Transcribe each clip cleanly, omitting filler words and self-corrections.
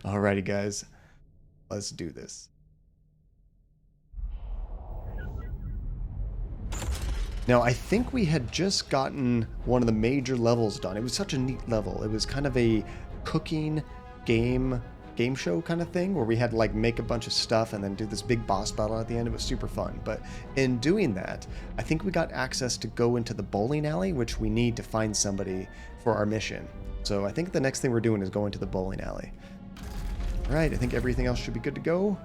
Alrighty, guys. Let's do this. Now, I think we had just gotten one of the major levels done. It was such a neat level. It was kind of a cooking game show kind of thing where we had to like make a bunch of stuff and then do this big boss battle at the end. It was super fun. But in doing that, I think we got access to go into the bowling alley, which we need to find somebody for our mission. So I think the next thing we're doing is going to the bowling alley. All right, I think everything else should be good to go.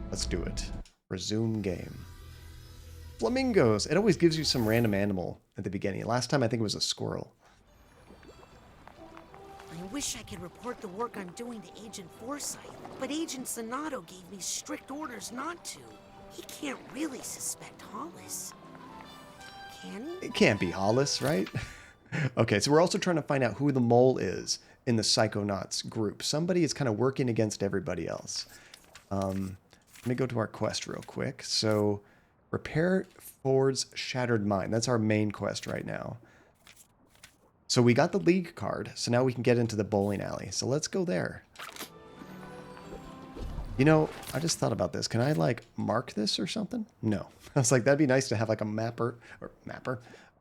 Let's do it. Resume game. Flamingos. It always gives you some random animal at the beginning. Last time I think it was a squirrel. I wish I could report the work I'm doing to Agent Forsyth, but Agent Sonato gave me strict orders not to. He can't really suspect Hollis. Can he? It can't be Hollis, right? Okay, so we're also trying to find out who the mole is in the Psychonauts group. Somebody is kind of working against everybody else. Let me go to our quest real quick. So, repair Ford's shattered mind. That's our main quest right now. So we got the league card, so now we can get into the bowling alley. So let's go there. You know, I just thought about this. Can I like mark this or something? No. I was like, that'd be nice to have like a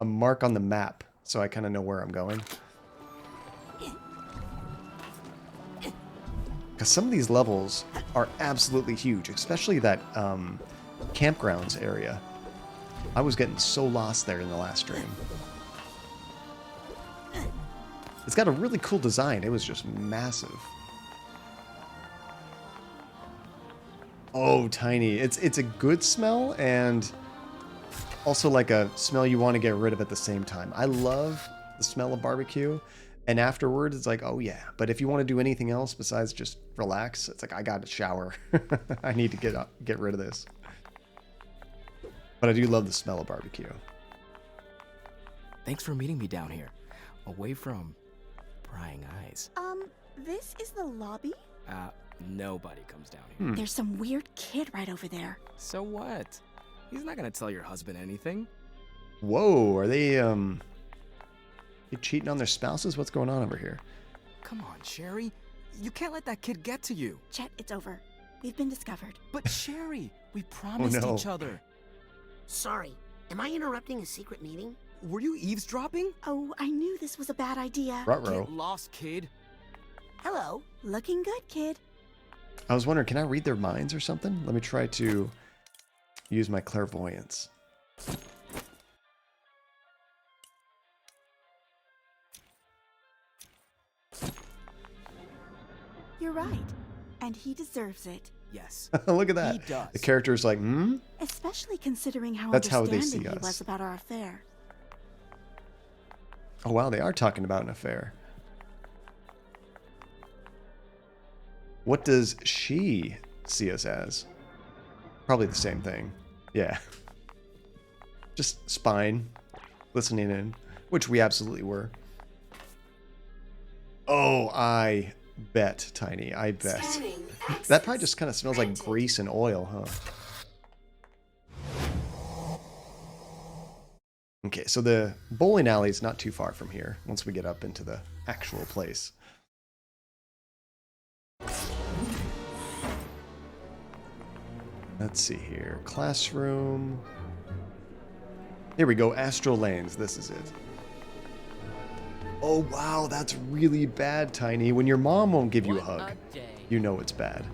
a mark on the map so I kind of know where I'm going. Because some of these levels are absolutely huge, especially that campgrounds area. I was getting so lost there in the last stream. It's got a really cool design. It was just massive. Oh, tiny. It's a good smell and also like a smell you want to get rid of at the same time. I love the smell of barbecue. And afterwards, it's like, oh yeah. But if you want to do anything else besides just relax, it's like, I got to shower. I need to get rid of this. But I do love the smell of barbecue. Thanks for meeting me down here, away from prying eyes. This is the lobby? Nobody comes down here. There's some weird kid right over there. So what? He's not gonna tell your husband anything. Whoa, are they cheating on their spouses? What's going on over here? Come on, Sherry. You can't let that kid get to you. Chet, it's over. We've been discovered. But Sherry, we promised no. each other. Sorry, am I interrupting a secret meeting? Were you eavesdropping? Oh, I knew this was a bad idea. Ruh-roh. Get lost, kid. Hello. Looking good, kid. I was wondering, can I read their minds or something? Let me try to use my clairvoyance. You're right. And he deserves it. Yes. Look at that. He does. The character's like, hmm? Especially considering how That's how they understanding see he us. was about our affair. Oh, wow, they are talking about an affair. What does she see us as? Probably the same thing. Yeah. Just spine, listening in, which we absolutely were. Oh, I bet, Tiny. I bet. That probably just kind of smells like grease and oil, huh? Okay, so the bowling alley is not too far from here once we get up into the actual place. Let's see here. Classroom. Here we go. Astral Lanes. This is it. Oh, wow. That's really bad, Tiny. When your mom won't give you a hug, you know it's bad.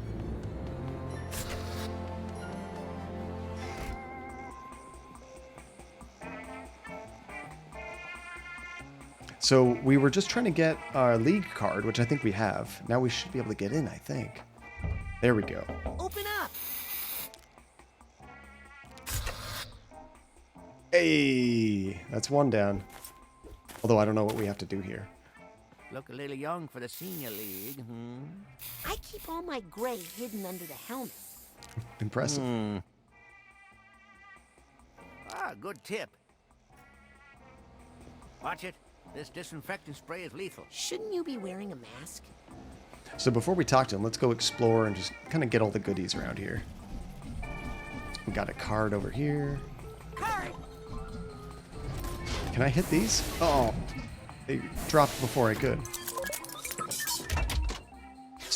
So we were just trying to get our league card, which I think we have. Now we should be able to get in, I think. There we go. Open up. Hey, that's one down. Although I don't know what we have to do here. Look a little young for the senior league, I keep all my gray hidden under the helmet. Impressive. Ah, good tip. Watch it. This disinfectant spray is lethal. Shouldn't you be wearing a mask? So before we talk to him, let's go explore and just kind of get all the goodies around here. We got a card over here. Card! Can I hit these? Oh, they dropped before I could.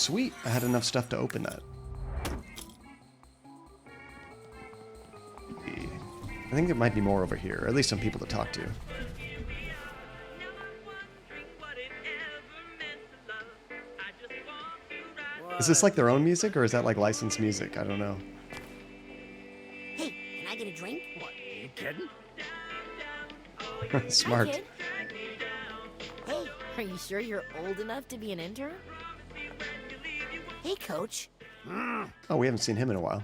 Sweet. I had enough stuff to open that. I think there might be more over here, or at least some people to talk to. Is this like their own music, or is that like licensed music? I don't know. Hey, can I get a drink? What, are you kidding? Smart. Hi, kid. Hey, are you sure you're old enough to be an intern? Hey, Coach. Oh, we haven't seen him in a while.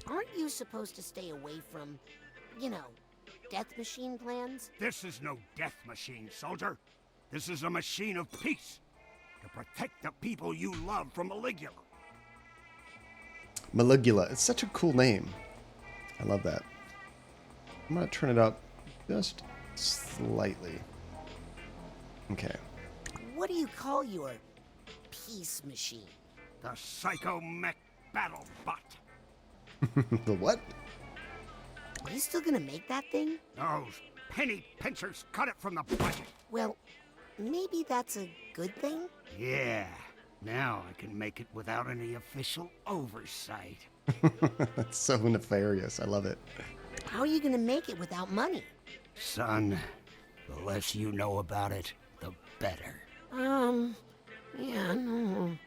Aren't you supposed to stay away from, you know, death machine plans? This is no death machine, soldier. This is a machine of peace. To protect the people you love from Maligula. Maligula. It's such a cool name. I love that. I'm going to turn it up just slightly. Okay. What do you call your peace machine? The Psycho Mech Battle Bot. The what? Are you still gonna make that thing? Those penny pinchers cut it from the budget. Well, maybe that's a good thing? Yeah. Now I can make it without any official oversight. That's so nefarious. I love it. How are you gonna make it without money? Son, the less you know about it, the better. Yeah, no.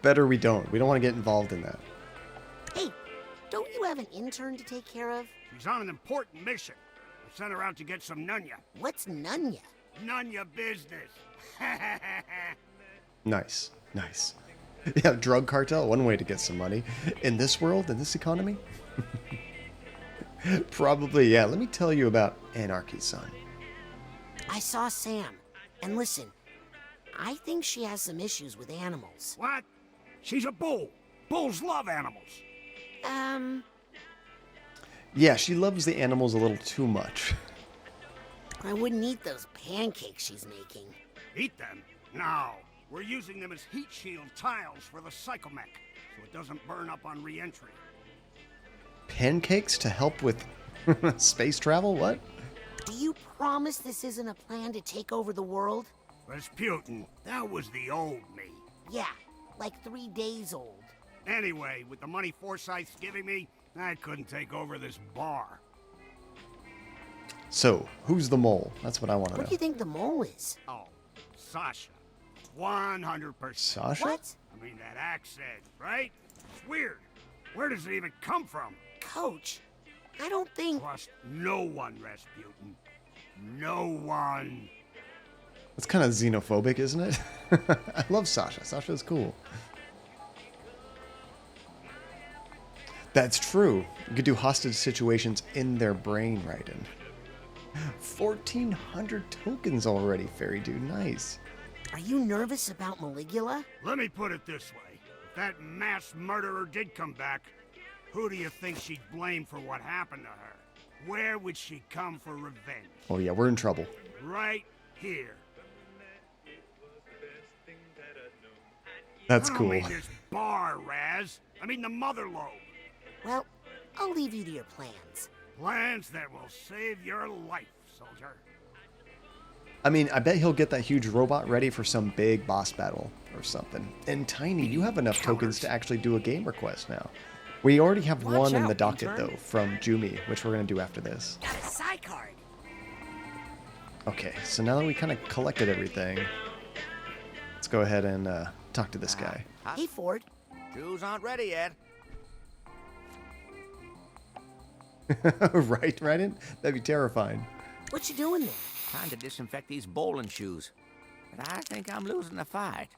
Better we don't. We don't want to get involved in that. Hey, don't you have an intern to take care of? She's on an important mission. I sent her out to get some Nunya. What's Nunya? Nunya business. Nice. Nice. Yeah, drug cartel, one way to get some money. In this world, in this economy? Probably, yeah. Let me tell you about anarchy, son. I saw Sam. And listen, I think she has some issues with animals. What? She's a bull. Bulls love animals. Yeah, she loves the animals a little too much. I wouldn't eat those pancakes she's making. Eat them? No. We're using them as heat shield tiles for the Psychomech, so it doesn't burn up on re-entry. Pancakes to help with space travel? What? Do you promise this isn't a plan to take over the world? Rasputin, that was the old me. Yeah, like 3 days old. Anyway, with the money Forsyth's giving me, I couldn't take over this bar. So, who's the mole? That's what I want to What know. do you think the mole is? Oh, Sasha. 100%. Sasha? What? I mean, that accent, right? It's weird. Where does it even come from? Coach, I don't think... Trust no one, Rasputin. No one. That's kind of xenophobic, isn't it? I love Sasha. Sasha's cool. That's true. You could do hostage situations in their brain, Raiden. 1,400 tokens already, Fairy Dude. Nice. Are you nervous about Maligula? Let me put it this way. If that mass murderer did come back, who do you think she'd blame for what happened to her? Where would she come for revenge? Oh yeah, we're in trouble. Right here. That's I don't cool. mean this bar, Raz. I mean the Motherlobe. Well, I'll leave you to your plans. Plans that will save your life, soldier. I mean, I bet he'll get that huge robot ready for some big boss battle or something. And Tiny, you have enough tokens to actually do a game request now. We already have Watch one in out, the docket, intern. though, from Jumi, which we're going to do after this. Got a psi card. Okay, so now that we kind of collected everything, let's go ahead and talk to this guy. Hey, Ford. Shoes aren't ready yet. Right, Raiden? That'd be terrifying. What you doing there? Trying to disinfect these bowling shoes. But I think I'm losing the fight.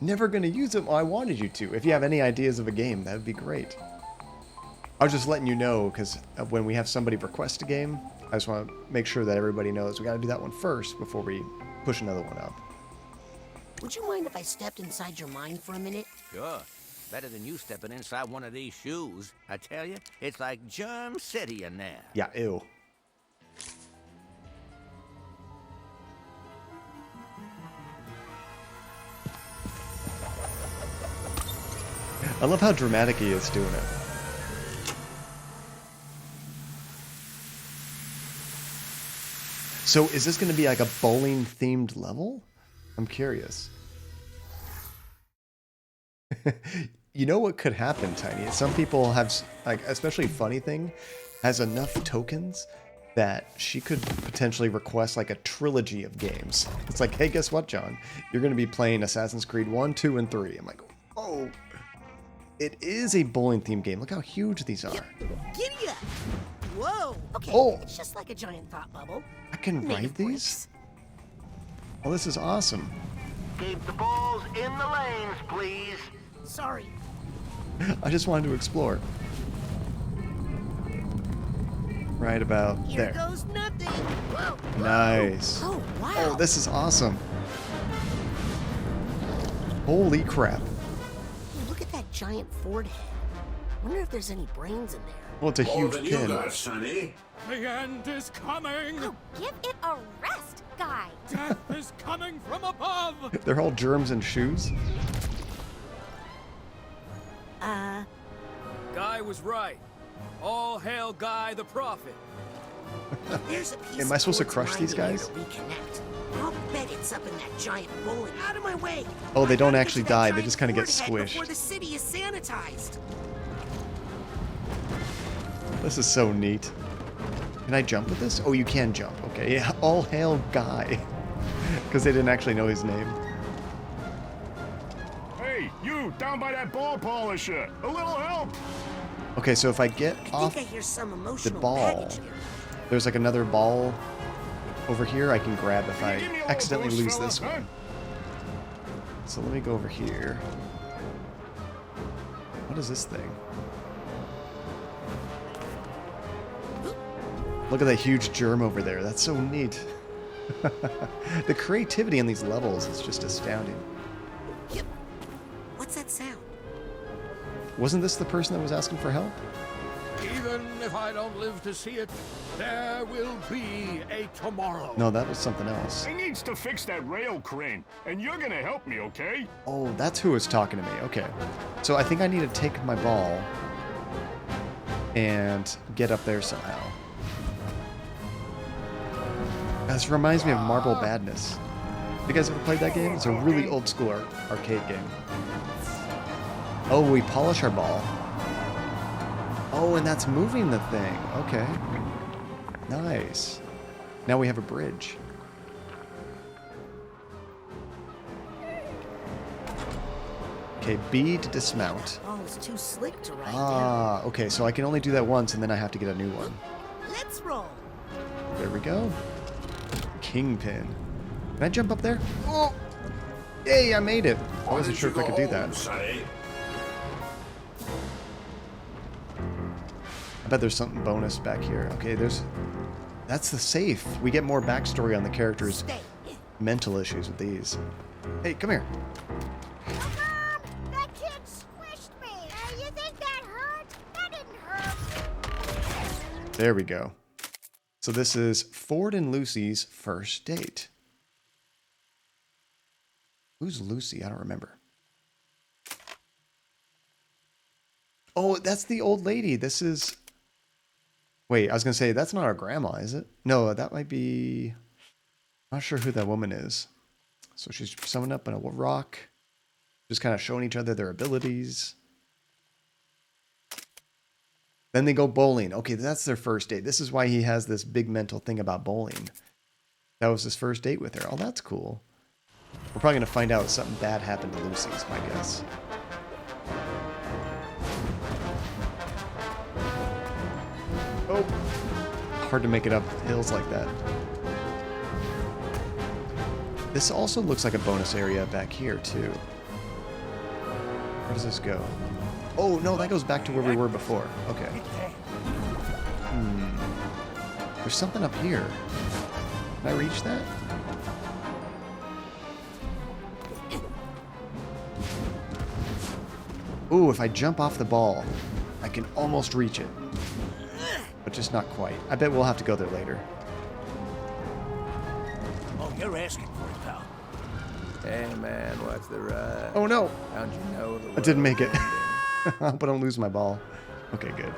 Never going to use them. I wanted you to. If you have any ideas of a game, that would be great. I was just letting you know, because when we have somebody request a game, I just want to make sure that everybody knows we got to do that one first before we push another one up. Would you mind if I stepped inside your mind for a minute? Sure. Better than you stepping inside one of these shoes. I tell you, it's like Germ City in there. Yeah, ew. I love how dramatic he is doing it. So is this going to be like a bowling themed level? I'm curious. You know what could happen, Tiny? Some people have, like, especially Funny Thing, has enough tokens that she could potentially request like a trilogy of games. It's like, hey, guess what, John? You're going to be playing Assassin's Creed 1, 2, and 3. I'm like, oh. It is a bowling themed game. Look how huge these are. Giddy up! Whoa! Okay, Oh. it's just like a giant thought bubble. I can Made ride of these? bricks. Oh, this is awesome. Keep the balls in the lanes, please. Sorry. I just wanted to explore. Right about Here there. goes nothing. Whoa. Nice. Oh, wow. Oh, this is awesome. Holy crap. Hey, look at that giant Ford head. Wonder if there's any brains in there. Well, it's a huge than pin. you got, Sonny. The end is coming! Oh, give it a rest, guy. Death is coming from above! They're all germs and shoes. Guy was right. All hail Guy the Prophet. There's a piece Am I of supposed to quartz crush these mine in guys? here to reconnect. I'll bet it's up in that giant bowling. Out of my way! Oh, they I don't gotta get actually to that die, they giant just kinda get Ford head Before squished. the city is sanitized. This is so neat. Can I jump with this? Oh, you can jump. Okay, yeah. All hail Guy. Because they didn't actually know his name. Hey, you down by that ball polisher. A little help. Okay, so if I get I off think I hear some emotional ball. baggage here. There's like another ball over here I can grab if I Give me a little accidentally boost, lose fella, this huh? one. So let me go over here. What is this thing? Look at that huge germ over there. That's so neat. The creativity in these levels is just astounding. Yep. What's that sound? Wasn't this the person that was asking for help? Even if I don't live to see it, there will be a tomorrow. No, that was something else. He needs to fix that rail crane, and you're gonna help me, okay? Oh, that's who was talking to me. Okay. So I think I need to take my ball and get up there somehow. This reminds me of Marble Badness. You guys ever played that game? It's a really old school arcade game. Oh, we polish our ball. Oh, and that's moving the thing. Okay. Nice. Now we have a bridge. Okay, B to dismount. Oh, it's too slick to ride down. Ah, okay, so I can only do that once and then I have to get a new one. Let's roll. There we go. Kingpin. Can I jump up there? Oh! Yay, I made it. I wasn't sure if I could do that. Sonny? I bet there's something bonus back here. Okay, that's the safe. We get more backstory on the characters' Stay. mental issues with these. Hey, come here. Mom, that kid squished me. You think that hurt? That didn't hurt. There we go. So this is Ford and Lucy's first date. Who's Lucy? I don't remember. Oh, that's the old lady. This is... Wait, I was going to say, that's not our grandma, is it? No, that might be... Not sure who that woman is. So she's summoned up in a rock. Just kind of showing each other their abilities. Then they go bowling. Okay, that's their first date. This is why he has this big mental thing about bowling. That was his first date with her. Oh, that's cool. We're probably going to find out something bad happened to Lucy, is my guess. Oh. Hard to make it up hills like that. This also looks like a bonus area back here, too. Where does this go? Oh, no, that goes back to where we were before. Okay. There's something up here. Can I reach that? Ooh, if I jump off the ball, I can almost reach it. But just not quite. I bet we'll have to go there later. Oh, you're asking for it, pal. Hey man, what's the ride? Oh, no. How'd you know the I didn't make it. I hope I don't lose my ball. Okay, good.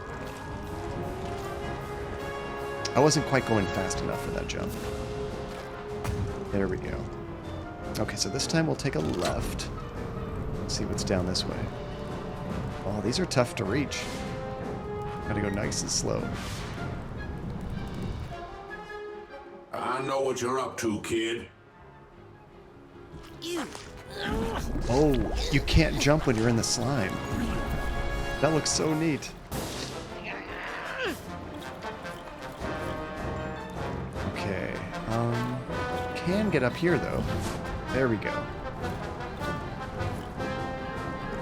I wasn't quite going fast enough for that jump. There we go. Okay, so this time we'll take a left. Let's see what's down this way. Oh, these are tough to reach. Gotta go nice and slow. I know what you're up to, kid. Oh, you can't jump when you're in the slime. That looks so neat. Okay, can get up here though. There we go.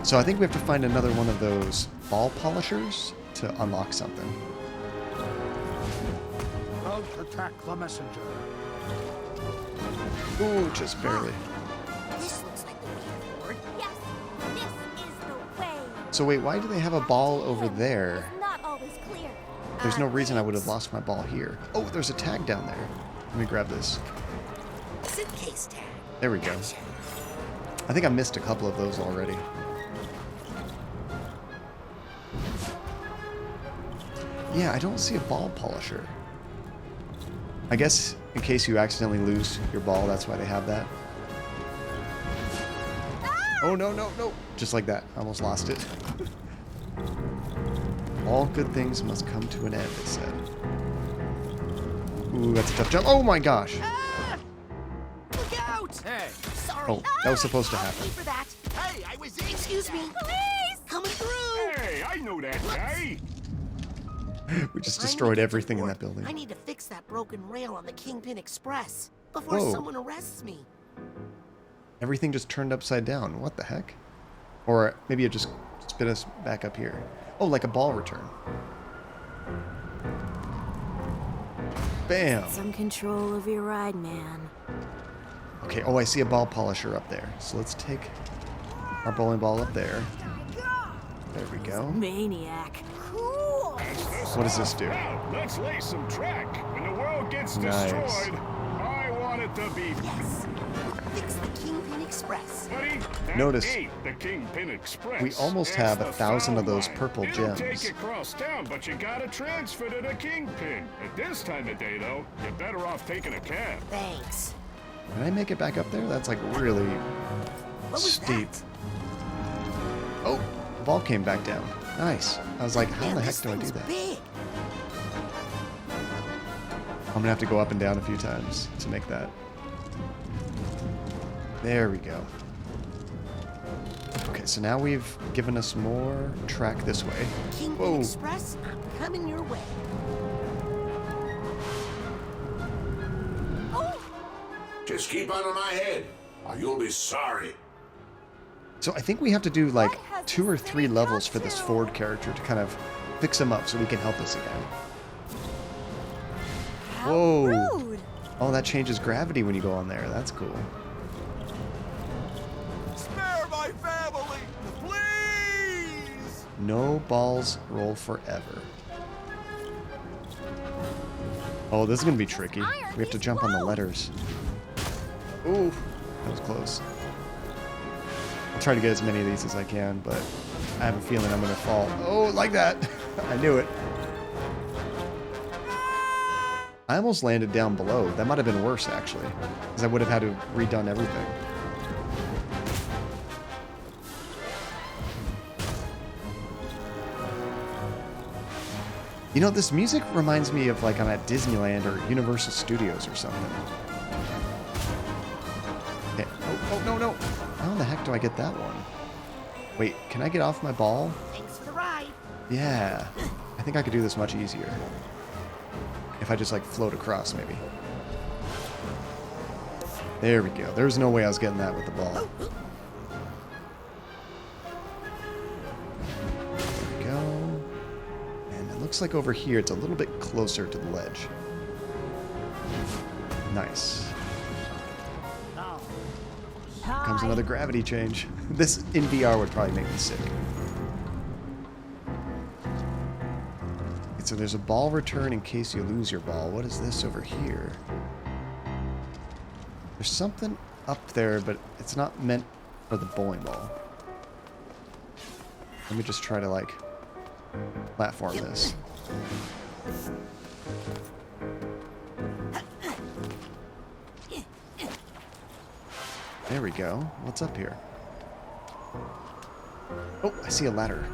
So I think we have to find another one of those ball polishers to unlock something. Don't attack the messenger. Ooh, just barely. This looks like the way forward. Yes, this is the way. So wait, why do they have a ball over there? It's not always clear. There's no reason I would have lost my ball here. Oh, there's a tag down there. Let me grab this. Suitcase tag. There we go. I think I missed a couple of those already. Yeah, I don't see a ball polisher. I guess in case you accidentally lose your ball, that's why they have that. Oh, no, no, no. Just like that. I almost lost it. All good things must come to an end, it said. Ooh, that's a tough jump. Oh my gosh. Look out! Hey, Sorry. Oh, that was supposed to I'll happen. pay for that. Hey, I was in. Excuse me. Please! Coming through. Hey, I know that guy. We just I need destroyed to get to everything in work. that building. I need to fix that broken rail on the Kingpin Express before Whoa. someone arrests me. Everything just turned upside down. What the heck? Or maybe it just spit us back up here. Oh, like a ball return. Bam. Some control of your ride, man. Okay, oh, I see a ball polisher up there. So let's take our bowling ball up there. There we go. Maniac. Cool! What does this do? Now, let's lay some track. When the world gets Nice. destroyed, I want it to be Yes. Fix the Kingpin Express. Buddy, that Notice, ain't the Kingpin Express. we almost It's have the 1,000 of those Foul Line. purple It'll gems. take you across town, but you gotta transfer to the Kingpin. At this time of day, though, you're better off taking a cab. Thanks. Can I make it back up there? That's like really What was steep. that? Oh, the ball came back down. Nice. I was like, how Man, the heck this do I do thing's that? big. I'm gonna have to go up and down a few times to make that. There we go. Okay, so now we've given us more track this way. Kingpin Whoa. Express, I'm coming your way. Just keep under my head, or you'll be sorry. So I think we have to do like What has 2 or this 3 thing levels come for this to? Ford character to kind of fix him up so he can help us again. How Whoa. rude! Oh, that changes gravity when you go on there. That's cool. Spare my family, please! No balls roll forever. Oh, this is gonna be tricky. We have to jump on the letters. Ooh, that was close. I'll try to get as many of these as I can, but I have a feeling I'm gonna fall. Oh, like that! I knew it. I almost landed down below. That might have been worse, actually, because I would have had to have redone everything. You know, this music reminds me of like I'm at Disneyland or Universal Studios or something. Okay. Oh, no, no. How the heck do I get that one? Wait, can I get off my ball? Thanks for the ride. Yeah. I think I could do this much easier. If I just like float across, maybe. There we go. There's no way I was getting that with the ball. There we go. And it looks like over here it's a little bit closer to the ledge. Nice. Here comes another gravity change. This in VR would probably make me sick. Okay, so there's a ball return in case you lose your ball. What is this over here? There's something up there, but it's not meant for the bowling ball. Let me just try to like platform this. There we go. What's up here? Oh, I see a ladder.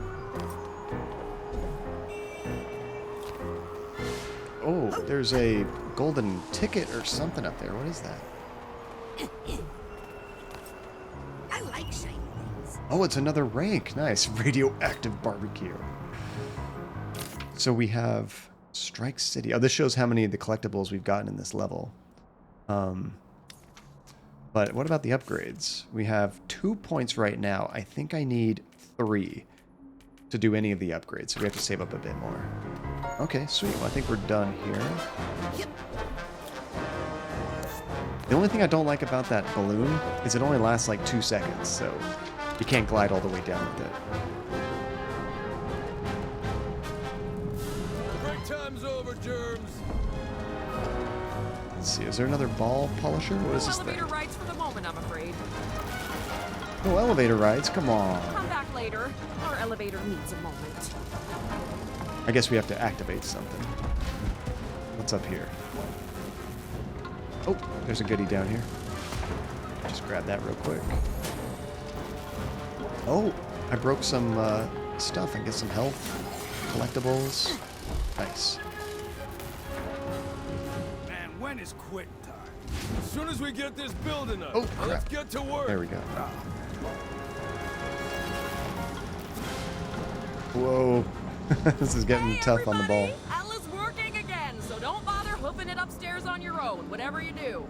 Oh, there's a golden ticket or something up there. What is that? I like shiny things. Oh, it's another rank. Nice. Radioactive barbecue. So we have Strike City. Oh, this shows how many of the collectibles we've gotten in this level. But what about the upgrades? We have 2 points right now. I think I need 3 to do any of the upgrades, so we have to save up a bit more. Okay, sweet. Well, I think we're done here. Yep. The only thing I don't like about that balloon is it only lasts like 2 seconds, so you can't glide all the way down with it. Break time's over, germs. Let's see, is there another ball polisher? What is this thing? Elevator rides for the moment, I'm afraid. No elevator rides, come on. Come back later. Our elevator needs a moment. I guess we have to activate something. What's up here? Oh, there's a goodie down here. Just grab that real quick. Oh, I broke some stuff. I get some health, collectibles. Nice. Man, when is quitting time? As soon as we get this building up. Oh, Now crap. let's get to work. There we go. Whoa. This is getting tough on the ball. Ella's working again, so don't bother hoofing it upstairs on your own, whatever you do.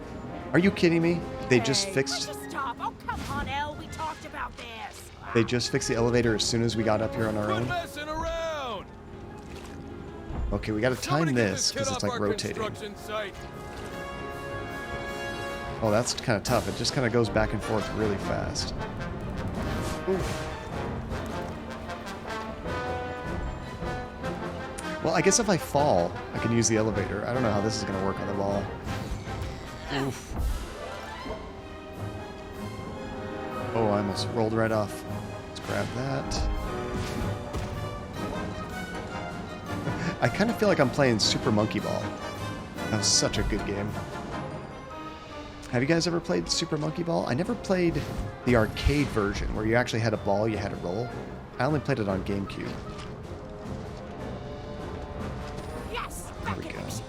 Are you kidding me? They just Hey, fixed... let's just stop. Oh, come on, Elle. We talked about this. They just fixed the elevator as soon as we got up here on our Quit own. messing around. Okay, we gotta time Somebody get this kid because it's off like our rotating. construction site. Oh, that's kind of tough. It just kind of goes back and forth really fast. Ooh. Well, I guess if I fall, I can use the elevator. I don't know how this is going to work on the wall. Oof. Oh, I almost rolled right off. Let's grab that. I kind of feel like I'm playing Super Monkey Ball. That was such a good game. Have you guys ever played Super Monkey Ball? I never played the arcade version where you actually had a ball you had to roll. I only played it on GameCube. Yes, There back we in go. action.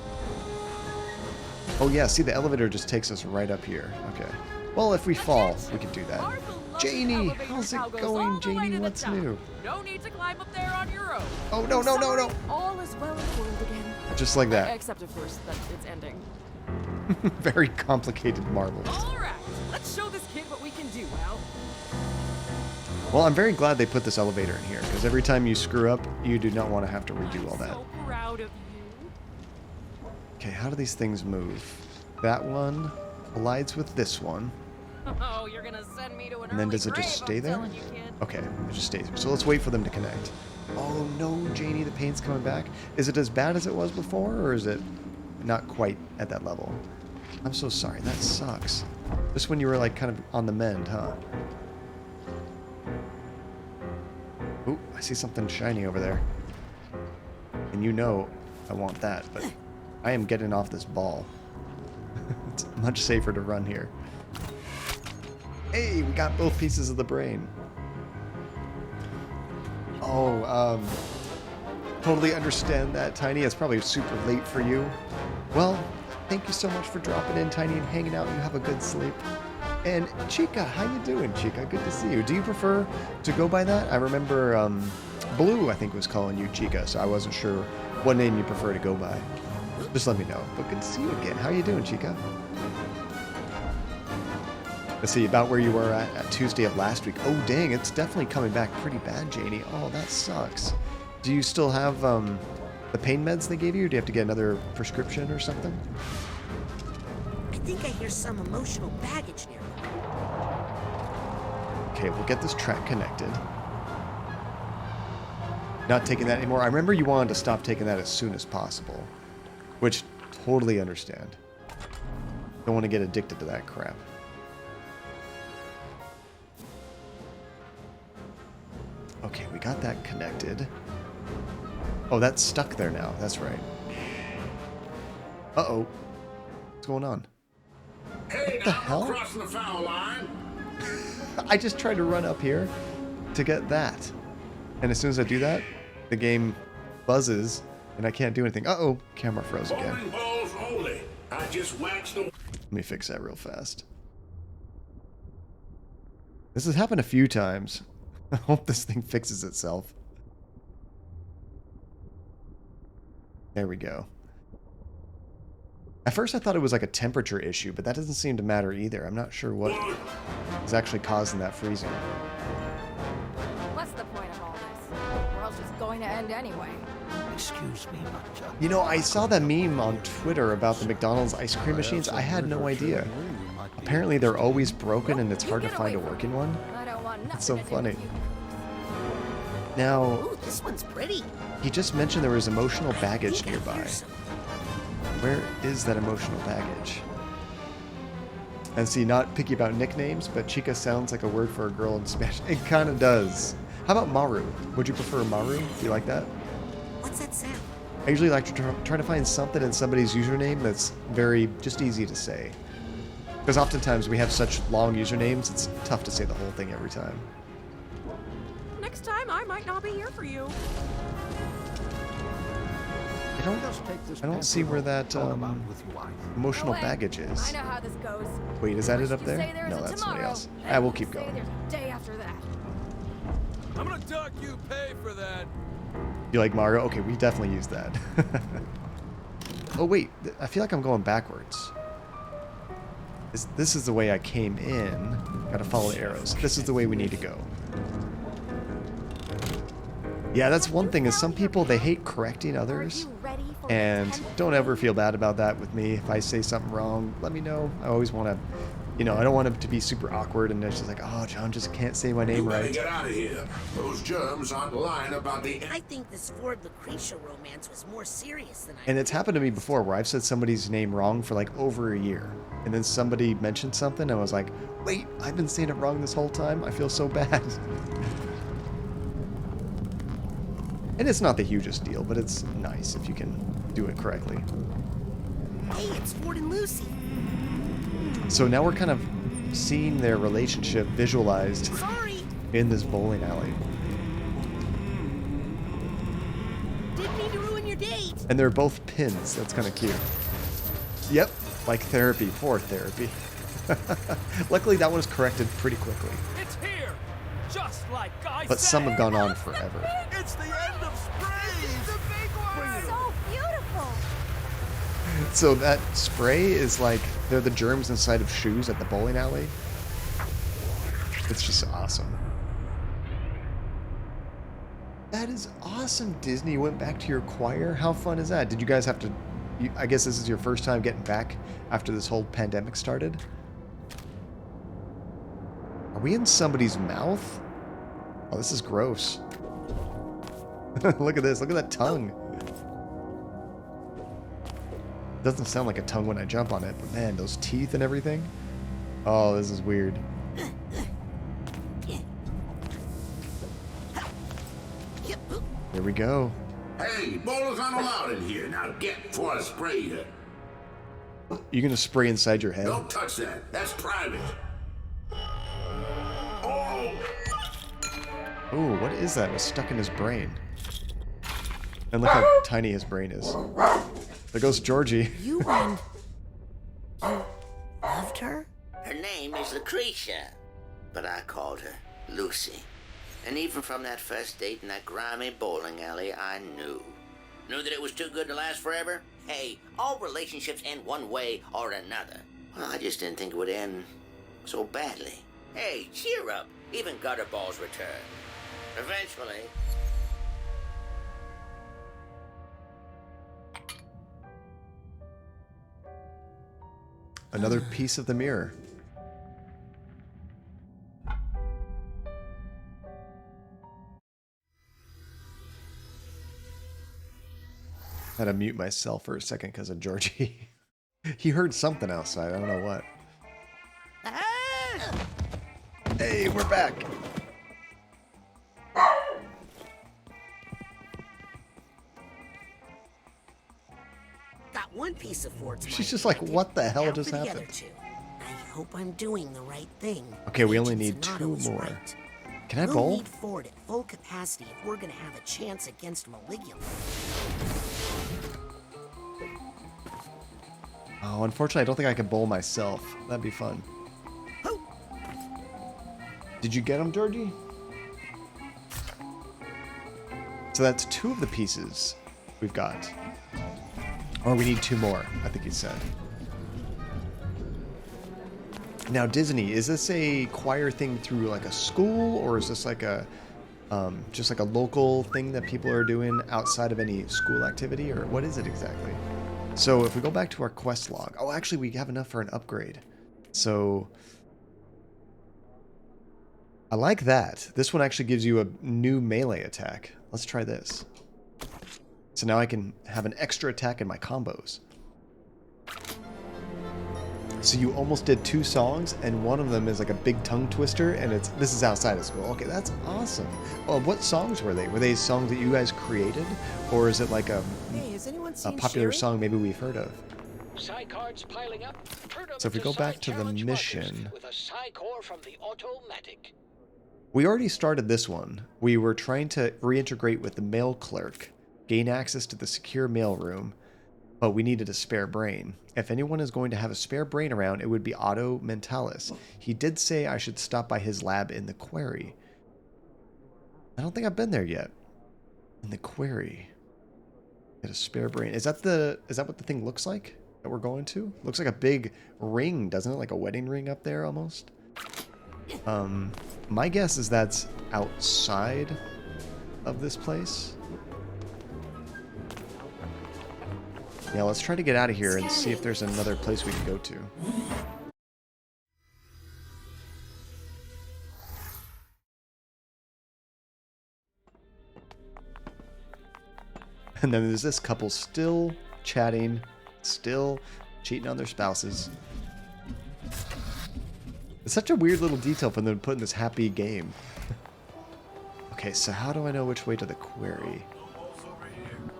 Oh yeah, see the elevator just takes us right up here. Okay. Well, if we fall, we can do that. Our beloved Janie, elevator how's it now goes going, all the way Janie? to the What's top. new? No need to climb up there on your own. Oh no, no, no, no! All is well in the world again. Just like that. Except, of course, that it's ending. Very complicated marbles. All right, let's show this kid what we can do, Al. Well, I'm very glad they put this elevator in here, because every time you screw up, you do not want to have to redo all that. So proud of you. Okay, how do these things move? That one collides with this one. Oh, you're gonna send me to an And then early does it just grave, stay I'm there? telling you, kid. Okay, it just stays. So let's wait for them to connect. Oh no, Janie, the paint's coming back. Is it as bad as it was before, or is it not quite at that level? I'm so sorry, that sucks. Just when you were like kind of on the mend, huh? Ooh, I see something shiny over there. And you know I want that, but I am getting off this ball. It's much safer to run here. Hey, we got both pieces of the brain. Oh, totally understand that, Tiny. It's probably super late for you. Well, thank you so much for dropping in, Tiny, and hanging out. You have a good sleep. And Chica, how you doing, Chica? Good to see you. Do you prefer to go by that? I remember Blue, I think, was calling you Chica, so I wasn't sure what name you prefer to go by. Just let me know. But good to see you again. How you doing, Chica? Let's see, about where you were at Tuesday of last week. Oh, dang, it's definitely coming back pretty bad, Janie. Oh, that sucks. Do you still have the pain meds they gave you, or do you have to get another prescription or something? I think I hear some emotional baggage nearby. Okay, we'll get this track connected. Not taking that anymore. I remember you wanted to stop taking that as soon as possible, which totally understand. Don't want to get addicted to that crap. Okay, we got that connected. Oh, that's stuck there now. That's right. Uh-oh. What's going on? Hey, What the now hell? I'm crossing the foul line. I just tried to run up here to get that. And as soon as I do that, the game buzzes and I can't do anything. Uh-oh, camera froze again. Bowling balls only. I just waxed them. Let me fix that real fast. This has happened a few times. I hope this thing fixes itself. There we go. At first I thought it was like a temperature issue, but that doesn't seem to matter either. I'm not sure what is actually causing that freezing. What's the point of all this? The world's just going to end anyway. Excuse me, Mucha. You know, I saw that meme on Twitter about the McDonald's ice cream machines. I had no idea. Apparently they're always broken and it's hard to find a working one. I don't want nothing It's so to do funny. with you. Now, Ooh, this one's pretty. he just mentioned there was emotional I baggage think I nearby. hear something. Where is that emotional baggage? And see, not picky about nicknames, but Chica sounds like a word for a girl in Spanish. It kind of does. How about Maru? Would you prefer Maru? Do you like that? What's that sound? I usually like to try to find something in somebody's username that's very, just easy to say. Because oftentimes we have such long usernames, it's tough to say the whole thing every time. Next time, I might not be here for you. I don't see where that emotional Go away. emotional baggage is. I know how this goes. Wait, is that it First up you there? say there's No, a that's somebody tomorrow, else. then We'll you keep say going. There's a day after that. I'm gonna duck you pay for that. You like Mario? Okay, we definitely use that. Oh wait, I feel like I'm going backwards. This is the way I came in. Gotta follow the arrows. This is the way we need to go. Yeah, that's one thing, is some people, they hate correcting others. And don't ever feel bad about that with me. If I say something wrong, let me know. I always want to, you know, I don't want it to be super awkward and it's just like, oh, John just can't say my name You better right. get out of here. Those germs aren't lying about the... I think this Ford Lucretia romance was more serious than I And it's happened to me before where I've said somebody's name wrong for like over a year. And then somebody mentioned something and I was like, wait, I've been saying it wrong this whole time? I feel so bad. And it's not the hugest deal, but it's nice if you can do it correctly. Hey, it's Ford and Lucy. So now we're kind of seeing their relationship visualized Sorry, in this bowling alley. didn't mean to ruin your date. And they're both pins. That's kind of cute. Yep, like therapy. Poor therapy. Luckily, that one was corrected pretty quickly. It's here, just like I But some said. have gone on forever. It's the end of spring. It's the big one. So beautiful. So that spray is like, they're the germs inside of shoes at the bowling alley. It's just awesome. That is awesome, Disney. You went back to your choir? How fun is that? Did you guys have to... I guess this is your first time getting back after this whole pandemic started? Are we in somebody's mouth? Oh, this is gross. Look at this. Look at that tongue. Doesn't sound like a tongue when I jump on it, but man, those teeth and everything. Oh, this is weird. Here we go. Hey, bowlers aren't allowed in here. Now get before I spray you. You gonna spray inside your head? Don't touch that. That's private. Oh! Ooh, what is that? It's stuck in his brain. And look how tiny his brain is. There goes Georgie. You win. You loved her? Her name is Lucretia, but I called her Lucy. And even from that first date in that grimy bowling alley, I knew. Knew that it was too good to last forever? Hey, all relationships end one way or another. Well, I just didn't think it would end so badly. Hey, cheer up. Even gutter balls return. Eventually. Another piece of the mirror. Had to mute myself for a second because of Georgie. He heard something outside. I don't know what. Hey, we're back. Got one piece of Ford's She's mind just like, corrected. what the hell Now just for the happened? other two. I hope I'm doing the right thing. Okay, we only Agent need Sonato 2 was more. right. Can I We'll bowl? need Ford at full capacity if we're gonna have a chance against Maligula. Oh, unfortunately, I don't think I can bowl myself. That'd be fun. Did you get him, Georgie? So that's 2 of the pieces we've got. Or we need 2 more, I think he said. Now, Disney, is this a choir thing through like a school, or is this like a just like a local thing that people are doing outside of any school activity, or what is it exactly? So if we go back to our quest log, oh, actually we have enough for an upgrade. So I like that. This one actually gives you a new melee attack. Let's try this. So now I can have an extra attack in my combos. So you almost did 2 songs, and one of them is like a big tongue twister, and this is outside of school. Okay, that's awesome. Well, what songs were they? Were they songs that you guys created, or is it like a popular song maybe we've heard of? Piling up. So if we go back to the mission, With a Psy core from the automatic. we already started this one. We were trying to reintegrate with the mail clerk, gain access to the secure mail room, but we needed a spare brain. If anyone is going to have a spare brain around, it would be Otto Mentalis. He did say I should stop by his lab in the quarry. I don't think I've been there yet. In the quarry. Get a spare brain. Is that what the thing looks like that we're going to? Looks like a big ring, doesn't it? Like a wedding ring up there almost. My guess is that's outside of this place. Yeah, let's try to get out of here and see if there's another place we can go to. And then there's this couple still chatting, still cheating on their spouses. It's such a weird little detail for them to put in this happy game. Okay, so how do I know which way to the quarry?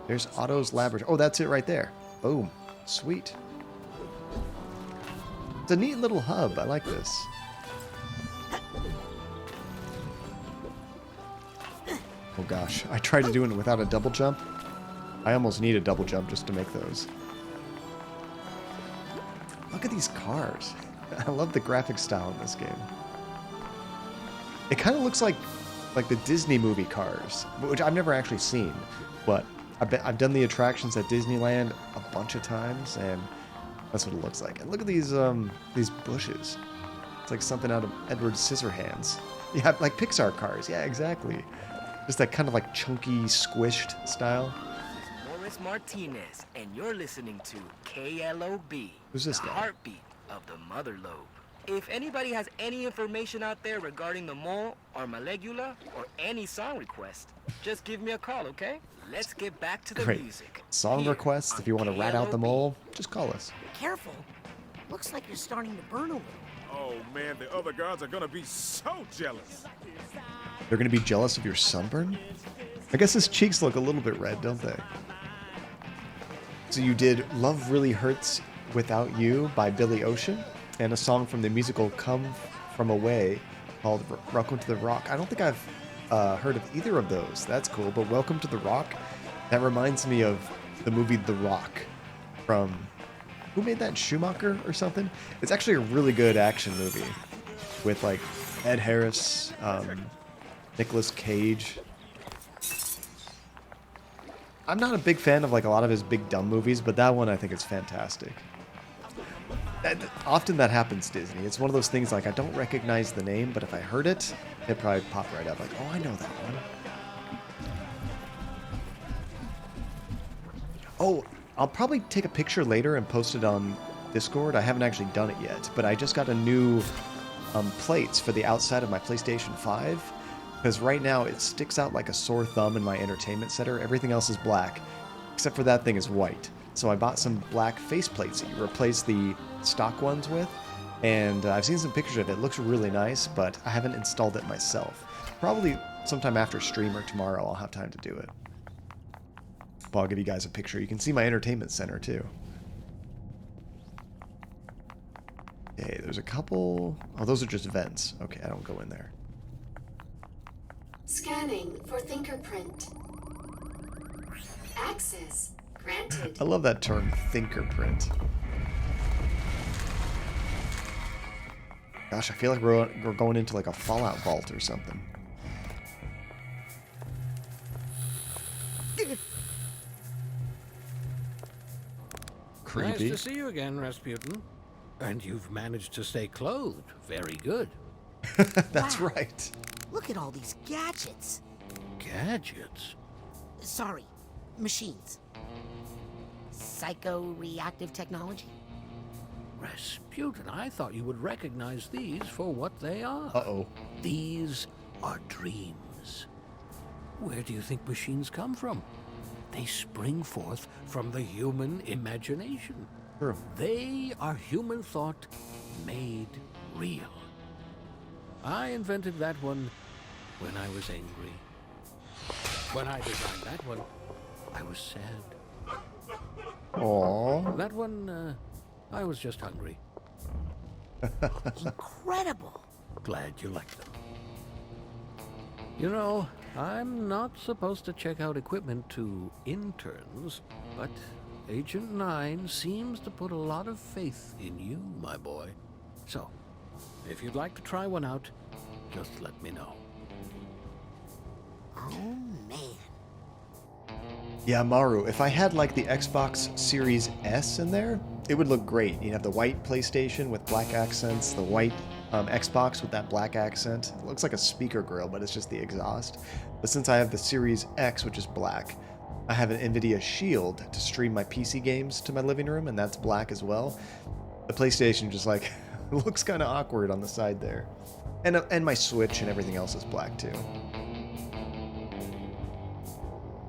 There's Ottos Labyrinth. Oh, that's it right there. Boom. Sweet. It's a neat little hub. I like this. Oh gosh, I tried to do it without a double jump. I almost need a double jump just to make those. Look at these cars. I love the graphic style in this game. It kind of looks like the Disney movie cars, which I've never actually seen, but I've done the attractions at Disneyland a bunch of times, and that's what it looks like. And look at these bushes. It's like something out of Edward Scissorhands. Yeah, like Pixar cars. Yeah, exactly. Just that kind of like chunky, squished style. Morris Martinez, and you're listening to KLOB. Who's this the guy? heartbeat of the Motherlobe. If anybody has any information out there regarding the mole or Maligula or any song request, just give me a call, okay? Let's get back to the Great. music. Song Here requests, if you want to rat out the mole, just call us. Careful. Looks like you're starting to burn a little. Oh man, the other guards are gonna be so jealous. They're going to be jealous of your sunburn? I guess his cheeks look a little bit red, don't they? So you did Love Really Hurts Without You by Billy Ocean, and a song from the musical Come From Away called Welcome to the Rock. I don't think I've heard of either of those. That's cool, but Welcome to the Rock, that reminds me of the movie The Rock from... Who made that? Schumacher or something? It's actually a really good action movie with like Ed Harris, Nicolas Cage. I'm not a big fan of like a lot of his big dumb movies, but that one I think is fantastic. Often that happens, Disney. It's one of those things like I don't recognize the name, but if I heard it, it'd probably pop right up. Like, oh, I know that one. Oh, I'll probably take a picture later and post it on Discord. I haven't actually done it yet, but I just got a new plates for the outside of my PlayStation 5. Because right now it sticks out like a sore thumb in my entertainment center. Everything else is black, except for that thing is white. So I bought some black faceplates that you replace the stock ones with. And I've seen some pictures of it. It looks really nice, but I haven't installed it myself. Probably sometime after stream or tomorrow I'll have time to do it. But I'll give you guys a picture. You can see my entertainment center too. Okay, there's a couple... Oh, those are just vents. Okay, I don't go in there. Scanning for fingerprint. Access granted. I love that term, fingerprint. Gosh, I feel like we're going into like a Fallout vault or something. Creepy. Nice to see you again, Rasputin. And you've managed to stay clothed. Very good. That's right. Look at all these gadgets. Gadgets? Sorry, machines. Psycho-reactive technology? Rasputin, I thought you would recognize these for what they are. Uh-oh. These are dreams. Where do you think machines come from? They spring forth from the human imagination. True. They are human thought made real. I invented that one when I was angry. When I designed that one, I was sad. Aww. That one, I was just hungry. Incredible. Glad you like them. You know, I'm not supposed to check out equipment to interns, but Agent 9 seems to put a lot of faith in you, my boy. So, if you'd like to try one out, just let me know. Oh, man. Yeah, Maru, if I had like the Xbox Series S in there, it would look great. You'd have the white PlayStation with black accents, the white Xbox with that black accent. It looks like a speaker grill, but it's just the exhaust. But since I have the Series X, which is black, I have an NVIDIA Shield to stream my PC games to my living room, and that's black as well. The PlayStation just like looks kind of awkward on the side there. And my Switch and everything else is black too.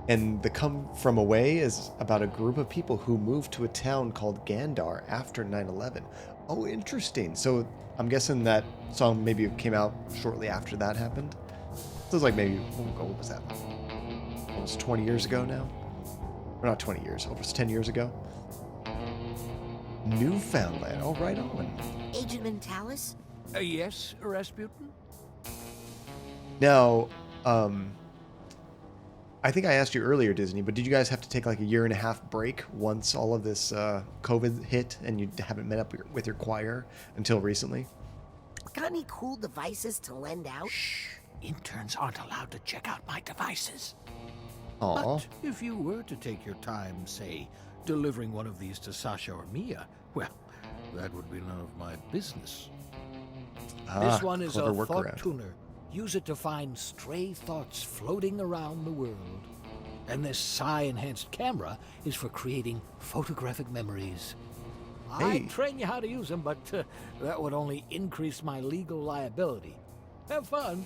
And the Come From Away is about a group of people who moved to a town called Gandar after 9/11. Oh, interesting. So I'm guessing that song maybe came out shortly after that happened. So it was like maybe, what was that? Almost 20 years ago now? Or not 20 years, almost 10 years ago. Newfoundland. Oh, right on. Agent Mentalis? Yes, Rasputin? Now, I think I asked you earlier, Disney, but did you guys have to take like a 1.5 year break once all of this COVID hit and you haven't met up with your choir until recently? Got any cool devices to lend out? Shh. Interns aren't allowed to check out my devices. Aw. But if you were to take your time, say, delivering one of these to Sasha or Mia, well, that would be none of my business. This one is a thought tuner. Use it to find stray thoughts floating around the world. And this psi-enhanced camera is for creating photographic memories. Hey. I'd train you how to use them, but that would only increase my legal liability. Have fun.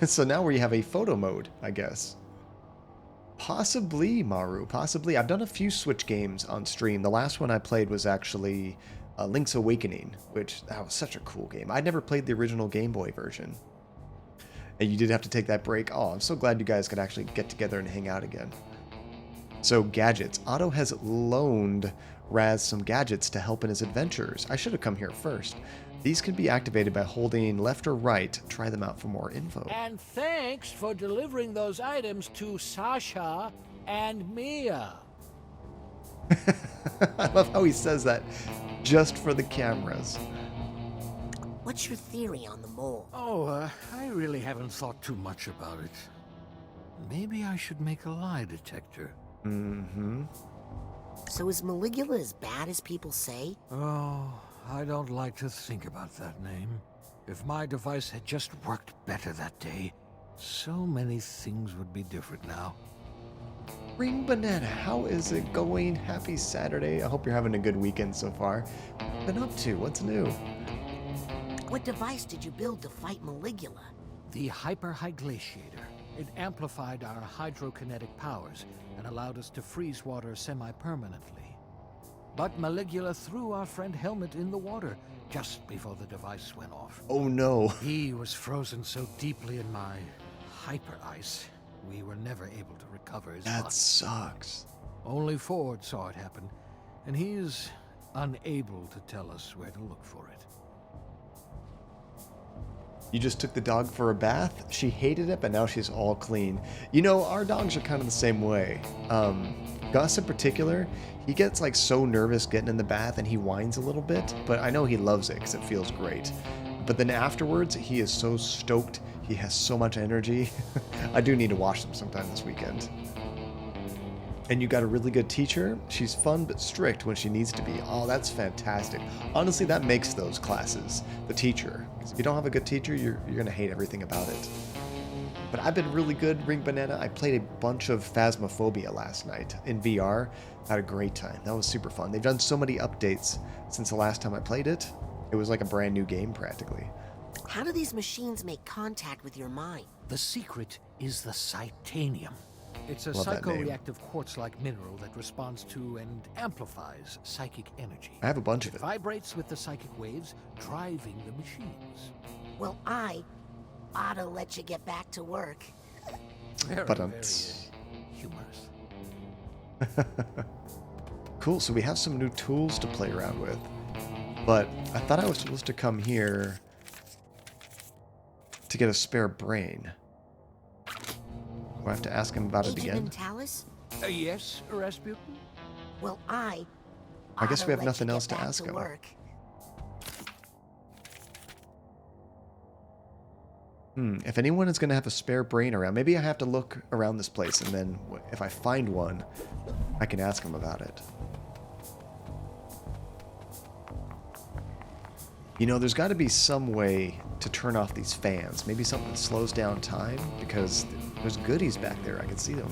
So now we have a photo mode, I guess. Possibly, Maru, possibly. I've done a few Switch games on stream. The last one I played was actually Link's Awakening, which that was such a cool game. I'd never played the original Game Boy version. And you did have to take that break. Oh, I'm so glad you guys could actually get together and hang out again. So, gadgets. Otto has loaned Raz some gadgets to help in his adventures. I should have come here first. These can be activated by holding left or right. Try them out for more info. And thanks for delivering those items to Sasha and Mia. I love how he says that just for the cameras. What's your theory on the mole? Oh, I really haven't thought too much about it. Maybe I should make a lie detector. Mm-hmm. So is Maligula as bad as people say? Oh, I don't like to think about that name. If my device had just worked better that day, so many things would be different now. Ring Banana, how is it going? Happy Saturday. I hope you're having a good weekend so far. What been up to? What's new? What device did you build to fight Maligula? The hyperhyglaciator. It amplified our hydrokinetic powers and allowed us to freeze water semi-permanently. But Maligula threw our friend Helmet in the water just before the device went off. Oh no. He was frozen so deeply in my hyper ice, we were never able to recover his That body. sucks. Only Ford saw it happen, and he's unable to tell us where to look for it. You just took the dog for a bath? She hated it, but now she's all clean. You know, our dogs are kind of the same way. Gus in particular, he gets like so nervous getting in the bath and he whines a little bit, but I know he loves it because it feels great. But then afterwards, he is so stoked. He has so much energy. I do need to wash them sometime this weekend. And you got a really good teacher. She's fun but strict when she needs to be. Oh, that's fantastic. Honestly, that makes those classes, the teacher. Because if you don't have a good teacher, you're going to hate everything about it. But I've been really good, Ring Banana. I played a bunch of Phasmophobia last night in VR. Had a great time. That was super fun. They've done so many updates since the last time I played it. It was like a brand new game practically. How do these machines make contact with your mind? The secret is the Psychonium. It's a Love that name. psychoreactive quartz-like mineral that responds to and amplifies psychic energy. I have a bunch of it. Vibrates with the psychic waves, driving the machines. Well, I ought to let you get back to work. Very, But very humorous. Cool, so we have some new tools to play around with. But I thought I was supposed to come here to get a spare brain. Do I have to ask him about it again? Talus? Yes, Rasputin? Well, I guess we have nothing else to ask him. If anyone is going to have a spare brain around, maybe I have to look around this place, and then if I find one, I can ask him about it. You know, there's got to be some way to turn off these fans. Maybe something that slows down time, because there's goodies back there. I can see them.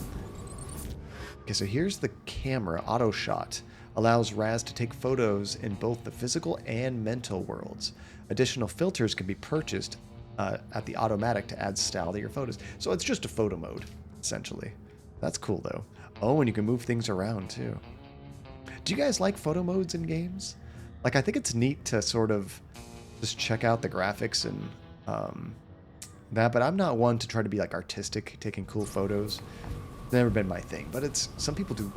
Okay, so here's the camera. Auto shot allows Raz to take photos in both the physical and mental worlds. Additional filters can be purchased at the automatic to add style to your photos. So it's just a photo mode, essentially. That's cool, though. Oh, and you can move things around, too. Do you guys like photo modes in games? Like, I think it's neat to sort of just check out the graphics and that, but I'm not one to try to be like artistic, taking cool photos. It's never been my thing, but it's some people do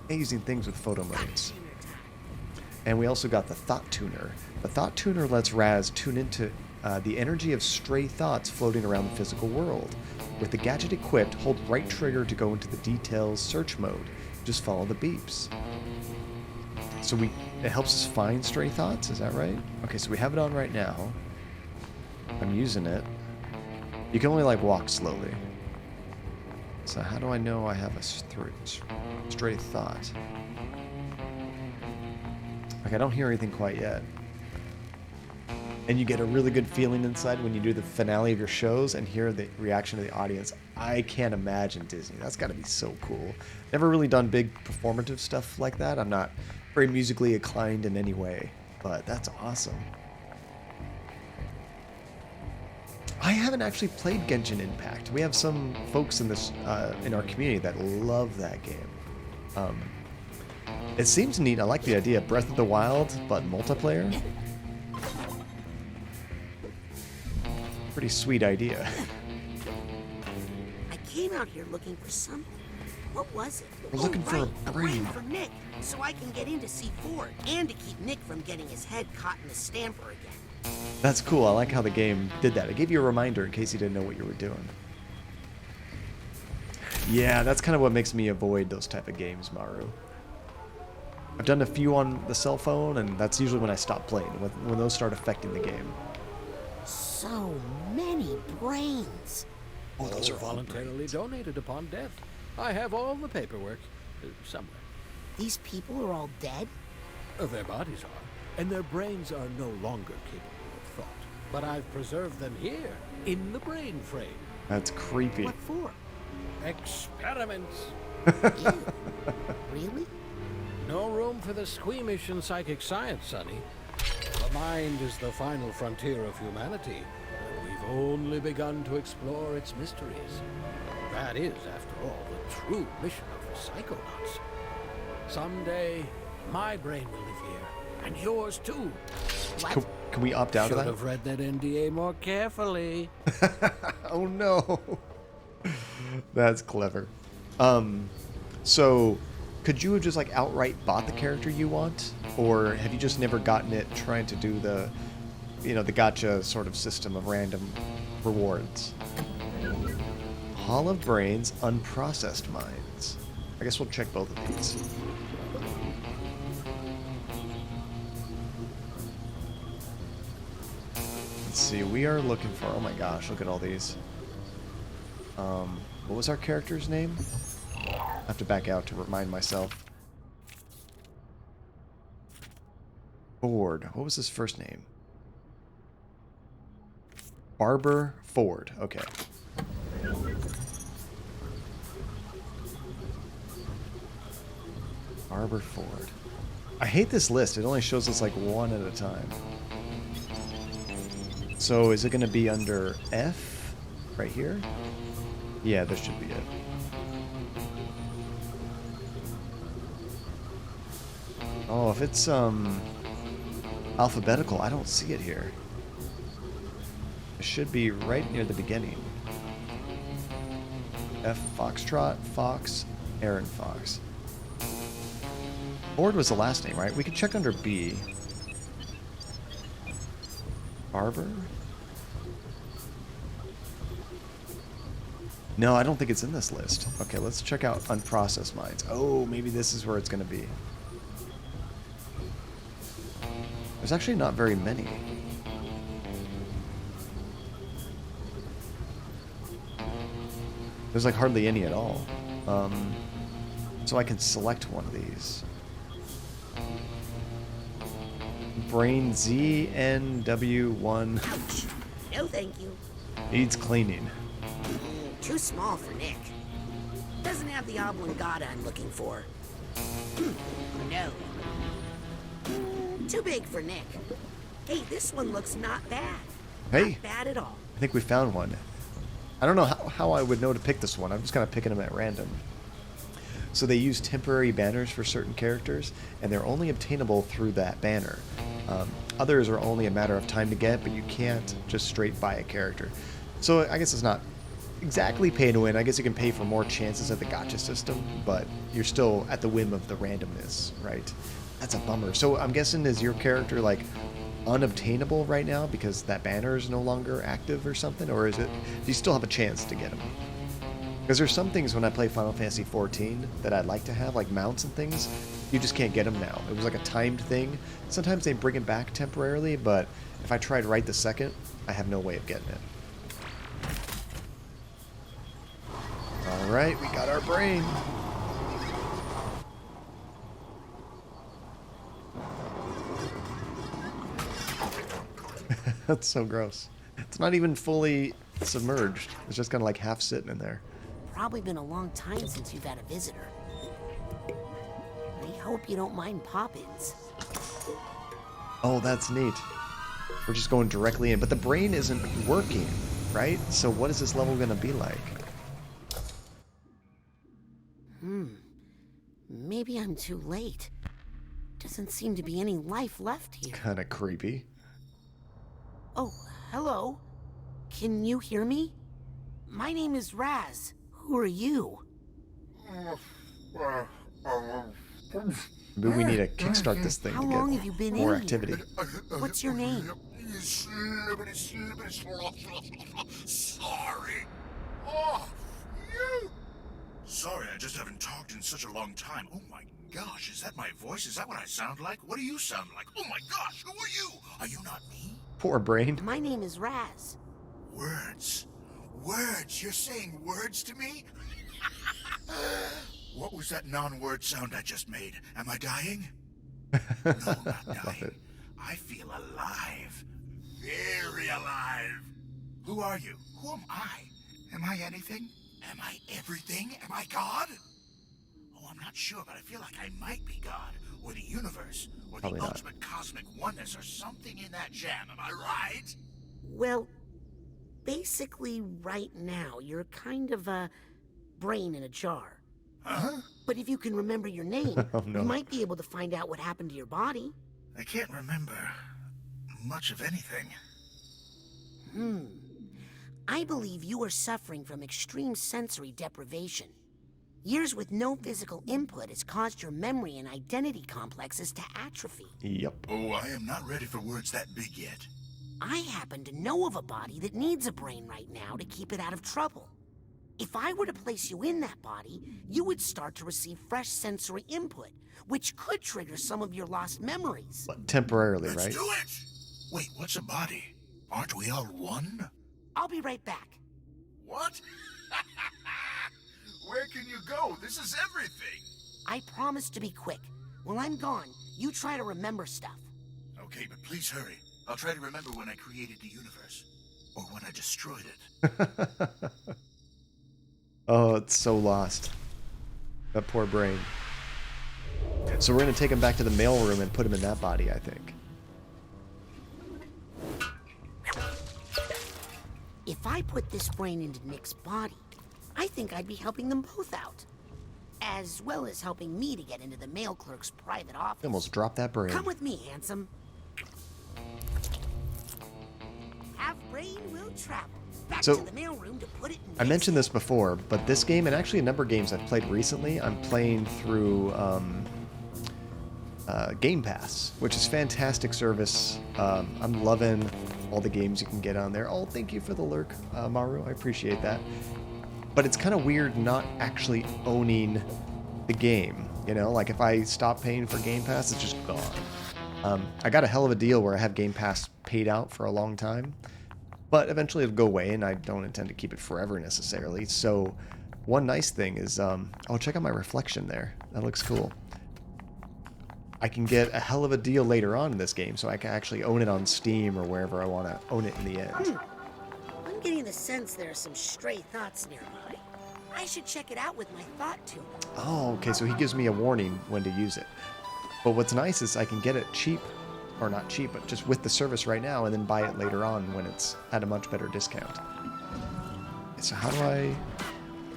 amazing things with photo modes. And we also got the Thought Tuner. The Thought Tuner lets Raz tune into the energy of stray thoughts floating around the physical world. With the gadget equipped, hold right trigger to go into the details search mode. Just follow the beeps. So it helps us find stray thoughts, is that right? Okay, so we have it on right now. I'm using it. You can only like walk slowly. So how do I know I have a stray thought? Like, I don't hear anything quite yet. And you get a really good feeling inside when you do the finale of your shows and hear the reaction of the audience. I can't imagine Disney. That's got to be so cool. Never really done big performative stuff like that. I'm not very musically inclined in any way, but that's awesome. I haven't actually played Genshin Impact. We have some folks in this in our community that love that game. It seems neat. I like the idea. Breath of the Wild, but multiplayer. Pretty sweet idea. I came out here looking for something. What was it? We're looking for a brain. For Nick, so I can get into C4 and to keep Nick from getting his head caught in the stamper again. That's cool. I like how the game did that. It gave you a reminder in case you didn't know what you were doing. Yeah, that's kind of what makes me avoid those type of games, Maru. I've done a few on the cell phone, and that's usually when I stop playing, when those start affecting the game. So many brains. Oh, those are voluntarily donated upon death. I have all the paperwork somewhere. These people are all dead? Their bodies are, and their brains are no longer capable of thought. But I've preserved them here, in the brain frame. That's creepy. What for? Experiments. Ew. Really? No room for the squeamish in psychic science, Sonny. The mind is the final frontier of humanity, and we've only begun to explore its mysteries. That is, after all, the true mission of the Psychonauts. Someday, my brain will live here, and yours too. What? Can we opt out of that? Should have read that NDA more carefully. Oh no. That's clever. So could you have just like outright bought the character you want? Or have you just never gotten it trying to do the, you know, the gacha sort of system of random rewards? Hall of Brains, unprocessed mines. I guess we'll check both of these. Let's see, we are looking for, oh my gosh, look at all these. What was our character's name? I have to back out to remind myself. Ford. What was his first name? Barber Ford. Okay. Barber Ford. I hate this list. It only shows us like one at a time. So is it going to be under F? Right here? Yeah, this should be it. Oh, if it's alphabetical, I don't see it here. It should be right near the beginning. F Foxtrot, Fox, Aaron Fox. Ford was the last name, right? We could check under B. Barber? No, I don't think it's in this list. Okay, let's check out unprocessed mines. Oh, maybe this is where it's going to be. There's actually not very many. There's like hardly any at all. So I can select one of these. Brain ZNW1. Ouch. No, thank you. Needs cleaning. Too small for Nick. Doesn't have the oblongata I'm looking for. No. Too big for Nick. Hey, this one looks not bad. Hey. Not bad at all. I think we found one. I don't know how I would know to pick this one. I'm just kind of picking them at random. So they use temporary banners for certain characters, and they're only obtainable through that banner. Others are only a matter of time to get, but you can't just straight buy a character. So I guess it's not exactly pay to win. I guess you can pay for more chances at the gacha system, but you're still at the whim of the randomness, right? That's a bummer. So I'm guessing, is your character like unobtainable right now because that banner is no longer active or something? Or is it, do you still have a chance to get them? Because there's some things when I play Final Fantasy XIV that I'd like to have, like mounts and things. You just can't get them now. It was like a timed thing. Sometimes they bring it back temporarily, but if I tried right this second, I have no way of getting it. Alright, we got our brain. That's so gross. It's not even fully submerged. It's just kind of like half sitting in there. Probably been a long time since you've had a visitor. I hope you don't mind pop-ins. Oh, that's neat. We're just going directly in. But the brain isn't working, right? So what is this level going to be like? Maybe I'm too late. Doesn't seem to be any life left here. Kind of creepy. Oh, hello. Can you hear me? My name is Raz. Who are you? Maybe we need to kickstart this thing How to long get have you been more in activity. Here? What's your name? Sorry. Oh, you. Sorry, I just haven't talked in such a long time. Oh my gosh, is that my voice? Is that what I sound like? What do you sound like? Oh my gosh, who are you? Are you not me? Poor brain. My name is Raz. Words. Words? You're saying words to me? What was that non-word sound I just made? Am I dying? No, not dying. I feel alive. Very alive. Who are you? Who am I? Am I anything? Am I everything? Am I God? Oh, I'm not sure, but I feel like I might be God, or the universe, or Probably the not. ultimate cosmic oneness, or something in that jam. Am I right? Well, basically right now, you're kind of a brain in a jar. Huh? But if you can remember your name, Oh, no. you might be able to find out what happened to your body. I can't remember much of anything. I believe you are suffering from extreme sensory deprivation. Years with no physical input has caused your memory and identity complexes to atrophy. Yep. Oh, I am not ready for words that big yet. I happen to know of a body that needs a brain right now to keep it out of trouble. If I were to place you in that body, you would start to receive fresh sensory input, which could trigger some of your lost memories. But temporarily, Let's right? do it! Wait, what's a body? Aren't we all one? I'll be right back. What? Where can you go? This is everything. I promise to be quick. While I'm gone, you try to remember stuff. Okay, but please hurry. I'll try to remember when I created the universe. Or when I destroyed it. Oh, it's so lost. That poor brain. So we're going to take him back to the mailroom and put him in that body, I think. If I put this brain into Nick's body, I think I'd be helping them both out. As well as helping me to get into the mail clerk's private office. Almost dropped that brain. Come with me, handsome. Have brain will travel. Back to the mailroom to put it in. I mentioned this before, but this game, and actually a number of games I've played recently, I'm playing through Game Pass, which is fantastic service. I'm loving all the games you can get on there. Oh, thank you for the lurk, Maru. I appreciate that. But it's kind of weird not actually owning the game. You know, like if I stop paying for Game Pass, it's just gone. I got a hell of a deal where I have Game Pass paid out for a long time. But eventually it'll go away, and I don't intend to keep it forever necessarily. So one nice thing is, oh, check out my reflection there. That looks cool. I can get a hell of a deal later on in this game, so I can actually own it on Steam or wherever I want to own it in the end. I'm getting the sense there are some stray thoughts nearby. I should check it out with my thought tuner. Oh, okay, so he gives me a warning when to use it. But what's nice is I can get it cheap. Or not cheap, but just with the service right now, and then buy it later on when it's at a much better discount. So how do I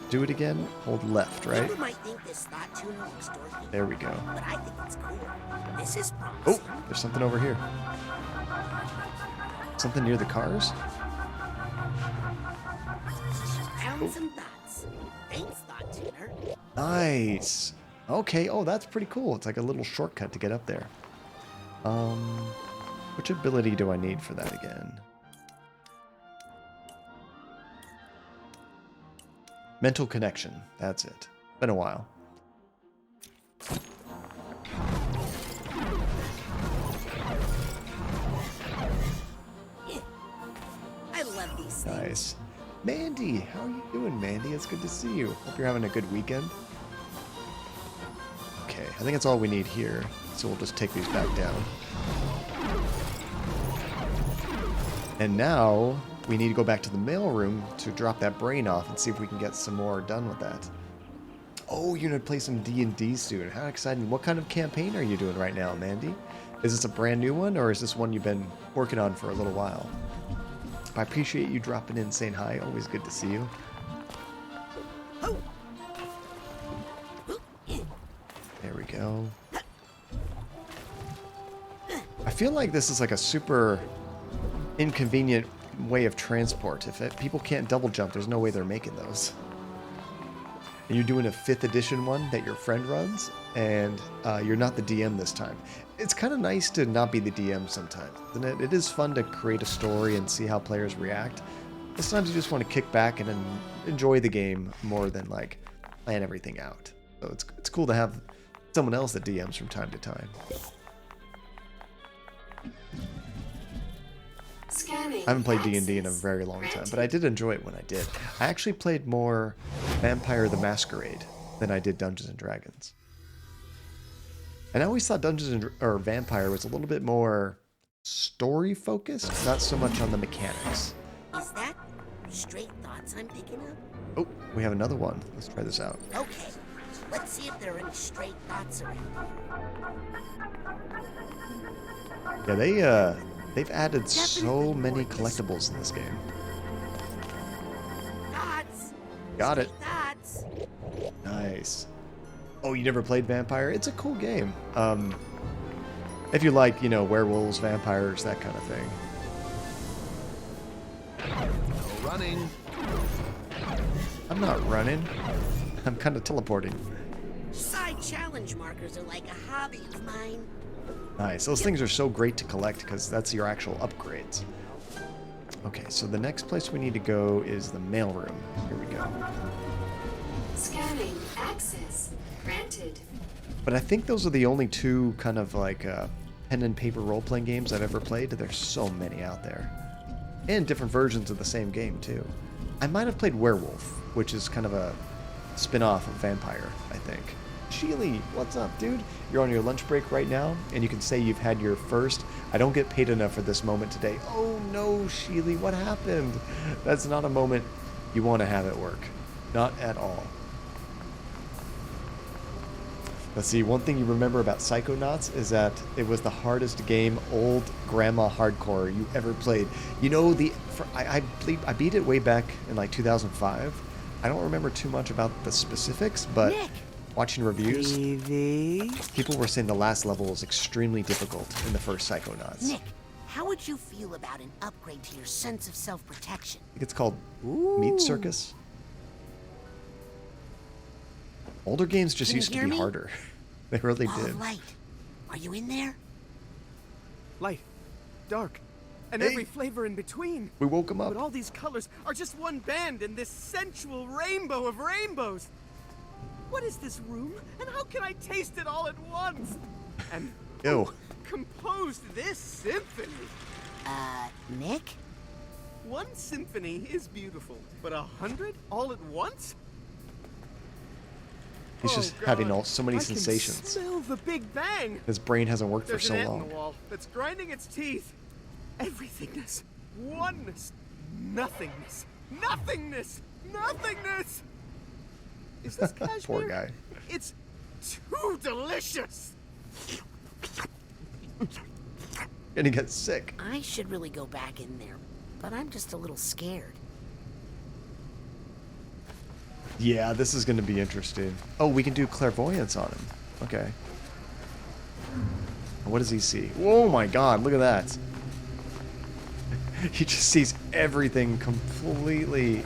do it again? Hold left, right? People might think this thought tuner looks dorky. There we go. But I think it's cool. This is promising. Oh, there's something over here. Something near the cars? Found some thoughts. Thanks, thought tuner. Nice. Okay, oh, that's pretty cool. It's like a little shortcut to get up there. Which ability do I need for that again? Mental connection. That's it. Been a while. I love these things. Nice. Mandy, how are you doing, Mandy? It's good to see you. Hope you're having a good weekend. Okay, I think that's all we need here. So we'll just take these back down. And now we need to go back to the mailroom to drop that brain off and see if we can get some more done with that. Oh, you're going to play some D&D soon. How exciting. What kind of campaign are you doing right now, Mandy? Is this a brand new one, or is this one you've been working on for a little while? I appreciate you dropping in, saying hi. Always good to see you. There we go. I feel like this is like a super inconvenient way of transport. If people can't double jump, there's no way they're making those. And you're doing a 5th edition one that your friend runs, and you're not the DM this time. It's kind of nice to not be the DM sometimes, isn't it? It is fun to create a story and see how players react. Sometimes you just want to kick back and enjoy the game more than like plan everything out. So it's cool to have someone else that DMs from time to time. I haven't played D&D in a very long time, but I did enjoy it when I did. I actually played more Vampire the Masquerade than I did Dungeons and Dragons. And I always thought or Vampire was a little bit more story focused, not so much on the mechanics. Is that straight thoughts I'm picking up? Oh, we have another one. Let's try this out. Okay, let's see if there are any straight thoughts around here. Yeah, they've added so many collectibles in this game. Thoughts. Got it. Thoughts. Nice. Oh, you never played Vampire? It's a cool game. If you like, you know, werewolves, vampires, that kind of thing. No running. I'm not running. I'm kind of teleporting. Side challenge markers are like a hobby of mine. Nice. Those things are so great to collect because that's your actual upgrades. Okay, so the next place we need to go is the mailroom. Here we go. Scanning. Access. Granted. But I think those are the only two kind of like pen and paper role-playing games I've ever played. There's so many out there. And different versions of the same game, too. I might have played Werewolf, which is kind of a spin-off of Vampire, I think. Sheely, what's up, dude? You're on your lunch break right now, and you can say you've had your first. I don't get paid enough for this moment today. Oh no, Sheely, what happened? That's not a moment you want to have at work. Not at all. Let's see, one thing you remember about Psychonauts is that it was the hardest game, old grandma hardcore, you ever played. You know, I beat it way back in like 2005. I don't remember too much about the specifics, but Nick. Watching reviews, people were saying the last level was extremely difficult in the first Psychonauts. Nick, how would you feel about an upgrade to your sense of self-protection? I think it's called Meat Circus. Older games just used to be harder. They really did. Light. Are you in there? Light, dark, and Hey. every flavor in between. We woke him up. But all these colors are just one band in this sensual rainbow of rainbows. What is this room, and how can I taste it all at once? And Ew. who composed this symphony? Nick? One symphony is beautiful, but 100 all at once? He's just God, having so many I sensations. Can smell the Big Bang. His brain hasn't worked There's for so an ant long. in the wall that's grinding its teeth. Everythingness, oneness, nothingness, nothingness, nothingness. Is this cashmere? Poor guy. It's too delicious. And he gets sick. I should really go back in there, but I'm just a little scared. Yeah, this is going to be interesting. Oh, we can do clairvoyance on him. Okay. What does he see? Oh my god, look at that. He just sees everything completely.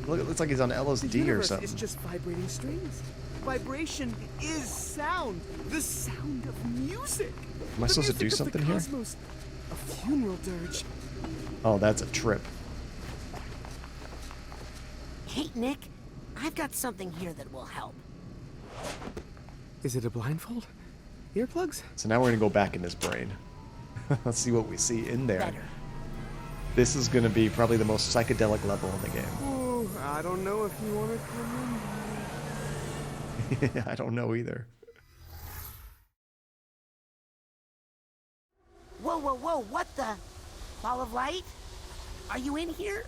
Look, it looks like he's on LSD or something. It's just vibrating strings. Vibration is sound. The sound of music. Am I supposed to do something here? Cosmos. A funeral dirge. Oh, that's a trip. Hey, Nick, I've got something here that will help. Is it a blindfold? Earplugs? So now we're going to go back in his brain. Let's see what we see in there. Better. This is going to be probably the most psychedelic level in the game. Oh, I don't know if you want to come in. I don't know either. Whoa, whoa, whoa, what the? Ball of light? Are you in here?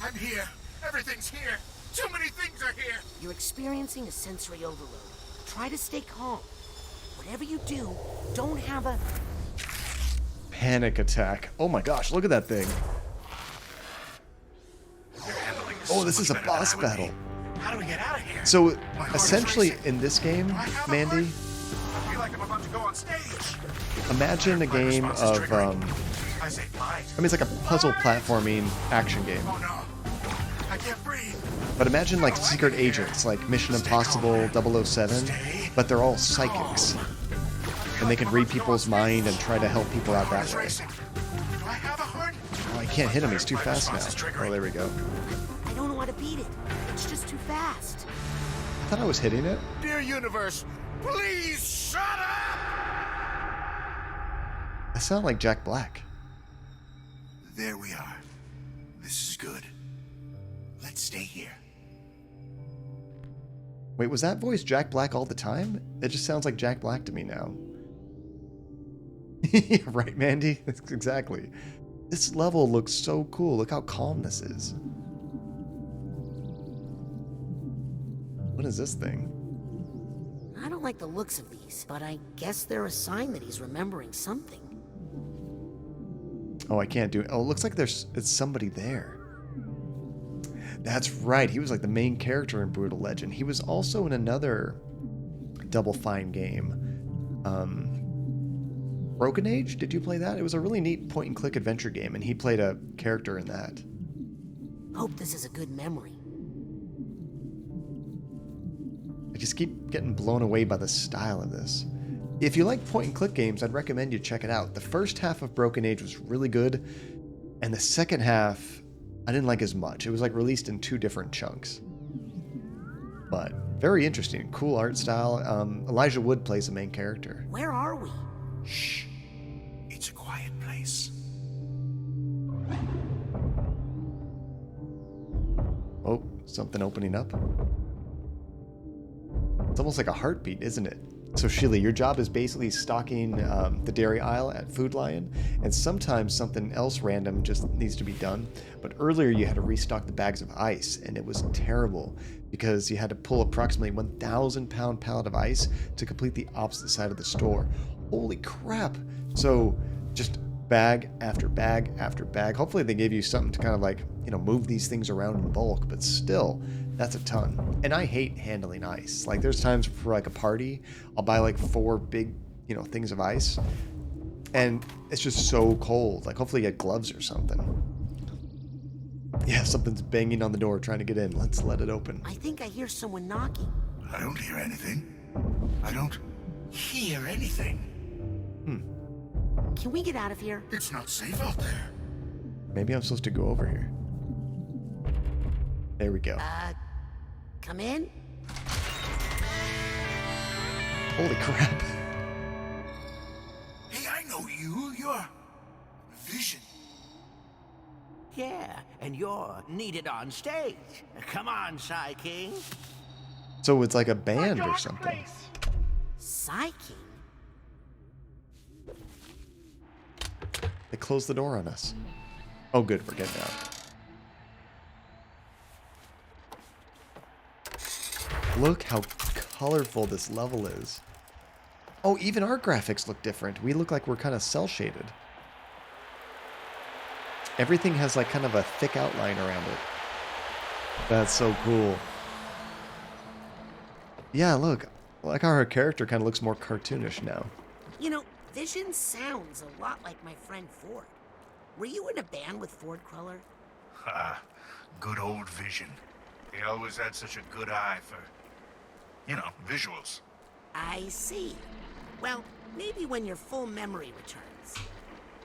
I'm here. Everything's here. Too many things are here. You're experiencing a sensory overload. Try to stay calm. Whatever you do, don't have a... Panic attack. Oh my gosh, look at that thing. Oh, this is a boss battle. How do we get out of here? So, essentially, in this game, Mandy, I feel like I'm about to go on stage. imagine a game of, I say fight. I mean, it's like a puzzle platforming action game. Oh no. I can't breathe. But imagine like secret agents, like Mission Impossible 007, but they're all psychics. And they can read people's mind and try to help people out that way. Do I have a heart? Oh, I can't hit him, he's too fast now. Oh, there we go. I don't know how to beat it. It's just too fast. I thought I was hitting it. Dear universe, please shut up! I sound like Jack Black. There we are. This is good. Let's stay here. Wait, was that voice Jack Black all the time? It just sounds like Jack Black to me now. Yeah, right, Mandy? Exactly. This level looks so cool. Look how calm this is. What is this thing? I don't like the looks of these, but I guess they're a sign that he's remembering something. Oh, I can't do it. Oh, it looks like it's somebody there. That's right. He was like the main character in Brutal Legend. He was also in another Double Fine game. Broken Age? Did you play that? It was a really neat point-and-click adventure game, and he played a character in that. Hope this is a good memory. I just keep getting blown away by the style of this. If you like point-and-click games, I'd recommend you check it out. The first half of Broken Age was really good, and the second half, I didn't like as much. It was like released in 2 different chunks. But very interesting, cool art style. Elijah Wood plays the main character. Where are we? Shh. It's a quiet place. Oh, something opening up. It's almost like a heartbeat, isn't it? So Sheila, your job is basically stocking the dairy aisle at Food Lion, and sometimes something else random just needs to be done. But earlier you had to restock the bags of ice, and it was terrible because you had to pull approximately 1,000-pound pallet of ice to complete the opposite side of the store. Holy crap! So just bag after bag after bag. Hopefully they gave you something to kind of like, you know, move these things around in bulk, but still, that's a ton. And I hate handling ice. Like there's times for like a party, I'll buy like 4 big, you know, things of ice, and it's just so cold. Like hopefully you get gloves or something. Yeah, something's banging on the door trying to get in. Let's let it open. I think I hear someone knocking. I don't hear anything. I don't hear anything. Can we get out of here? It's not safe out there. Maybe I'm supposed to go over here. There we go. Come in? Holy crap. Hey, I know you. You're Vision. Yeah, and you're needed on stage. Come on, Psy King. So it's like a band or something. Psy King? They closed the door on us. Oh good, we're getting out. Look how colorful this level is. Oh, even our graphics look different. We look like we're kind of cel-shaded. Everything has like kind of a thick outline around it. That's so cool. Yeah, look. I like how her character kind of looks more cartoonish now. You know, Vision sounds a lot like my friend Ford. Were you in a band with Ford Cruller? Good old Vision. He always had such a good eye for, you know, visuals. I see. Well, maybe when your full memory returns.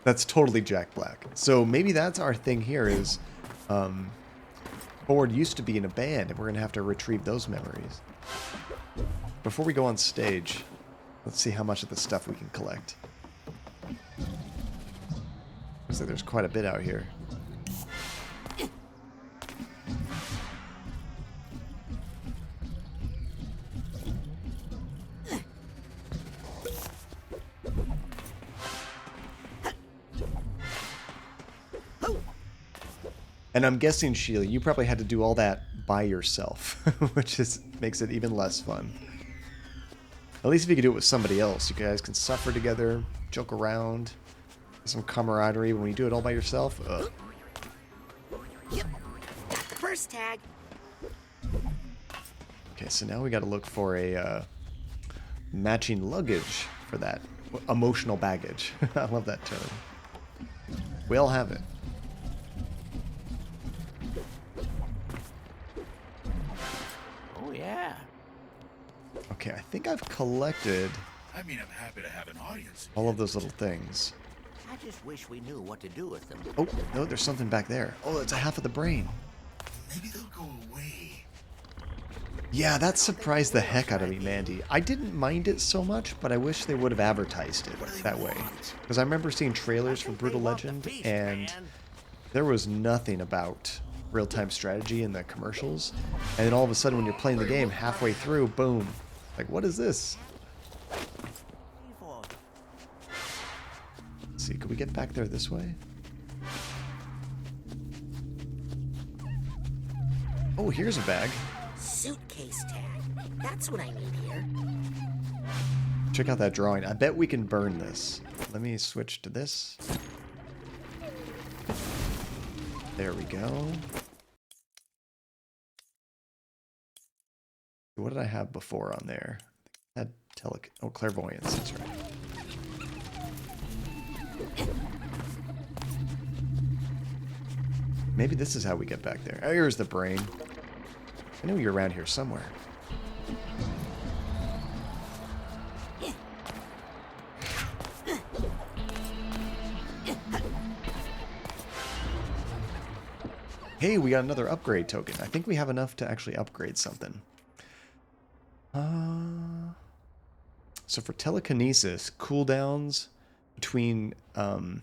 That's totally Jack Black. So maybe that's our thing here is Ford used to be in a band, and we're going to have to retrieve those memories. Before we go on stage, let's see how much of the stuff we can collect. Looks like there's quite a bit out here. And I'm guessing, Sheila, you probably had to do all that by yourself, which makes it even less fun. At least if you could do it with somebody else, you guys can suffer together, joke around, some camaraderie. When you do it all by yourself, ugh. Yep, got the first tag. Okay, so now we got to look for a matching luggage for that. Emotional baggage. I love that term. We all have it. Oh, yeah. Okay, I think I've collected I mean, I'm happy to have an audience. all of those little things. I just wish we knew what to do with them. Oh, no, there's something back there. Oh, it's a half of the brain. Maybe they'll go away. Yeah, that surprised the heck out of me, Mandy. I didn't mind it so much, but I wish they would have advertised it that way. Because I remember seeing trailers for Brutal Legend, and there was nothing about real-time strategy in the commercials. And then all of a sudden, when you're playing the game, halfway through, boom. Like, what is this? Let's see, could we get back there this way? Oh, here's a bag. Suitcase tag. That's what I need here. Check out that drawing. I bet we can burn this. Let me switch to this. There we go. What did I have before on there? I had clairvoyance, that's right. Maybe this is how we get back there. Oh, here's the brain. I knew you're around here somewhere. Hey, we got another upgrade token. I think we have enough to actually upgrade something. So for telekinesis, cooldowns between your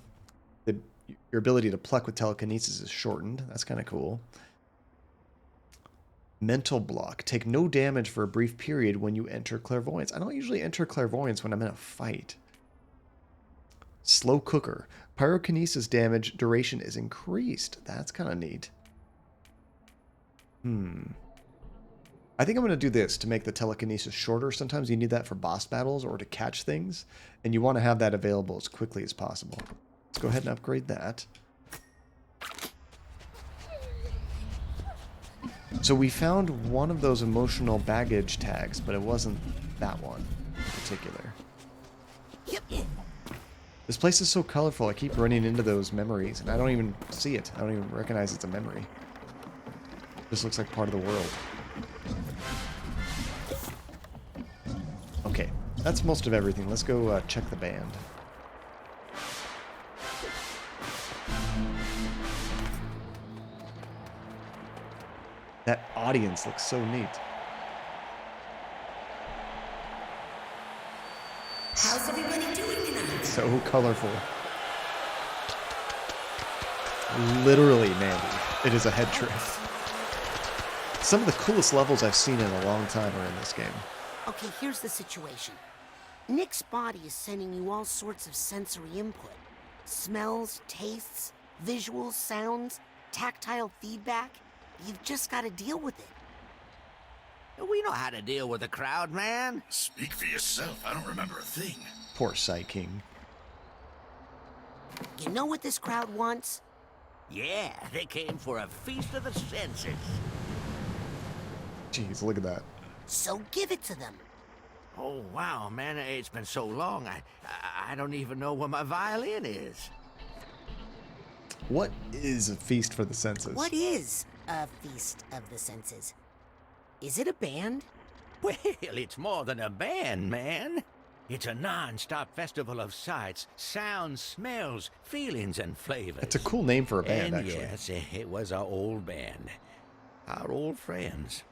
ability to pluck with telekinesis is shortened. That's kind of cool. Mental block. Take no damage for a brief period when you enter clairvoyance. I don't usually enter clairvoyance when I'm in a fight. Slow cooker. Pyrokinesis damage duration is increased. That's kind of neat. I think I'm going to do this to make the telekinesis shorter. Sometimes you need that for boss battles or to catch things, and you want to have that available as quickly as possible. Let's go ahead and upgrade that. So we found one of those emotional baggage tags, but it wasn't that one in particular. This place is so colorful, I keep running into those memories, and I don't even see it. I don't even recognize it's a memory. This looks like part of the world. Okay, that's most of everything. Let's go check the band. That audience looks so neat. How's everybody doing tonight? So colorful. Literally, Mandy, it is a head trip. Some of the coolest levels I've seen in a long time are in this game. Okay, here's the situation. Nick's body is sending you all sorts of sensory input. Smells, tastes, visuals, sounds, tactile feedback. You've just got to deal with it. We know how to deal with a crowd, man. Speak for yourself. I don't remember a thing. Poor Psy-King. You know what this crowd wants? Yeah, they came for a feast of the senses. Jeez, look at that. So give it to them. Oh, wow, man, it's been so long, I don't even know where my violin is. What is a feast for the senses? What is a feast of the senses? Is it a band? Well, it's more than a band, man. It's a non-stop festival of sights, sounds, smells, feelings, and flavors. It's a cool name for a band, and actually. Yes, it was our old band. Our old friends.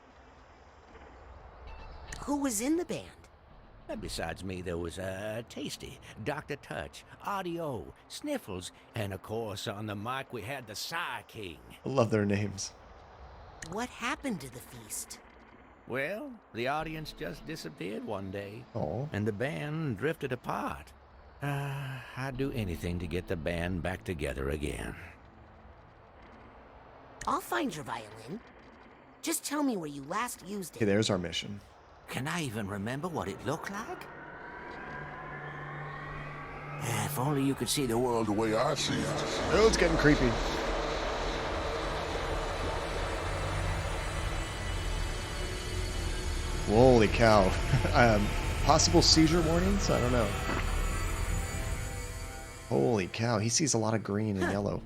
Who was in the band? Besides me, there was Tasty, Dr. Touch, Audio, Sniffles, and of course on the mic we had the Psy-King. I love their names. What happened to the feast? Well, the audience just disappeared one day. Oh. And the band drifted apart. I'd do anything to get the band back together again. I'll find your violin. Just tell me where you last used it. Okay, there's our mission. Can I even remember what it looked like? If only you could see the world the way I see it. Oh, it's getting creepy. Holy cow. Possible seizure warnings? I don't know. Holy cow, he sees a lot of green and yellow.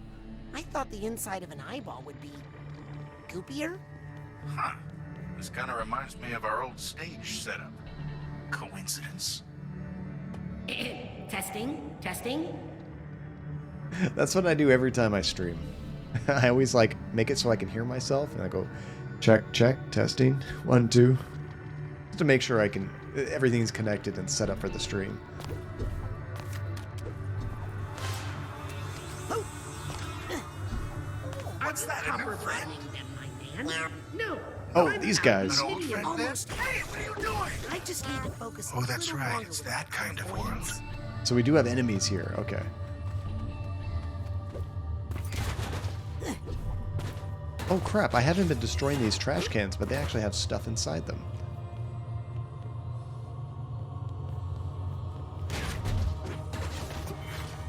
I thought the inside of an eyeball would be goopier. Huh. This kind of reminds me of our old stage setup. Coincidence? Testing. That's what I do every time I stream. I always like make it so I can hear myself, and I go check, testing, 1, 2, just to make sure everything's connected and set up for the stream. What's that, a new friend? No. Oh, these guys. An old friend then? Hey, what are you doing? I just need to focus. Oh, that's right. It's that kind of world. So we do have enemies here. Okay. Oh crap, I haven't been destroying these trash cans, but they actually have stuff inside them.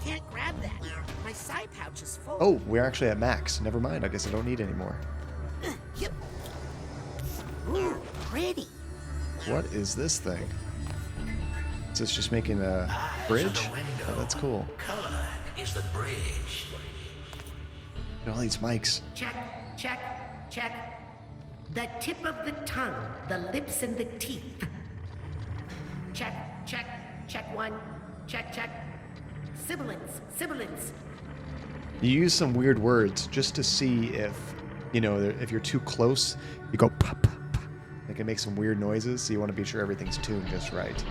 Can't grab that. My side pouch is full. Oh, we're actually at max. Never mind, I guess I don't need any more. Yep. Ooh, pretty. What is this thing? Is this just making a bridge? Oh, that's cool. Color is is the bridge. Look at all these mics. Check, check, check. The tip of the tongue, the lips and the teeth. Check, check, check one. Check, check. Sibilants, sibilants. You use some weird words just to see if, you know, if you're too close, you go pop, pop, pop. Like it makes some weird noises, so you want to be sure everything's tuned just right.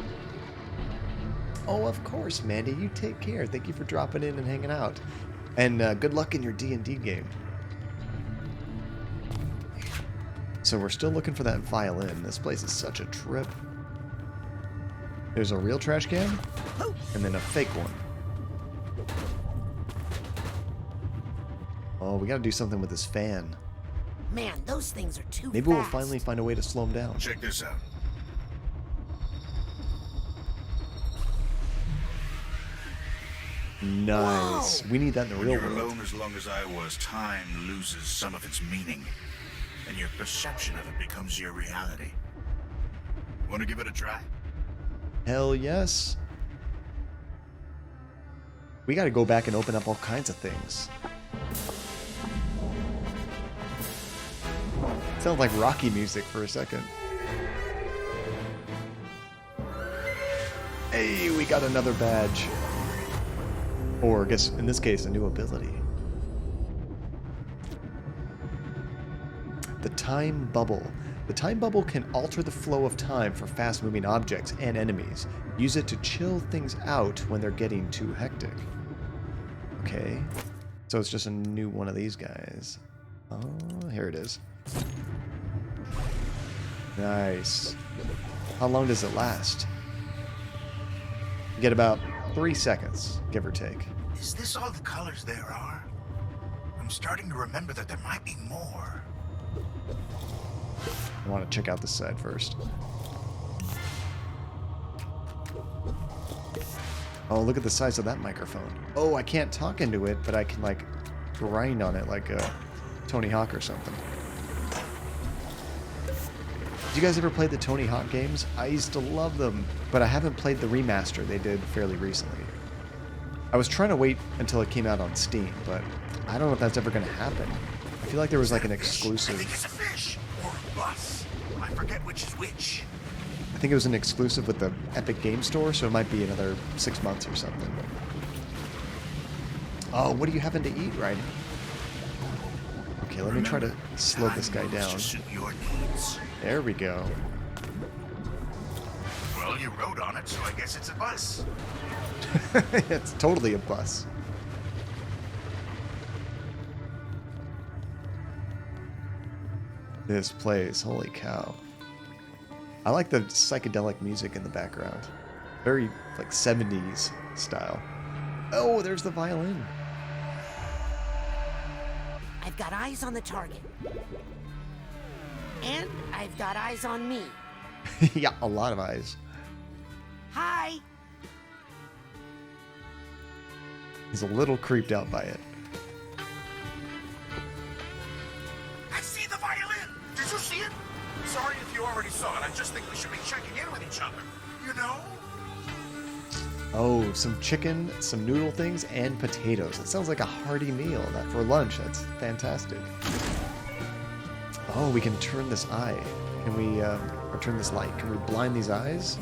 Oh, of course, Mandy. You take care. Thank you for dropping in and hanging out. And good luck in your D&D game. So we're still looking for that violin. This place is such a trip. There's a real trash can, and then a fake one. Oh, we gotta do something with this fan. Man, those things are too Maybe we'll finally find a way to slow them down. Check this out. Nice. Whoa. We need that in the real world. When you're alone as long as I was, time loses some of its meaning, and your perception of it becomes your reality. Want to give it a try? Hell yes. We gotta go back and open up all kinds of things. Sounds like Rocky music for a second. Hey, we got another badge. Or, I guess, in this case, a new ability. The Time Bubble. The Time Bubble can alter the flow of time for fast-moving objects and enemies. Use it to chill things out when they're getting too hectic. Okay. So it's just a new one of these guys. Oh, here it is. Nice. How long does it last? You get about 3 seconds, give or take. Is this all the colors there are? I'm starting to remember that there might be more. I want to check out this side first. Oh, look at the size of that microphone. Oh, I can't talk into it, but I can, like, grind on it like Tony Hawk or something. Did you guys ever play the Tony Hawk games? I used to love them, but I haven't played the remaster they did fairly recently. I was trying to wait until it came out on Steam, but I don't know if that's ever going to happen. I feel like there was like an exclusive... I think it's a fish or a bus. I forget which is which. I think it was an exclusive with the Epic Game Store, so it might be another 6 months or something. Oh, what are you having to eat, Ryden? Okay, let me try to slow this guy down. There we go. Well, you rode on it, so I guess it's a bus. It's totally a bus. This place, holy cow. I like the psychedelic music in the background. Very, like, 70s style. Oh, there's the violin. I've got eyes on the target. And I've got eyes on me. Yeah, a lot of eyes. Hi. He's a little creeped out by it. I see the violin. Did you see it? Sorry if you already saw it. I just think we should be checking in with each other. You know? Oh, some chicken, some noodle things, and potatoes. It sounds like a hearty meal. That for lunch, that's fantastic. Oh, we can turn this eye. Can we, or turn this light? Can we blind these eyes?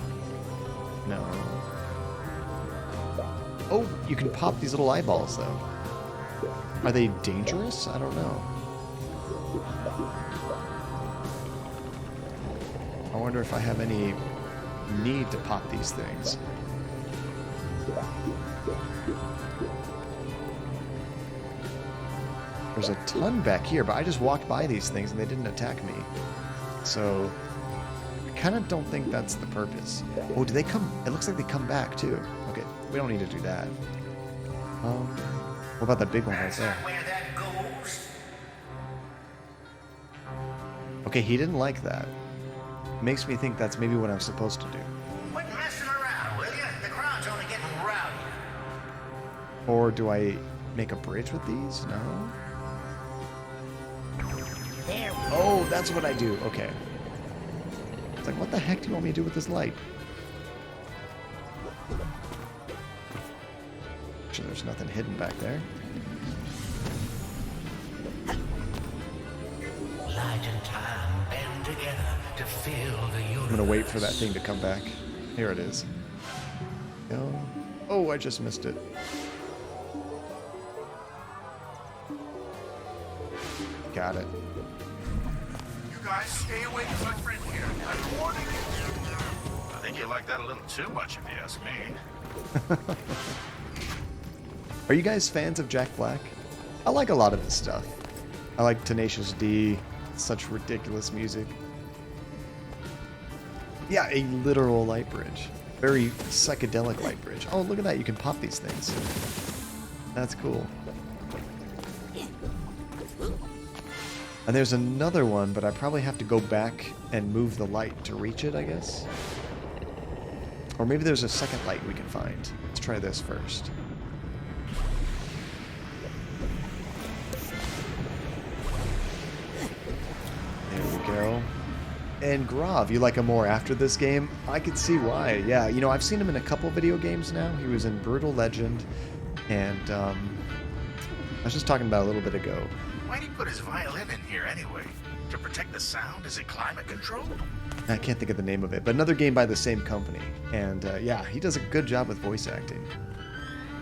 No. Oh, you can pop these little eyeballs, though. Are they dangerous? I don't know. I wonder if I have any need to pop these things. There's a ton back here, but I just walked by these things and they didn't attack me. So, I kind of don't think that's the purpose. Oh, do they come? It looks like they come back, too. Okay, we don't need to do that. What about that big one right there? Okay, he didn't like that. Makes me think that's maybe what I'm supposed to do. Quit messing around, will you? The crowd's only getting rowdy. Or do I make a bridge with these? No? There. Oh, that's what I do. Okay. It's like, what the heck do you want me to do with this light? Actually, there's nothing hidden back there. Light and time band together to fill the universe. I'm gonna wait for that thing to come back. Here it is. Go. Oh, I just missed it. Got it. You guys stay away from my friend here. I'm warning you. I think you like that a little too much, if you ask me. Are you guys fans of Jack Black? I like a lot of his stuff. I like Tenacious D. Such ridiculous music. Yeah, a literal light bridge. Very psychedelic light bridge. Oh, look at that. You can pop these things. That's cool. And there's another one, but I probably have to go back and move the light to reach it, I guess. Or maybe there's a second light we can find. Let's try this first. There we go. And Grav, you like him more after this game? I could see why. Yeah, you know, I've seen him in a couple video games now. He was in Brutal Legend, and I was just talking about a little bit ago. Why'd he put his violin in here anyway? To protect the sound? Is it climate controlled? I can't think of the name of it, but another game by the same company. And yeah, he does a good job with voice acting.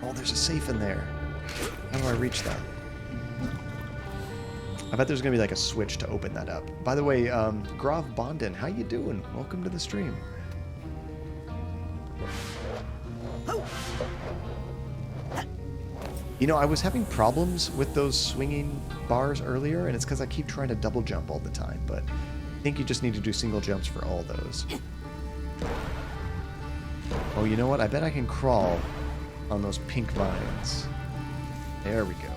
Oh, there's a safe in there. How do I reach that? I bet there's going to be like a switch to open that up. By the way, Grav Bondin, how you doing? Welcome to the stream. You know, I was having problems with those swinging bars earlier, and it's because I keep trying to double jump all the time, but I think you just need to do single jumps for all those. Oh, you know what? I bet I can crawl on those pink vines. There we go.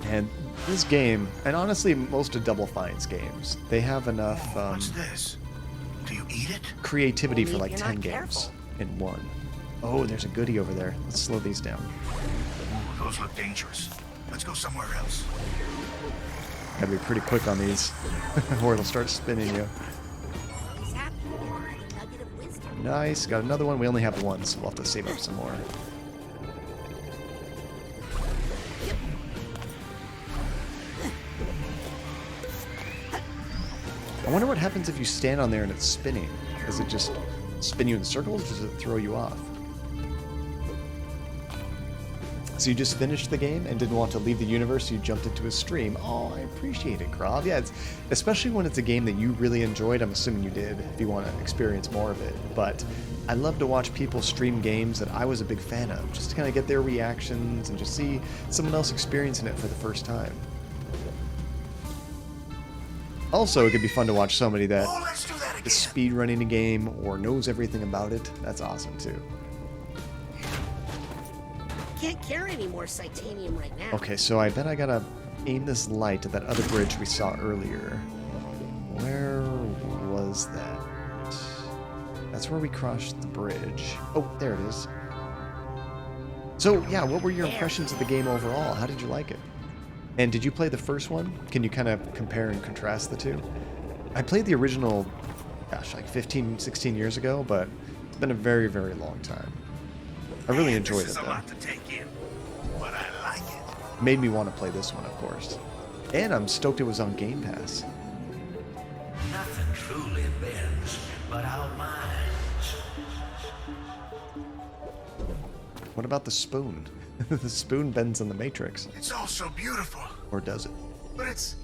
And this game, and honestly most of Double Fine's games, they have enough what's this? Do you eat it? creativity for like 10 games in one. Oh, there's a goodie over there. Let's slow these down. Ooh, those look dangerous. Let's go somewhere else. Gotta be pretty quick on these, or it'll start spinning you. Nice, got another one. We only have one, so we'll have to save up some more. I wonder what happens if you stand on there and it's spinning. Does it just spin you in circles, or does it throw you off? So you just finished the game and didn't want to leave the universe, so you jumped into a stream. Oh, I appreciate it, Grav. Yeah, it's, especially when it's a game that you really enjoyed. I'm assuming you did, if you want to experience more of it. But I love to watch people stream games that I was a big fan of, just to kind of get their reactions and just see someone else experiencing it for the first time. Also, it could be fun to watch somebody that is speedrunning a game or knows everything about it. That's awesome, too. Can't carry any more Psytanium right now. Okay, so I bet I gotta aim this light at that other bridge we saw earlier. Where was that? That's where we crossed the bridge. Oh, there it is. So, yeah, what were your impressions of the game overall? How did you like it? And did you play the first one? Can you kind of compare and contrast the two? I played the original, gosh, like 15, 16 years ago, but it's been a very, very long time. I really enjoyed it, though. This is a lot to take in, but I like it. Made me want to play this one, of course. And I'm stoked it was on Game Pass. Nothing truly bends but our minds. What about the spoon? The spoon bends in the Matrix. It's all so beautiful. Or does it? But it's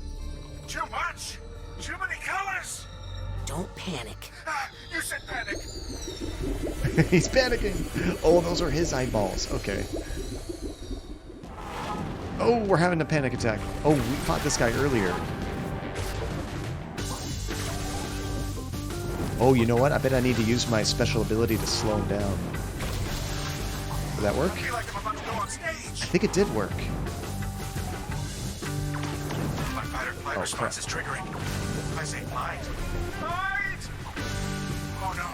too much. Too many colors. Don't panic. Ah, you said panic. He's panicking. Oh, those are his eyeballs. Okay. Oh, we're having a panic attack. Oh, we fought this guy earlier. Oh, you know what? I bet I need to use my special ability to slow him down. Did that work? I think it did work. My fight response is triggering. I say light. Light! Oh no.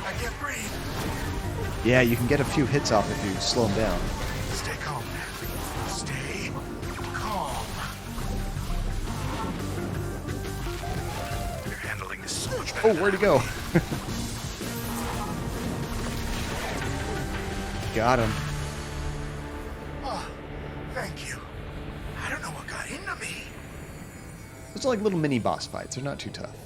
I can't breathe. Yeah, you can get a few hits off if you slow him down. Stay calm. Stay calm. Oh, where'd he go? Got him. Oh, thank you. I don't know what got into me. Those are like little mini boss fights. They're not too tough.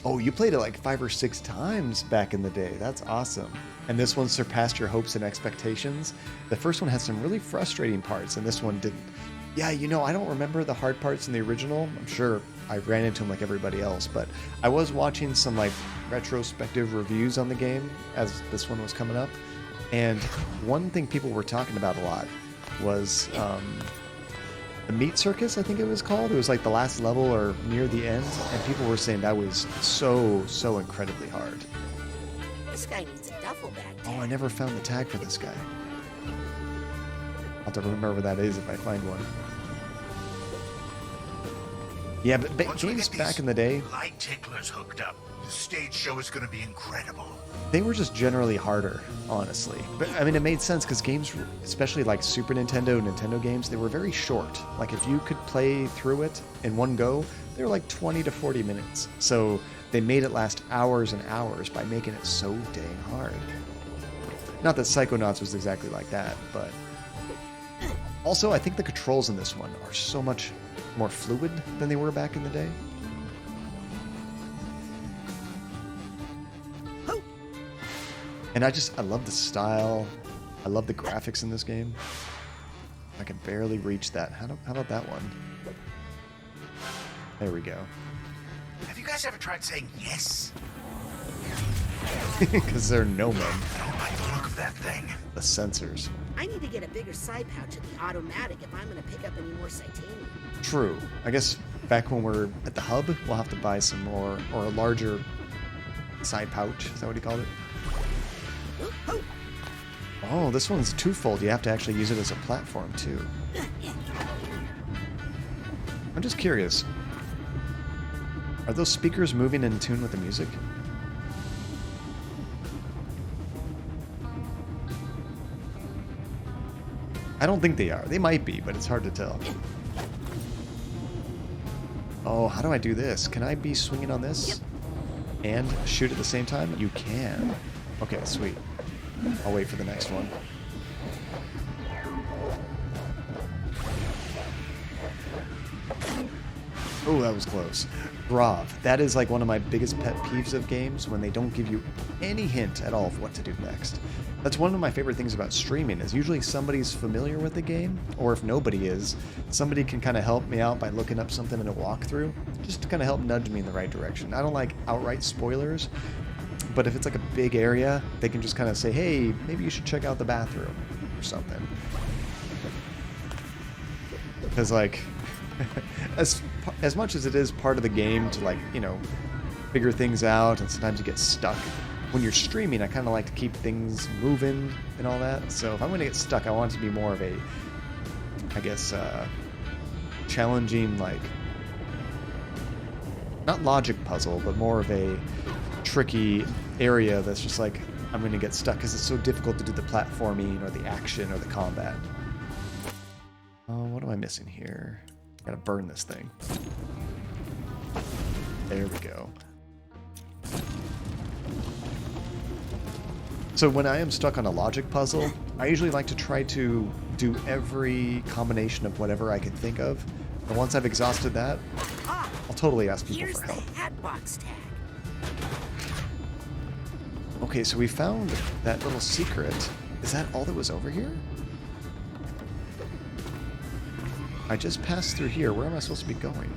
Oh, you played it like 5 or 6 times back in the day. That's awesome. And this one surpassed your hopes and expectations. The first one had some really frustrating parts, and this one didn't. Yeah, you know, I don't remember the hard parts in the original. I'm sure I ran into them like everybody else, but I was watching some like retrospective reviews on the game as this one was coming up. And one thing people were talking about a lot was the Meat Circus, I think it was called. It was like the last level or near the end, and people were saying that was so incredibly hard. This guy needs a duffel bag. Oh, I never found the tag for this guy. I'll have to remember where that is if I find one. Yeah, but games back in the day, light ticklers hooked up. The stage show is going to be incredible. They were just generally harder, honestly. But I mean, it made sense because games, especially like Super Nintendo, Nintendo games, they were very short. Like if you could play through it in one go, they were like 20 to 40 minutes. So they made it last hours and hours by making it so dang hard. Not that Psychonauts was exactly like that, but also I think the controls in this one are so much more fluid than they were back in the day. And I love the style. I love the graphics in this game. I can barely reach that. How about that one? There we go. Have you guys ever tried saying yes? Because they're no men. I don't like the look of that thing. The sensors. I need to get a bigger side pouch of the automatic if I'm going to pick up any more Psychonauts. True. I guess back when we're at the hub, we'll have to buy some more, or a larger side pouch. Is that what he called it? Oh, this one's twofold. You have to actually use it as a platform, too. I'm just curious. Are those speakers moving in tune with the music? I don't think they are. They might be, but it's hard to tell. Oh, how do I do this? Can I be swinging on this and shoot at the same time? You can. Okay, sweet. I'll wait for the next one. Oh, that was close. Grav. That is like one of my biggest pet peeves of games, when they don't give you any hint at all of what to do next. That's one of my favorite things about streaming, is usually somebody's familiar with the game, or if nobody is, somebody can kind of help me out by looking up something in a walkthrough, just to kind of help nudge me in the right direction. I don't like outright spoilers, but if it's like a big area, they can just kind of say, hey, maybe you should check out the bathroom or something. Because like, as much as it is part of the game to like, you know, figure things out, and sometimes you get stuck. When you're streaming, I kind of like to keep things moving and all that. So if I'm going to get stuck, I want it to be more of a, I guess, challenging, like, not logic puzzle, but more of a tricky area that's just like, I'm going to get stuck because it's so difficult to do the platforming or the action or the combat. Oh, what am I missing here? Gotta burn this thing. There we go. So when I am stuck on a logic puzzle, I usually like to try to do every combination of whatever I can think of. And once I've exhausted that, I'll totally ask people for help. Here's the hatbox tag. Okay, so we found that little secret. Is that all that was over here? I just passed through here. Where am I supposed to be going?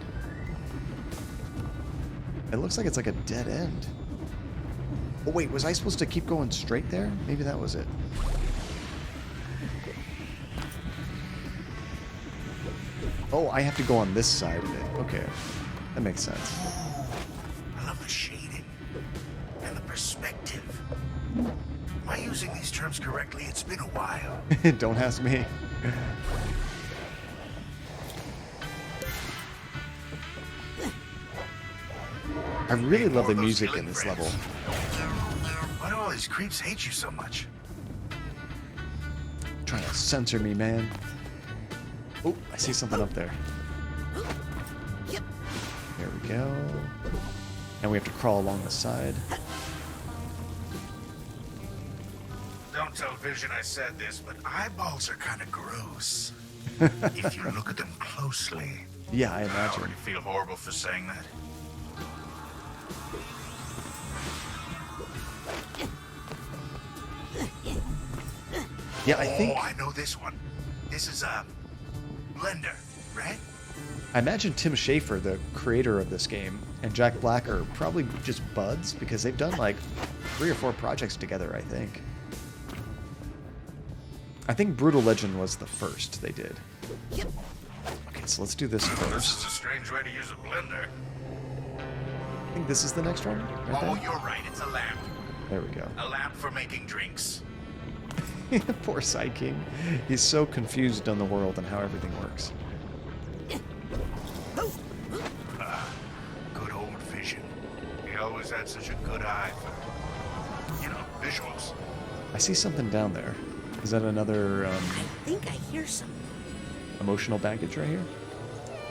It looks like it's like a dead end. Oh wait, was I supposed to keep going straight there? Maybe that was it. Oh, I have to go on this side of it. Okay, that makes sense. I love the shading and the perspective. Am I using these terms correctly? It's been a while. Don't ask me. I really love the music in this level. Why do all these creeps hate you so much? Trying to censor me, man. Oh, I see something up there. There we go. And we have to crawl along the side. Don't tell Vision I said this, but eyeballs are kind of gross. If you look at them closely. Yeah, I I imagine. already feel horrible for saying that. Yeah, I think... Oh, I know this one. This is a blender, right? I imagine Tim Schafer, the creator of this game, and Jack Black are probably just buds because they've done like 3 or 4 projects together, I think. I think Brutal Legend was the first they did. Okay, so let's do this This first. is a strange way to use a blender. I think this is the next one, right Oh, there? you're right. It's a lamp. There we go. A lamp for making drinks. Poor Psy King. He's so confused on the world and how everything works. Good old Vision. He always had such a good eye for, you know, visuals. I see something down there. Is that another I think I hear something. emotional baggage right here?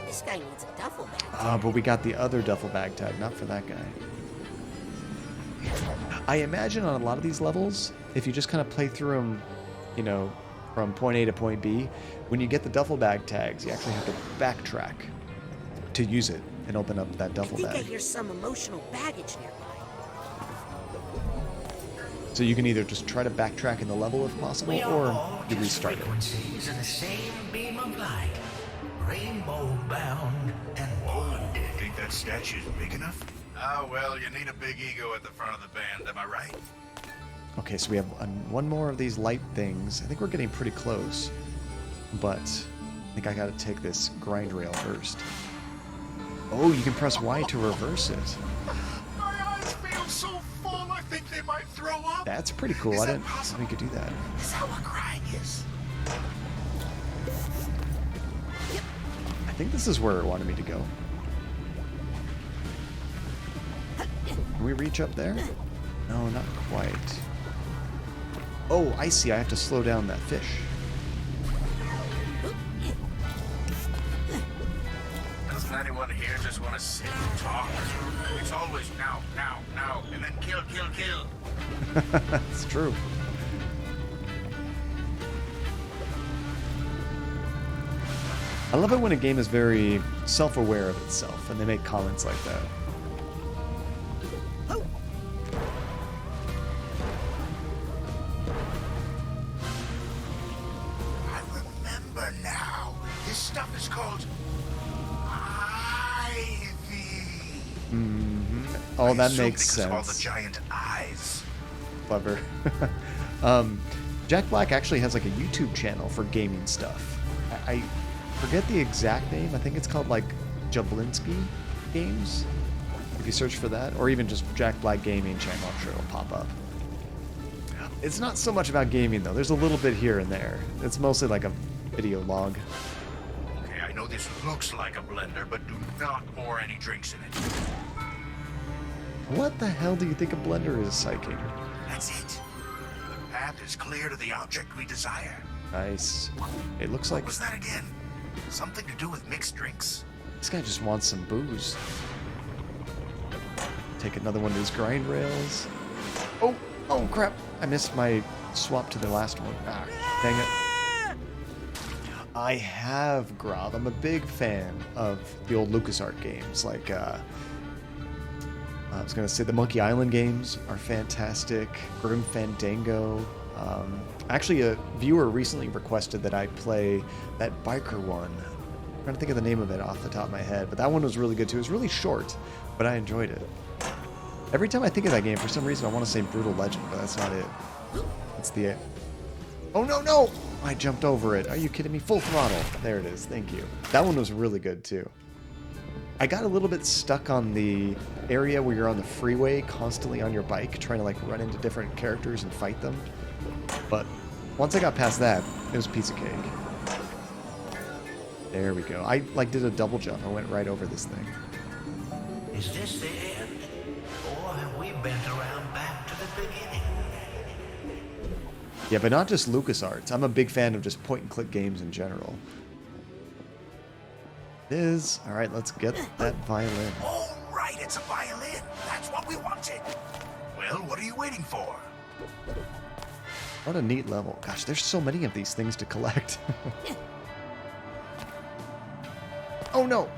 This guy needs a duffel bag. Ah, but we got the other duffel bag tag, not for that guy. I imagine on a lot of these levels, if you just kind of play through them, you know, from point A to point B, when you get the duffel bag tags, you actually have to backtrack to use it and open up that I duffel think I bag. hear some emotional baggage nearby. So you can either just try to backtrack in the level if possible, or you restart it. Frequencies in the same beam of light, rainbow bound and one. Think that statue's big enough? Ah, well, you need a big ego at the front of the band, am I right? Okay, so we have one more of these light things. I think we're getting pretty close, but I think I gotta take this grind rail first. Oh, you can press Y to reverse it. My eyes feel so full, I think they might throw up. That's pretty cool. Is I that didn't know possible? we could do that. Is that what crying is? I think this is where it wanted me to go. Can we reach up there? No, not quite. Oh, I see. I have to slow down that fish. Doesn't anyone here just want to sit and talk? It's always now, now, now, and then kill, kill, kill. It's true. I love it when a game is very self-aware of itself and they make comments like that. I remember now. This stuff is called ivy. Oh, I that assume makes because of all the sense. giant eyes. Clever. Jack Black actually has like a YouTube channel for gaming stuff. I forget the exact name. I think it's called like Jablinski Games. If you search for that, or even just Jack Black Gaming channel, I'm sure it'll pop up. It's not so much about gaming though. There's a little bit here and there. It's mostly like a video log. Okay, I know this looks like a blender, but do not pour any drinks in it. What the hell do you think a blender is, Psychic? That's it. The path is clear to the object we desire. Nice. It looks What like was that again? Something to do with mixed drinks? this guy just wants some booze. Take another one of these grind rails. Oh, oh crap. I missed my swap to the last one. Ah, dang it. I have Grav. I'm a big fan of the old LucasArts games. Like, I was going to say the Monkey Island games are fantastic. Grim Fandango. Actually, a viewer recently requested that I play that biker one. I'm trying to think of the name of it off the top of my head, but that one was really good too. It was really short, but I enjoyed it. Every time I think of that game, for some reason, I want to say Brutal Legend, but that's not it. That's the... Oh, no, no! I jumped over it. Are you kidding me? Full throttle. There it is. Thank you. That one was really good, too. I got a little bit stuck on the area where you're on the freeway, constantly on your bike, trying to, like, run into different characters and fight them. But once I got past that, it was a piece of cake. There we go. I, like, did a double jump. I went right over this thing. Is this the end? Or have we bent around back to the beginning? Yeah, but not just LucasArts. I'm a big fan of just point-and-click games in general. It is. All right, let's get that violin. Oh, right, it's a violin. Granted. Well, what are you waiting for? What a neat level. Gosh, there's so many of these things to collect. Oh no!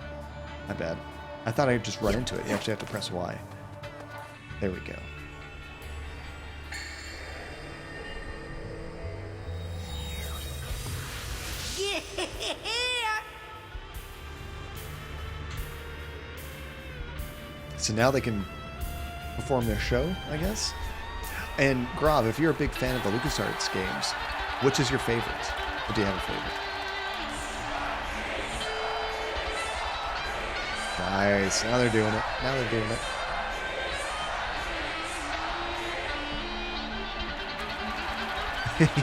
My bad. I thought I'd just run into it. You actually have to press Y. There we go. So now they can perform their show, I guess? And Grob, if you're a big fan of the LucasArts games, which is your favorite? Or do you have a favorite? Nice. Now they're doing it. Now they're doing it.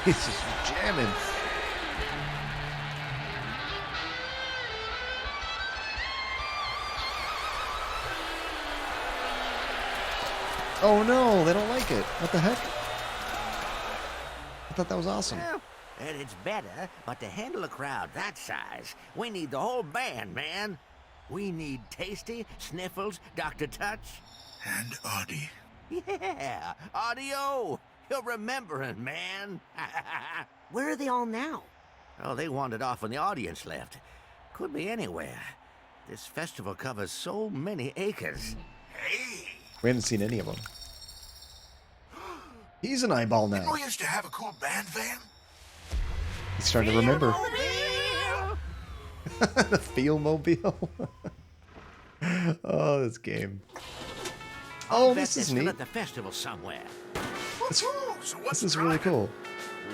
He's just jamming. Oh no, they don't like it. What the heck? I thought that was awesome. Well, and it's better, but to handle a crowd that size, we need the whole band, man. We need Tasty, Sniffles, Dr. Touch. And Audie. Yeah, Audio. You're remembering, man. Where are they all now? Oh, they wandered off when the audience left. Could be anywhere. This festival covers so many acres. Hey! We haven't seen any of them. He's an eyeball now. Didn't we used to have a cool band van? He's starting to remember. The Feel-mobile. Oh, this game. Oh, this is neat. At the festival somewhere. This is really cool.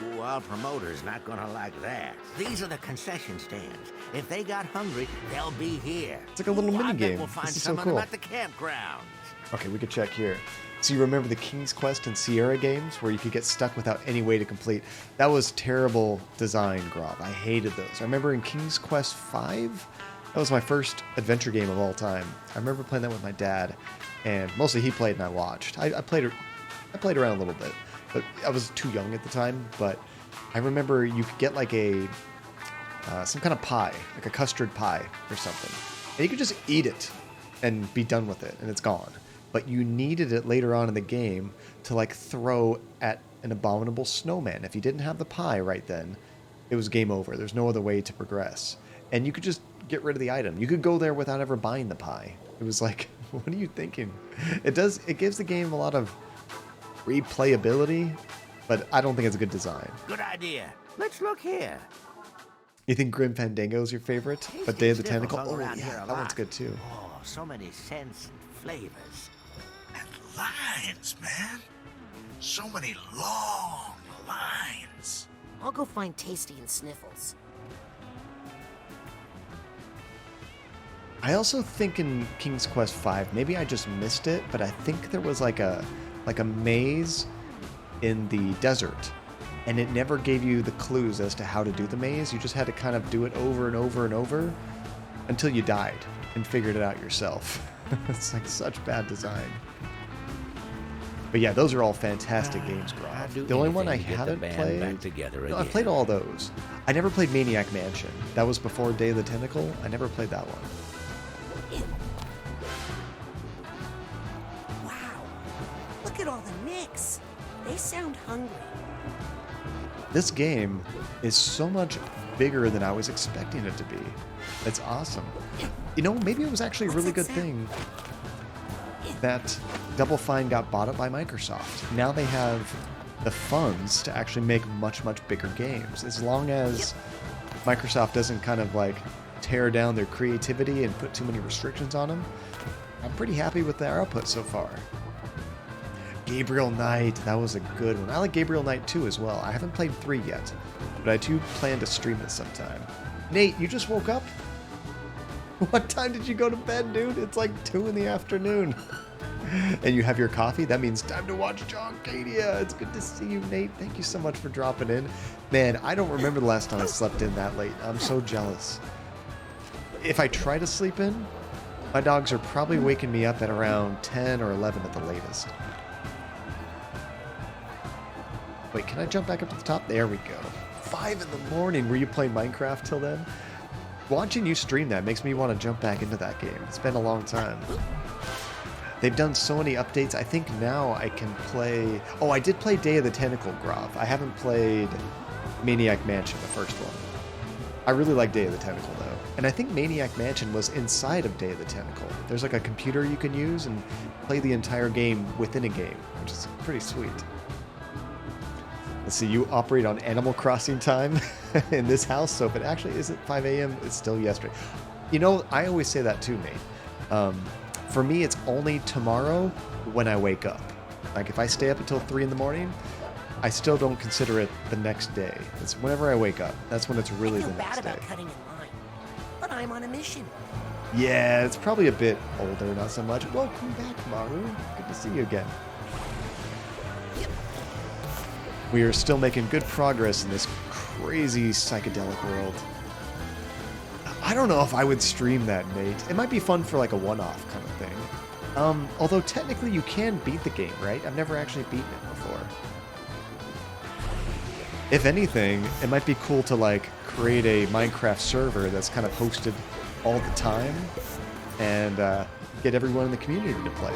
Ooh, our promoter's not gonna like that. These are the concession stands. If they got hungry, they'll be here. It's like a little mini game. We'll find This is some so of them cool. at the campgrounds. Okay, we could check here. So you remember the King's Quest and Sierra games where you could get stuck without any way to complete? That was terrible design, Grob. I hated those. I remember in King's Quest V, that was my first adventure game of all time. I remember playing that with my dad, and mostly he played and I watched. I played around a little bit, but I was too young at the time. But I remember you could get like a some kind of pie, like a custard pie or something, and you could just eat it and be done with it, and it's gone. But you needed it later on in the game to like throw at an abominable snowman. If you didn't have the pie right then, it was game over. There's no other way to progress. And you could just get rid of the item. You could go there without ever buying the pie. It was like, what are you thinking? It gives the game a lot of replayability, but I don't think it's a good design. Good idea. Let's look here. You think Grim Fandango is your favorite? But Day of the Tentacle? Oh, Around here yeah, a that one's lot. good too. Oh, so many scents and flavors. Lines, man. So many long lines. I'll go find Tasty and Sniffles. I also think in King's Quest V, maybe I just missed it, but I think there was like a maze in the desert, and it never gave you the clues as to how to do the maze. You just had to kind of do it over and over and over until you died and figured it out yourself. It's like such bad design. But yeah, those are all fantastic games, Grob. The only one I haven't played... No, I've played all those. I never played Maniac Mansion. That was before Day of the Tentacle. I never played that one. Wow. Look at all the nicks. They sound hungry. This game is so much bigger than I was expecting it to be. It's awesome. You know, maybe it was actually a really good thing that Double Fine got bought up by Microsoft. Now they have the funds to actually make much, much bigger games. As long as Microsoft doesn't kind of like tear down their creativity and put too many restrictions on them, I'm pretty happy with their output so far. Gabriel Knight, that was a good one. I like Gabriel Knight 2 as well. I haven't played 3 yet, but I do plan to stream it sometime. Nate, you just woke up? What time did you go to bed, dude? It's like 2 in the afternoon. And you have your coffee? That means time to watch John Cadia. It's good to see you, Nate. Thank you so much for dropping in. Man, I don't remember the last time I slept in that late. I'm so jealous. If I try to sleep in, my dogs are probably waking me up at around 10 or 11 at the latest. Wait, can I jump back up to the top? There we go. 5 in the morning. Were you playing Minecraft till then? Watching you stream that makes me want to jump back into that game. It's been a long time. They've done so many updates. I think now I can play... Oh, I did play Day of the Tentacle Grove. I haven't played Maniac Mansion, the first one. I really like Day of the Tentacle, though. And I think Maniac Mansion was inside of Day of the Tentacle. There's like a computer you can use and play the entire game within a game, which is pretty sweet. Let's see, you operate on Animal Crossing time in this house, so if it actually isn't 5 a.m., it's still yesterday. You know, I always say that too, Nate. For me, it's only tomorrow when I wake up. Like, if I stay up until 3 in the morning, I still don't consider it the next day. It's whenever I wake up. That's when it's really the next day. I feel bad about cutting in line, but I'm on a mission. Yeah, it's probably a bit older, not so much. Welcome back, Maru. Good to see you again. We are still making good progress in this crazy psychedelic world. I don't know if I would stream that, Nate. It might be fun for like a one-off kind of thing. Although technically you can beat the game, right? I've never actually beaten it before. If anything, it might be cool to like create a Minecraft server that's kind of hosted all the time and get everyone in the community to play.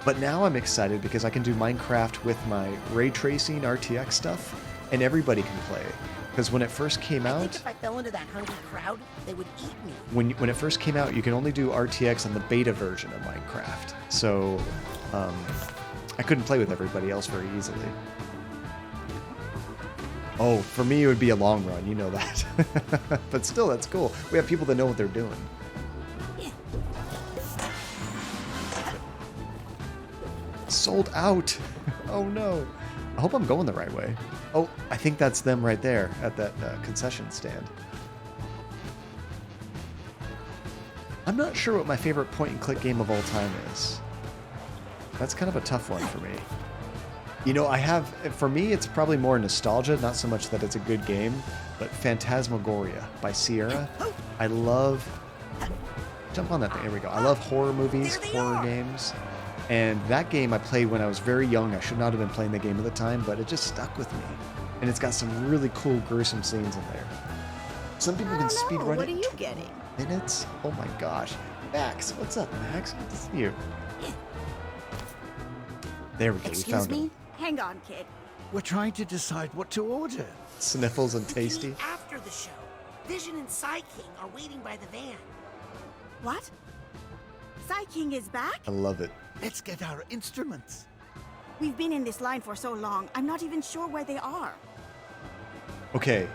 But now I'm excited because I can do Minecraft with my ray tracing RTX stuff and everybody can play. Because when it first came out... I think if I fell into that hungry crowd, they would eat me. When it first came out, you can only do RTX on the beta version of Minecraft. So I couldn't play with everybody else very easily. Oh, for me it would be a long run, you know that. But still, that's cool. We have people that know what they're doing. Sold out. Oh no. I hope I'm going the right way. Oh, I think that's them right there at that concession stand. I'm not sure what my favorite point-and-click game of all time is. That's kind of a tough one for me. You know, for me, it's probably more nostalgia, not so much that it's a good game, but Phantasmagoria by Sierra. I love... Jump on that thing. There we go. I love horror movies, horror games. And that game I played when I was very young. I should not have been playing the game at the time, but it just stuck with me. And it's got some really cool, gruesome scenes in there. Some people can speedrun it. What are you getting? Minutes? Oh my gosh. Max, what's up, Max? Good to see you. There we go. We found him. Hang on, kid. We're trying to decide what to order. Sniffles and Tasty. After the show, Vision and Psy King are waiting by the van. What? Psy King is back? I love it. Let's get our instruments. We've been in this line for so long, I'm not even sure where they are. Okay.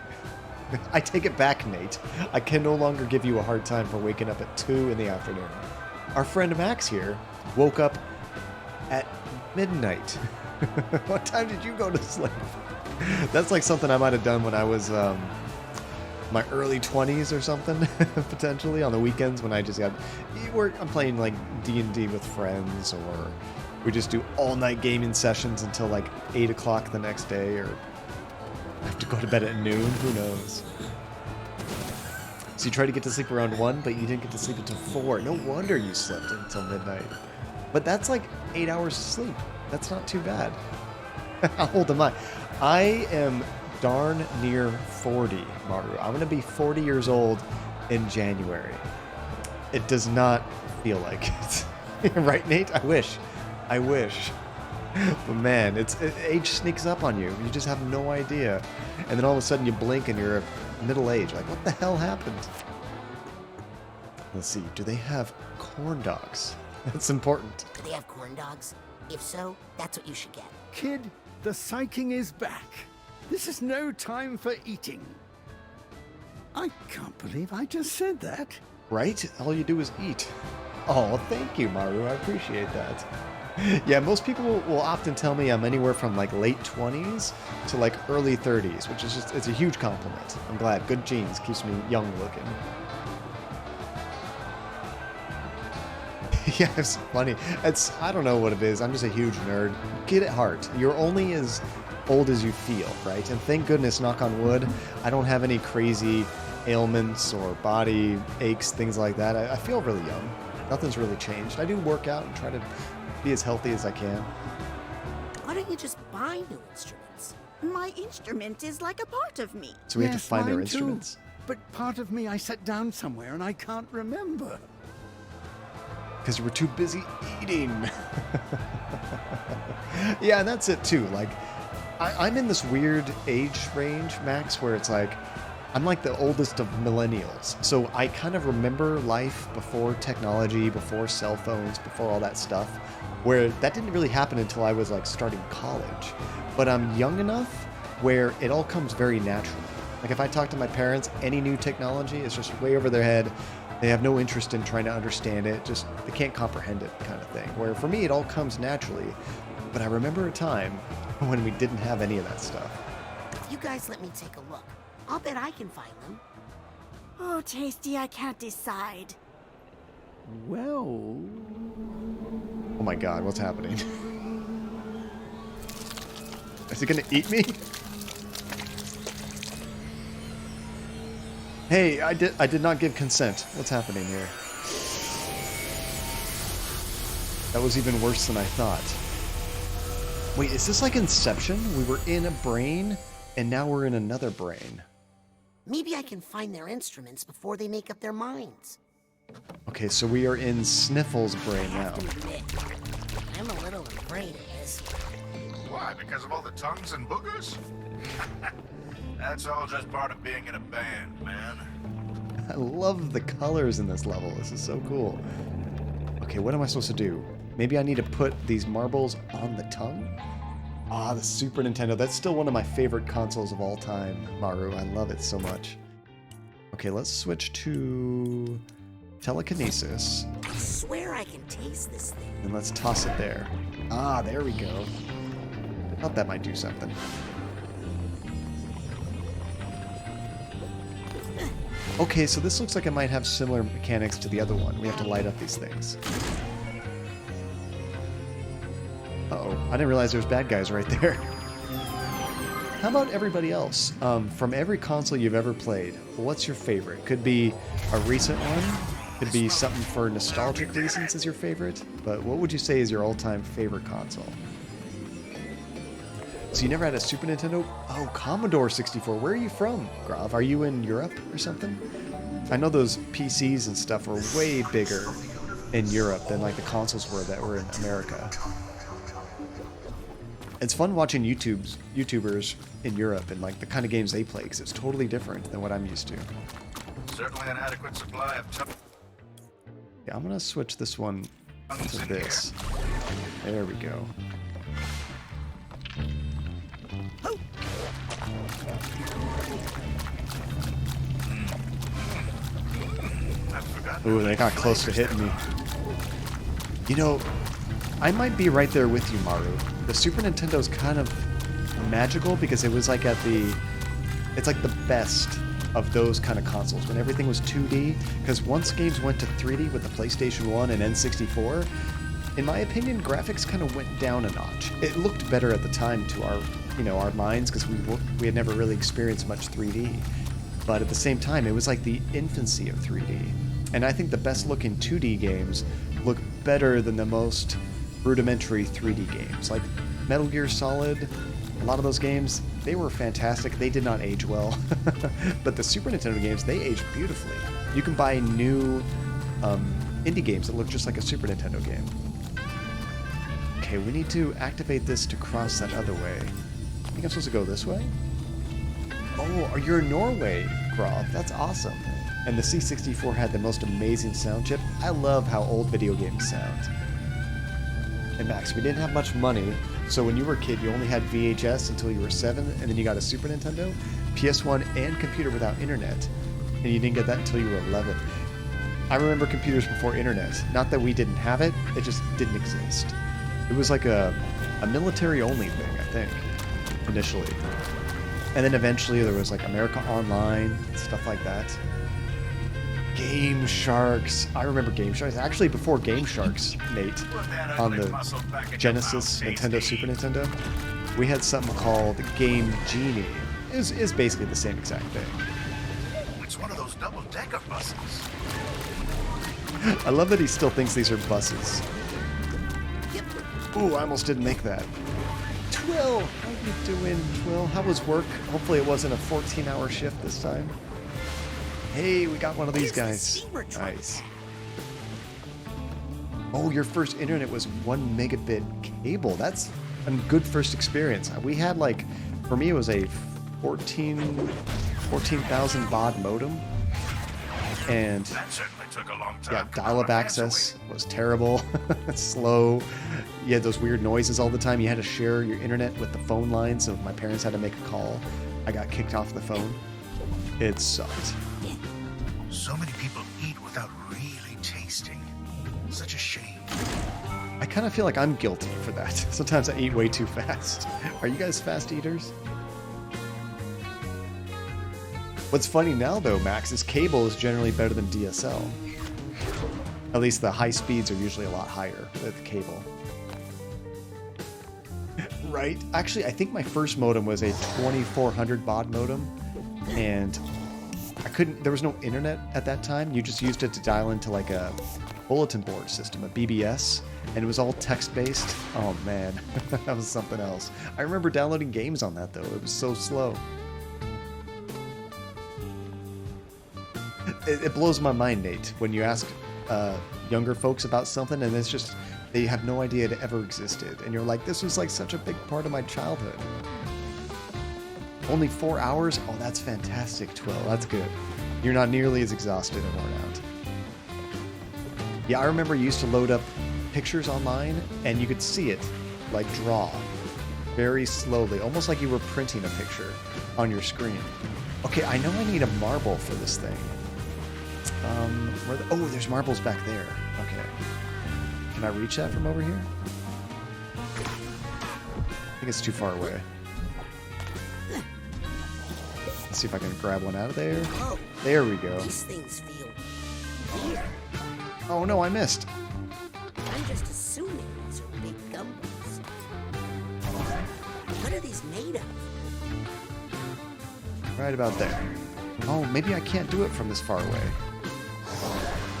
I take it back, Nate. I can no longer give you a hard time for waking up at 2 in the afternoon. Our friend Max here woke up at midnight. What time did you go to sleep? That's like something I might have done when I was my early 20s or something, potentially, on the weekends when I just got... I'm playing like D&D with friends, or we just do all-night gaming sessions until like 8 o'clock the next day, or I have to go to bed at noon, who knows. So you tried to get to sleep around 1, but you didn't get to sleep until 4. No wonder you slept until midnight. But that's like 8 hours of sleep. That's not too bad. How old am I? I am darn near 40, Maru. I'm going to be 40 years old in January. It does not feel like it. Right, Nate? I wish. But man, age sneaks up on you. You just have no idea. And then all of a sudden you blink and you're middle age. Like, what the hell happened? Let's see. Do they have corn dogs? That's important. Do they have corn dogs? If so, that's what you should get. Kid, the Psy King is back. This is no time for eating. I can't believe I just said that. Right? All you do is eat. Oh, thank you, Maru. I appreciate that. Yeah, most people will often tell me I'm anywhere from like late 20s to like early 30s, which is just, it's a huge compliment. I'm glad. Good genes keeps me young looking. Yeah, it's funny. I don't know what it is. I'm just a huge nerd. Kid at heart. You're only as old as you feel, right? And thank goodness, knock on wood, I don't have any crazy ailments or body aches, things like that. I feel really young. Nothing's really changed. I do work out and try to be as healthy as I can. Why don't you just buy new instruments? My instrument is like a part of me. So we have to find their instruments? But part of me I set down somewhere and I can't remember. because you were too busy eating. Yeah, and that's it too. Like, I'm in this weird age range, Max, where it's like, I'm like the oldest of millennials. So I kind of remember life before technology, before cell phones, before all that stuff, where that didn't really happen until I was like starting college. But I'm young enough where it all comes very naturally. Like if I talk to my parents, any new technology is just way over their head. They have no interest in trying to understand it. Just, they can't comprehend it kind of thing. Where for me, it all comes naturally. But I remember a time when we didn't have any of that stuff. You guys let me take a look. I'll bet I can find them. Oh, Tasty, I can't decide. Well... Oh my god, what's happening? Is he gonna eat me? Hey, I did not give consent. What's happening here? That was even worse than I thought. Wait, is this like Inception? We were in a brain, and now we're in another brain. Maybe I can find their instruments before they make up their minds. Okay, so we are in Sniffles' brain now. I'm a little afraid of this. Why? Because of all the tongues and boogers? That's all just part of being in a band, man. I love the colors in this level. This is so cool. Okay, what am I supposed to do? Maybe I need to put these marbles on the tongue? Ah, the Super Nintendo. That's still one of my favorite consoles of all time, Maru. I love it so much. Okay, let's switch to telekinesis. I swear I can taste this thing. And let's toss it there. Ah, there we go. Thought that might do something. Okay, so this looks like it might have similar mechanics to the other one. We have to light up these things. Uh-oh, I didn't realize there's bad guys right there. How about everybody else? From every console you've ever played, what's your favorite? Could be a recent one, could be something for nostalgic reasons is your favorite, but what would you say is your all-time favorite console? So you never had a Super Nintendo? Oh, Commodore 64. Where are you from, Grav? Are you in Europe or something? I know those PCs and stuff were way bigger in Europe than like the consoles were that were in America. It's fun watching YouTubers in Europe and like the kind of games they play because it's totally different than what I'm used to. Certainly an adequate supply of Yeah, I'm gonna switch this one to this. There we go. Ooh, they got close to hitting me. You know, I might be right there with you, Maru. The Super Nintendo's kind of magical because it was like it's like the best of those kind of consoles when everything was 2D. Because once games went to 3D with the PlayStation 1 and N64, in my opinion, graphics kind of went down a notch. It looked better at the time to our minds because we had never really experienced much 3D. But at the same time, it was like the infancy of 3D. And I think the best looking 2D games look better than the most rudimentary 3D games. Like Metal Gear Solid, a lot of those games, they were fantastic. They did not age well. But the Super Nintendo games, they aged beautifully. You can buy new indie games that look just like a Super Nintendo game. Okay, we need to activate this to cross that other way. I think I'm supposed to go this way? Oh, you're in Norway, Grav. That's awesome. And the C64 had the most amazing sound chip. I love how old video games sound. And Max, we didn't have much money, so when you were a kid, you only had VHS until you were 7, and then you got a Super Nintendo, PS1, and computer without internet. And you didn't get that until you were 11. I remember computers before internet. Not that we didn't have it, it just didn't exist. It was like a military-only thing, I think, initially. And then eventually there was like America Online, stuff like that. Game Sharks. I remember Game Sharks. Actually, before Game Sharks, Nate, on the Genesis, Nintendo, Super Nintendo, we had something called Game Genie. It is basically the same exact thing. It's one of those double-decker buses. I love that he still thinks these are buses. Ooh, I almost didn't make that. Twill, how you doing, Twill? How was work? Hopefully it wasn't a 14-hour shift this time. Hey, we got one of these guys. Nice. Oh, your first internet was 1 megabit cable. That's a good first experience. We had like, for me, it was a 14,000 baud modem. And That certainly took a long time. yeah, dial-up access was terrible. Slow. You had those weird noises all the time. You had to share your internet with the phone line, so if my parents had to make a call, I got kicked off the phone. It sucked. So many people eat without really tasting. Such a shame. I kind of feel like I'm guilty for that. Sometimes I eat way too fast. Are you guys fast eaters? What's funny now, though, Max, is cable is generally better than DSL. At least the high speeds are usually a lot higher with cable. Right? Actually, I think my first modem was a 2400 baud modem, and there was no internet at that time. You just used it to dial into like a bulletin board system, a BBS, and it was all text-based. Oh man, that was something else. I remember downloading games on that, though. It was so slow. It blows my mind, Nate, when you ask younger folks about something and it's just, they have no idea it ever existed. And you're like, this was like such a big part of my childhood. Only 4 hours? Oh, that's fantastic, Twill. That's good. You're not nearly as exhausted and worn out. Yeah, I remember you used to load up pictures online and you could see it, like, draw very slowly, almost like you were printing a picture on your screen. Okay, I know I need a marble for this thing. Oh, there's marbles back there. Okay. Can I reach that from over here? I think it's too far away. Let's see if I can grab one out of there. There we go. These things feel weird. Oh no, I missed. I'm just assuming these are big gumballs. What are these made of? Right about there. Oh, maybe I can't do it from this far away.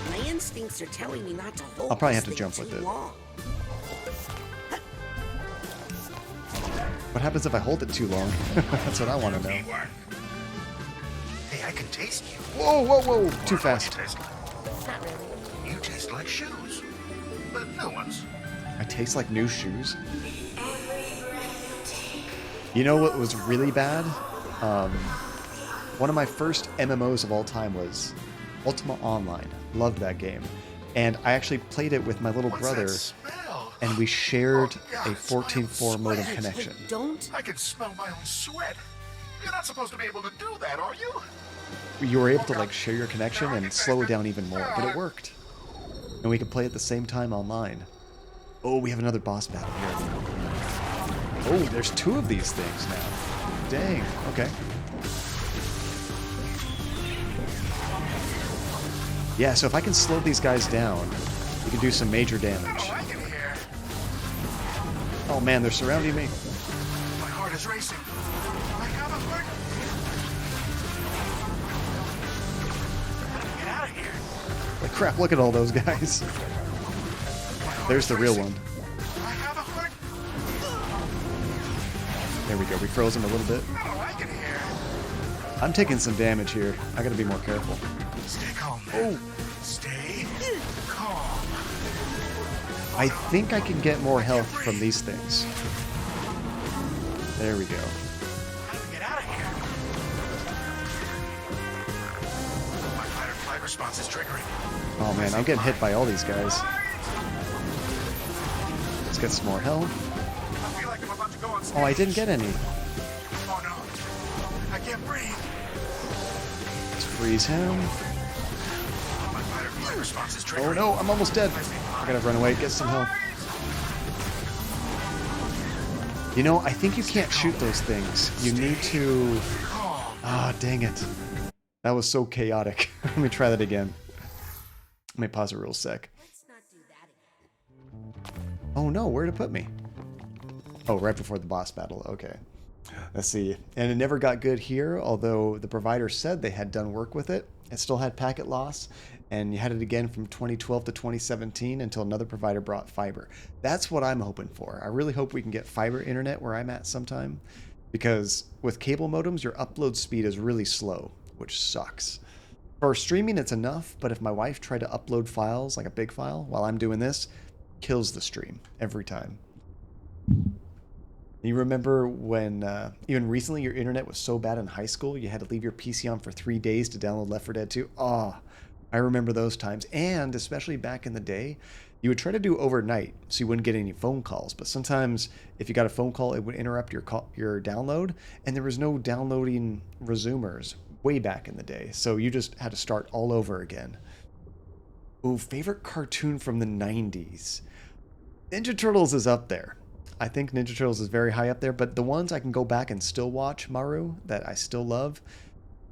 My instincts are telling me not to hold. I'll probably have to jump with it. Long. What happens if I hold it too long? That's what I want to know. Hey, I can taste you. Whoa, whoa, whoa! Too fast. Not really. You taste like shoes, but new ones. I taste like new shoes. You know what was really bad? One of my first MMOs of all time was Ultima Online. Loved that game. And I actually played it with my little brother, and we shared a 14.4 modem connection. Don't. I can smell my own sweat. You're not supposed to be able to do that, are you? You were able to like share your connection and slow it down even more, but it worked. And we could play at the same time online. Oh, we have another boss battle here. Oh, there's 2 of these things now. Dang, okay. Yeah, so if I can slow these guys down, we can do some major damage. Oh man, they're surrounding me. My heart is racing. I have a heart. Get out of here. Like crap, look at all those guys. There's the real one. I have a heart. There we go, we froze him a little bit. I'm taking some damage here. I gotta be more careful. Stay calm. Oh! Stay calm. I think I can get more health from these things. There we go. How do we get out of here? My fight or flight response is triggering. Oh man, I'm getting hit by all these guys. Let's get some more health. I feel like I'm about to go on stage. Oh, I didn't get any. Oh no. I can't breathe. Let's freeze him. My fight or flight response is triggering. Oh no, I'm almost dead. I gotta run away, get some health. You know, I think you can't shoot those things. You need to... Ah, dang it. That was so chaotic. Let me try that again. Let me pause it real sec. Oh no, where'd it put me? Oh, right before the boss battle. Okay. Let's see. And it never got good here, although the provider said they had done work with it. It still had packet loss, and you had it again from 2012 to 2017 until another provider brought fiber. That's what I'm hoping for. I really hope we can get fiber internet where I'm at sometime, because with cable modems, your upload speed is really slow, which sucks. For streaming, it's enough, but if my wife tried to upload files, like a big file, while I'm doing this, kills the stream every time. You remember when, even recently, your internet was so bad in high school, you had to leave your PC on for 3 days to download Left 4 Dead 2? Oh, I remember those times. And especially back in the day, you would try to do overnight so you wouldn't get any phone calls. But sometimes if you got a phone call, it would interrupt your download, and there was no downloading resumers way back in the day. So you just had to start all over again. Ooh, favorite cartoon from the 90s. Ninja Turtles is up there. I think Ninja Turtles is very high up there, but the ones I can go back and still watch, Maru, that I still love,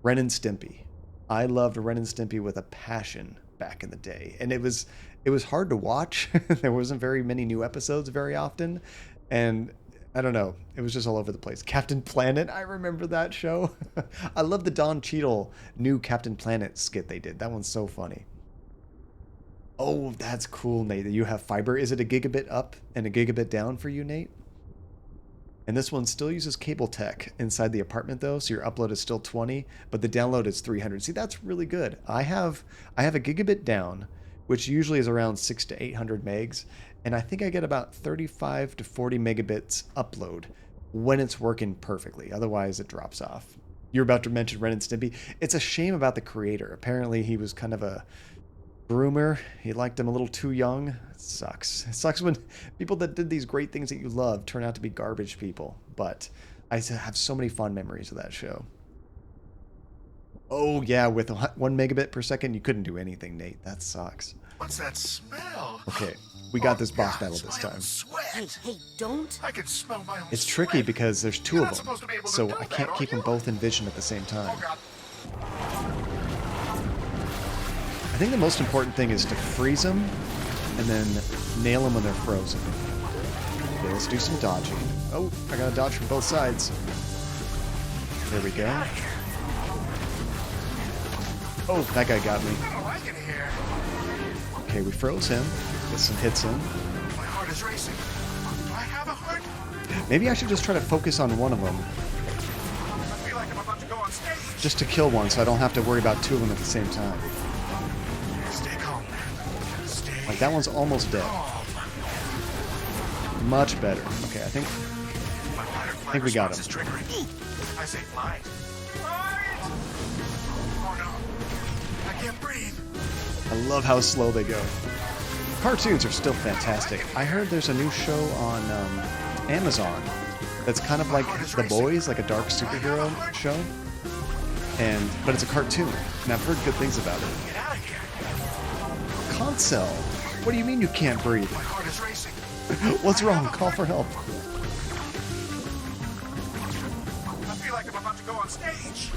Ren and Stimpy. I loved Ren and Stimpy with a passion back in the day. And it was hard to watch. There wasn't very many new episodes very often. And I don't know, it was just all over the place. Captain Planet, I remember that show. I love the Don Cheadle new Captain Planet skit they did. That one's so funny. Oh, that's cool, Nate, that you have fiber. Is it a gigabit up and a gigabit down for you, Nate? And this one still uses cable tech inside the apartment, though, so your upload is still 20, but the download is 300. See, that's really good. I have a gigabit down, which usually is around 600 to 800 megs, and I think I get about 35 to 40 megabits upload when it's working perfectly. Otherwise, it drops off. You're about to mention Ren and Stimpy. It's a shame about the creator. Apparently, he was kind of a groomer. He liked him a little too young. It sucks. It sucks when people that did these great things that you love turn out to be garbage people. But I have so many fond memories of that show. Oh yeah, with 1 megabit per second, you couldn't do anything, Nate. That sucks. What's that smell? Okay, we got this boss battle this time. Hey, don't. I can smell my own It's tricky sweat. because there's two You're of not supposed to them, be able to so do I that, can't are keep you? them both in vision at the same time. Oh, God. I think the most important thing is to freeze them and then nail them when they're frozen. Okay, let's do some dodging. Oh, I got to dodge from both sides. There we go. Oh, that guy got me. I don't like it here. Okay, we froze him. Get some hits in. My heart is racing. Do I have a heart? Maybe I should just try to focus on one of them. I feel like I'm about to go on stage. Just to kill one so I don't have to worry about two of them at the same time. Stay calm. Stay Like, that one's almost dead. calm. Much better. Okay, I think we got him. Is triggering. I say flight. Flight! Oh no. I can't breathe. I love how slow they go. Cartoons are still fantastic. I heard there's a new show on Amazon that's kind of like The Boys, like a dark superhero show. But it's a cartoon, and I've heard good things about it. Get out of here. Console, what do you mean you can't breathe? My heart is racing. What's wrong? Call for help. I feel like I'm about to go on stage.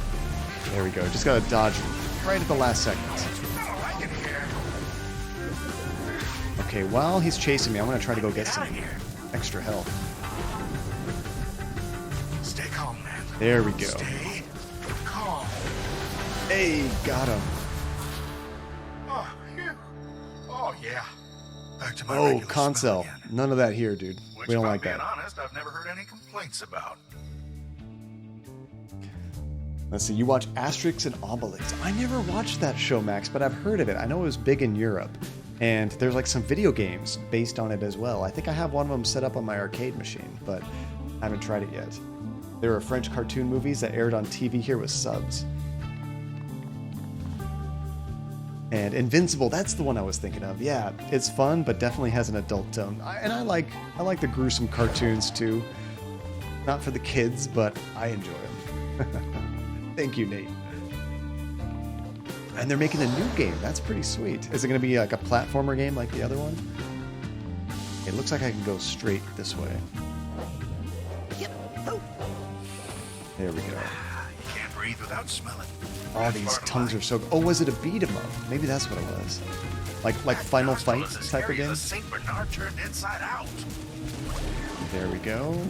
There we go. Just gotta dodge right at the last second. I don't like it here. Okay, while he's chasing me, I'm gonna try to go get some extra help. Stay calm, man. There we go. Stay calm. Hey, got him. Oh, phew. Oh, yeah. Back to my Oh, regular smell console. again. None of that here, dude. Which, We don't if I'm like being that. honest, I've never heard any complaints about. Let's see, you watch Asterix and Obelix. I never watched that show, Max, but I've heard of it. I know it was big in Europe. And there's like some video games based on it as well. I think I have one of them set up on my arcade machine, but I haven't tried it yet. There were French cartoon movies that aired on TV here with subs. And Invincible, that's the one I was thinking of. Yeah, it's fun, but definitely has an adult tone. I like the gruesome cartoons too. Not for the kids, but I enjoy them. Thank you, Nate. And they're making a new game. That's pretty sweet. Is it going to be like a platformer game like the other one? It looks like I can go straight this way. There we go. You can't breathe without smelling. Oh, these tongues are so... Oh, was it a beat 'em up? Maybe that's what it was. Like Final Fight type of game? Saint Bernard turned inside out. There we go.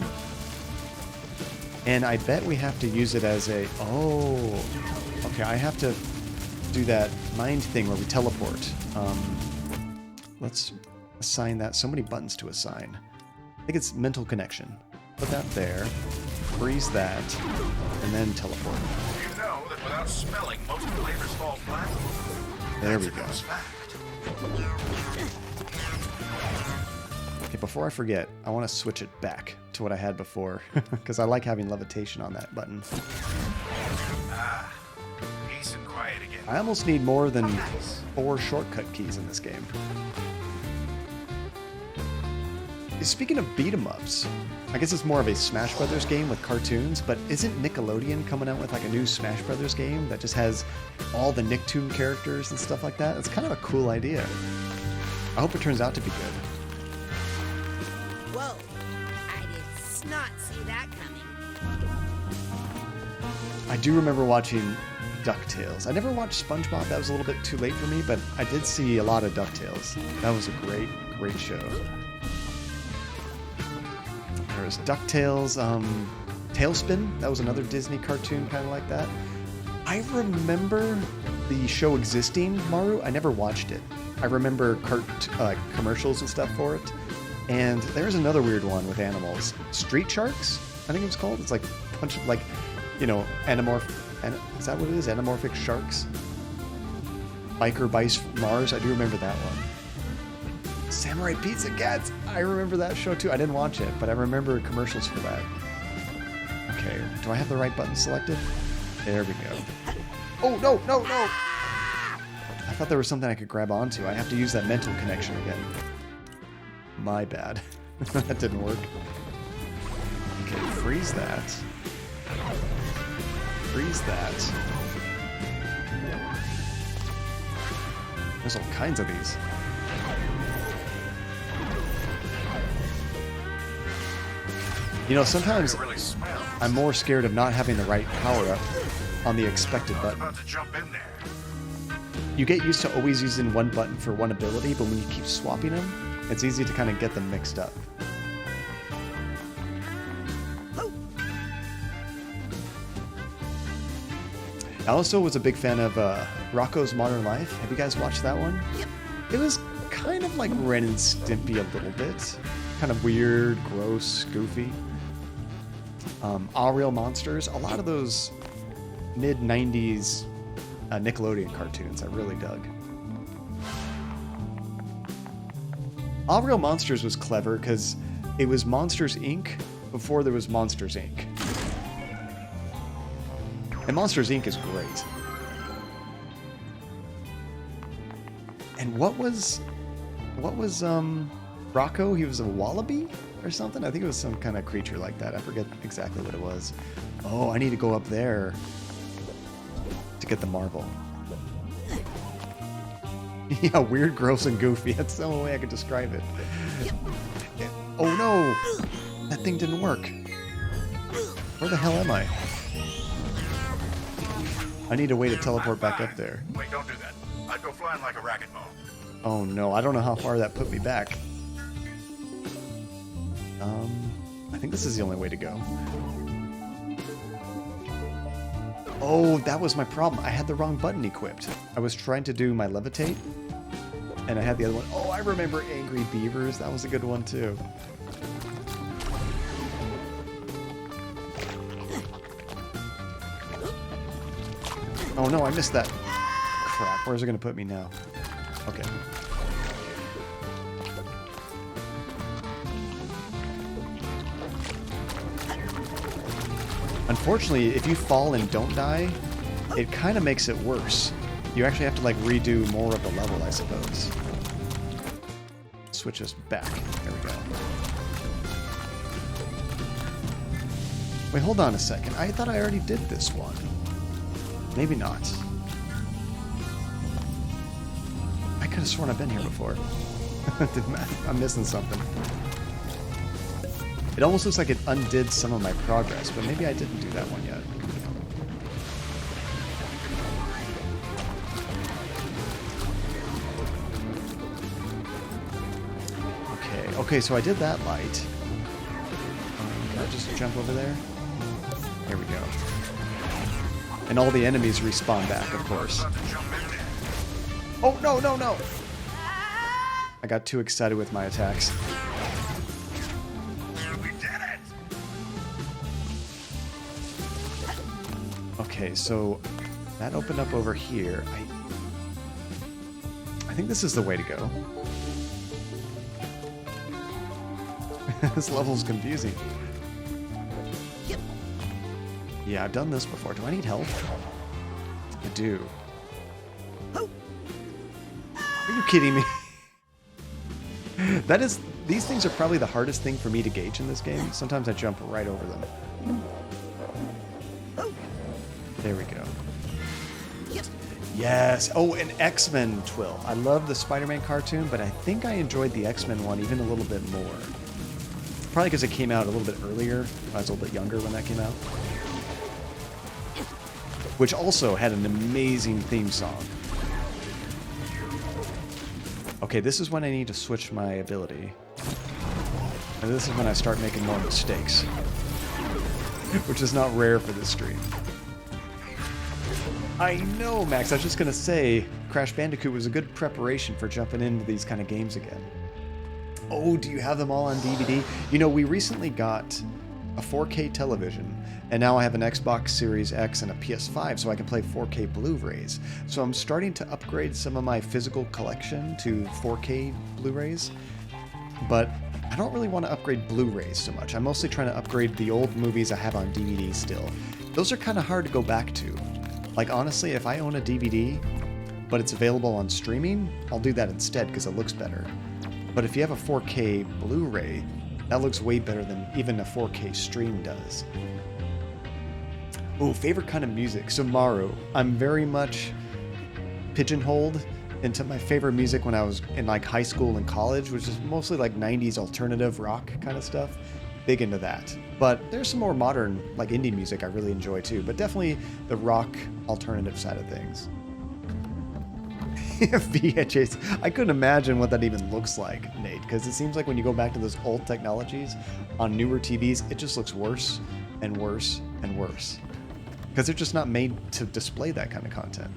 And I bet we have to use it as a... Oh. Okay, I have to do that mind thing where we teleport. Let's assign that. So many buttons to assign. I think it's mental connection. Put that there. Freeze that. And then teleport. You know that without Without smelling, most flavors fall flat. There we go. Okay, before I forget, I want to switch it back to what I had before, because I like having levitation on that button. Peace and quiet again. I almost need more than 4 shortcut keys in this game. Speaking of beat-em-ups, I guess it's more of a Smash Brothers game with cartoons, but isn't Nickelodeon coming out with like a new Smash Brothers game that just has all the Nicktoon characters and stuff like that? It's kind of a cool idea. I hope it turns out to be good. Whoa, I did not see that coming. I do remember watching DuckTales. I never watched SpongeBob, that was a little bit too late for me, but I did see a lot of DuckTales. That was a great, great show. There was DuckTales, Tailspin, that was another Disney cartoon kind of like that. I remember the show existing, Maru. I never watched it. I remember commercials and stuff for it. And there's another weird one with animals. Street Sharks, I think it was called. It's like a bunch of like, you know, is that what it is? Anamorphic sharks? Biker Bites Mars, I do remember that one. Samurai Pizza Cats! I remember that show too. I didn't watch it, but I remember commercials for that. Okay, do I have the right button selected? There we go. Oh, no, no, no! I thought there was something I could grab onto. I have to use that mental connection again. My bad. That didn't work. Okay, freeze that. Freeze that. There's all kinds of these. You know, sometimes I'm more scared of not having the right power-up on the expected button. You get used to always using one button for one ability, but when you keep swapping them, it's easy to kind of get them mixed up. I also was a big fan of Rocko's Modern Life. Have you guys watched that one? Yep. It was kind of like Ren and Stimpy a little bit. Kind of weird, gross, goofy. All Real Monsters, a lot of those mid-90s Nickelodeon cartoons I really dug. All Real Monsters was clever because it was Monsters Inc. before there was Monsters Inc. And Monsters Inc. is great. And what was Rocco? He was a wallaby or something? I think it was some kind of creature like that. I forget exactly what it was. Oh, I need to go up there to get the marble. Yeah, weird, gross, and goofy. That's the only way I could describe it. Oh no! That thing didn't work. Where the hell am I? I need a way to teleport back up there. Wait, don't do that. I'd go flying like a racquetball. Oh no, I don't know how far that put me back. I think this is the only way to go. Oh, that was my problem. I had the wrong button equipped. I was trying to do my levitate, and I had the other one. Oh, I remember Angry Beavers. That was a good one too. Oh no, I missed that. Crap, where's it gonna put me now? Okay. Unfortunately, if you fall and don't die, it kind of makes it worse. You actually have to like redo more of the level, I suppose. Switch us back. There we go. Wait, hold on a second. I thought I already did this one. Maybe not. I could have sworn I've been here before. I'm missing something. It almost looks like it undid some of my progress, but maybe I didn't do that one yet. Okay, so I did that light. Can I just jump over there? There we go. And all the enemies respawn back, of course. Oh, no, no, no! I got too excited with my attacks. Okay, so That opened up over here. I think this is the way to go. This level's confusing. Yep. Yeah, I've done this before. Do I need help? I do. Oh. Are you kidding me? These things are probably the hardest thing for me to gauge in this game. Sometimes I jump right over them. Oh. There we go. Yep. Yes. Oh, an X-Men twill. I love the Spider-Man cartoon, but I think I enjoyed the X-Men one even a little bit more. Probably because it came out a little bit earlier. I was a little bit younger when that came out. Which also had an amazing theme song. Okay, this is when I need to switch my ability. And this is when I start making more mistakes. Which is not rare for this stream. I know, Max. I was just going to say, Crash Bandicoot was a good preparation for jumping into these kind of games again. Oh, do you have them all on DVD? You know, we recently got a 4K television, and now I have an Xbox Series X and a PS5, so I can play 4K Blu-rays. So I'm starting to upgrade some of my physical collection to 4K Blu-rays, but I don't really want to upgrade Blu-rays so much. I'm mostly trying to upgrade the old movies I have on DVD still. Those are kind of hard to go back to. Like, honestly, if I own a DVD, but it's available on streaming, I'll do that instead because it looks better. But if you have a 4K Blu-ray, that looks way better than even a 4K stream does. Ooh, favorite kind of music. So Maru, I'm very much pigeonholed into my favorite music when I was in like high school and college, which is mostly like 90s alternative rock kind of stuff. Big into that. But there's some more modern, like indie music I really enjoy too, but definitely the rock alternative side of things. VHS. I couldn't imagine what that even looks like, Nate, because it seems like when you go back to those old technologies on newer TVs, it just looks worse and worse and worse. Because they're just not made to display that kind of content.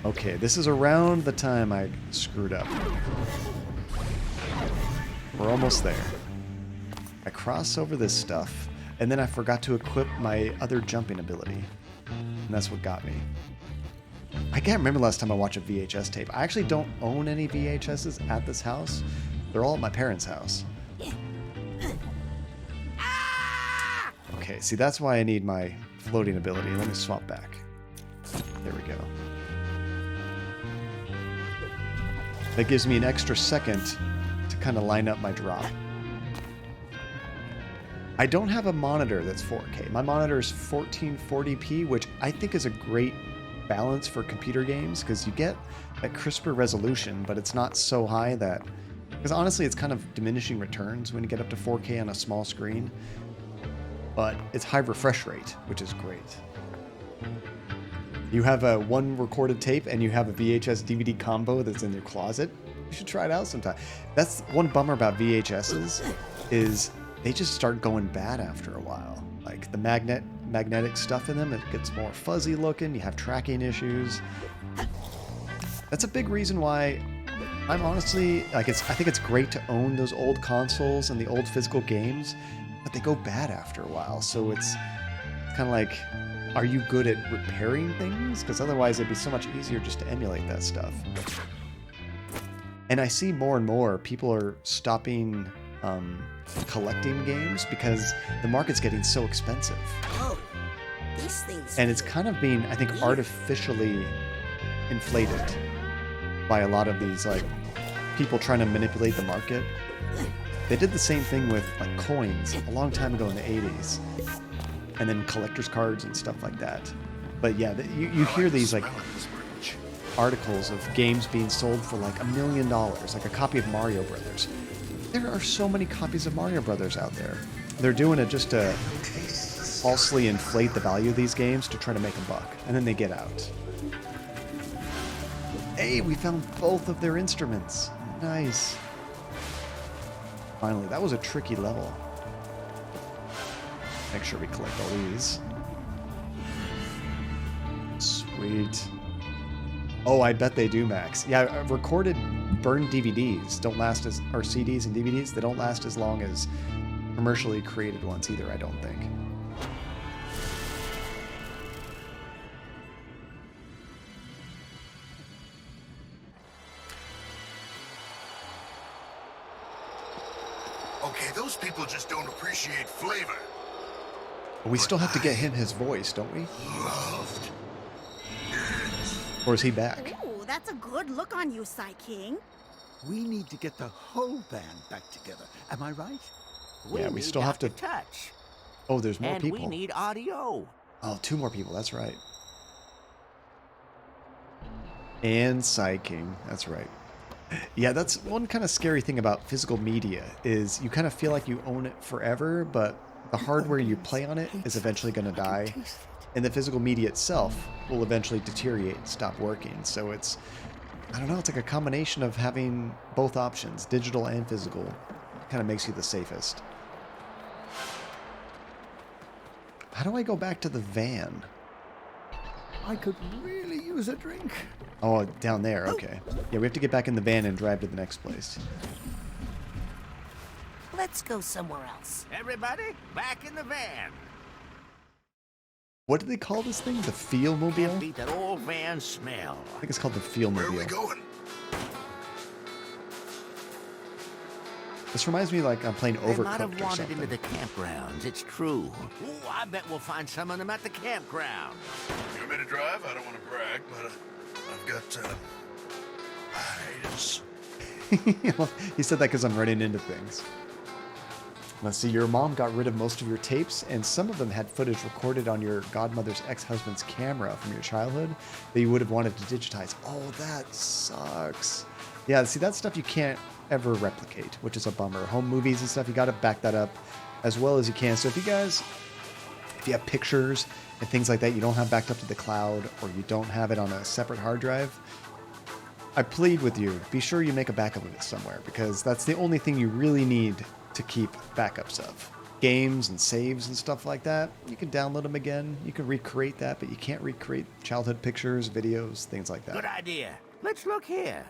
Okay, this is around the time I screwed up. We're almost there. I cross over this stuff, and then I forgot to equip my other jumping ability. And that's what got me. I can't remember the last time I watched a VHS tape. I actually don't own any VHSs at this house. They're all at my parents' house. Okay, see, that's why I need my floating ability. Let me swap back. There we go. That gives me an extra second to kind of line up my drop. I don't have a monitor that's 4K. My monitor is 1440p, which I think is a great balance for computer games because you get that crisper resolution, but it's not so high that... Because honestly, it's kind of diminishing returns when you get up to 4K on a small screen. But it's high refresh rate, which is great. You have a one recorded tape and you have a VHS DVD combo that's in your closet. You should try it out sometime. That's one bummer about VHSs is they just start going bad after a while. Like the magnetic stuff in them, it gets more fuzzy looking. You have tracking issues. That's a big reason why I'm honestly like I think it's great to own those old consoles and the old physical games, but they go bad after a while. So it's kind of like, are you good at repairing things? Because otherwise it'd be so much easier just to emulate that stuff. And I see more and more people are stopping collecting games because the market's getting so expensive. Oh, these things. And it's kind of being, I think, artificially inflated by a lot of these like people trying to manipulate the market. They did the same thing with like coins a long time ago in the 80s. And then collector's cards and stuff like that. But yeah, you hear these like articles of games being sold for like $1 million, like a copy of Mario Brothers. There are so many copies of Mario Brothers out there. They're doing it just to falsely inflate the value of these games to try to make a buck, and then they get out. Hey, we found both of their instruments. Nice. Finally, that was a tricky level. Make sure we collect all these. Sweet. Oh, I bet they do, Max. Yeah, recorded burned DVDs don't last as, or CDs and DVDs, they don't last as long as commercially created ones either, I don't think. Okay, those people just don't appreciate flavor. But we still have to get him his voice, don't we? Loved. Or is he back? Ooh, that's a good look on you, Psy King. We need to get the whole band back together. Am I right? Yeah, we still have to touch. Oh, there's more people. And we need audio. Oh, 2 more people. That's right. And Psy King. That's right. Yeah, that's one kind of scary thing about physical media is you kind of feel like you own it forever, but the hardware you play on it is eventually going to die, and the physical media itself will eventually deteriorate and stop working. So it's, I don't know, it's like a combination of having both options, digital and physical. Kind of makes you the safest. How do I go back to the van? I could really use a drink. Oh, down there, okay. Yeah, we have to get back in the van and drive to the next place. Let's go somewhere else. Everybody, back in the van. What do they call this thing? The Feel-mobile? Can't beat that old van smell. I think it's called the Feel-mobile. Where are we going? This reminds me like I'm playing Overcooked or something. They might have wandered into the campgrounds, it's true. Ooh, I bet we'll find some of them at the campground. You want me to drive? I don't want to brag, but I've got eyes. He said that because I'm running into things. Let's see, your mom got rid of most of your tapes, and some of them had footage recorded on your godmother's ex-husband's camera from your childhood that you would have wanted to digitize. Oh, that sucks. Yeah, see, that's stuff you can't ever replicate, which is a bummer. Home movies and stuff, you got to back that up as well as you can. So if you have pictures and things like that you don't have backed up to the cloud, or you don't have it on a separate hard drive, I plead with you, be sure you make a backup of it somewhere, because that's the only thing you really need to keep backups of. Games and saves and stuff like that, you can download them again, you can recreate that, but you can't recreate childhood pictures, videos, things like that. Good idea. Let's look here.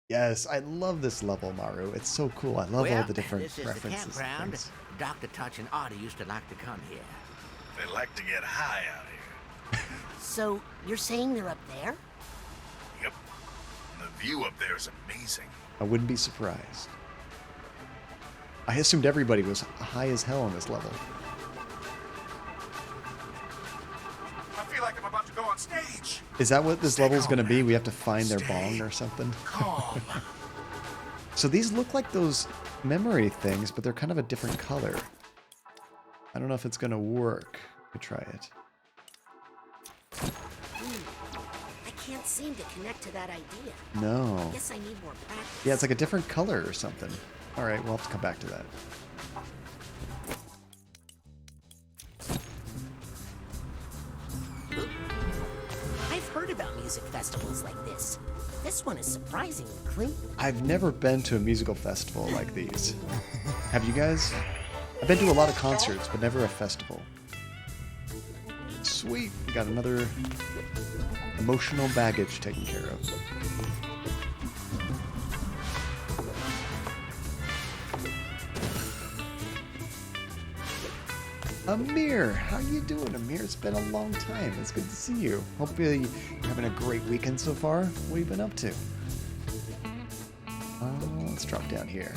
Yes, I love this level, Maru. It's so cool. I love all the different this is references. The campground. Dr. Touch and Otto used to like to come here. They like to get high out here. So, you're saying they're up there? Yep. The view up there is amazing. I wouldn't be surprised. I assumed everybody was high as hell on this level. I feel like I'm about to go on stage. Is that what this level is going to be? We have to find their bong or something? So these look like those memory things, but they're kind of a different color. I don't know if it's going to work. Could try it. I can't seem to connect to that idea. No. I guess I need more practice. Yeah, it's like a different color or something. All right, we'll have to come back to that. I've heard about music festivals like this. This one is surprisingly clean. I've never been to a musical festival like these. Have you guys? I've been to a lot of concerts, but never a festival. Sweet, we got another emotional baggage taken care of. Amir, how you doing, Amir? It's been a long time. It's good to see you. Hopefully you're having a great weekend so far. What have you been up to? Let's drop down here.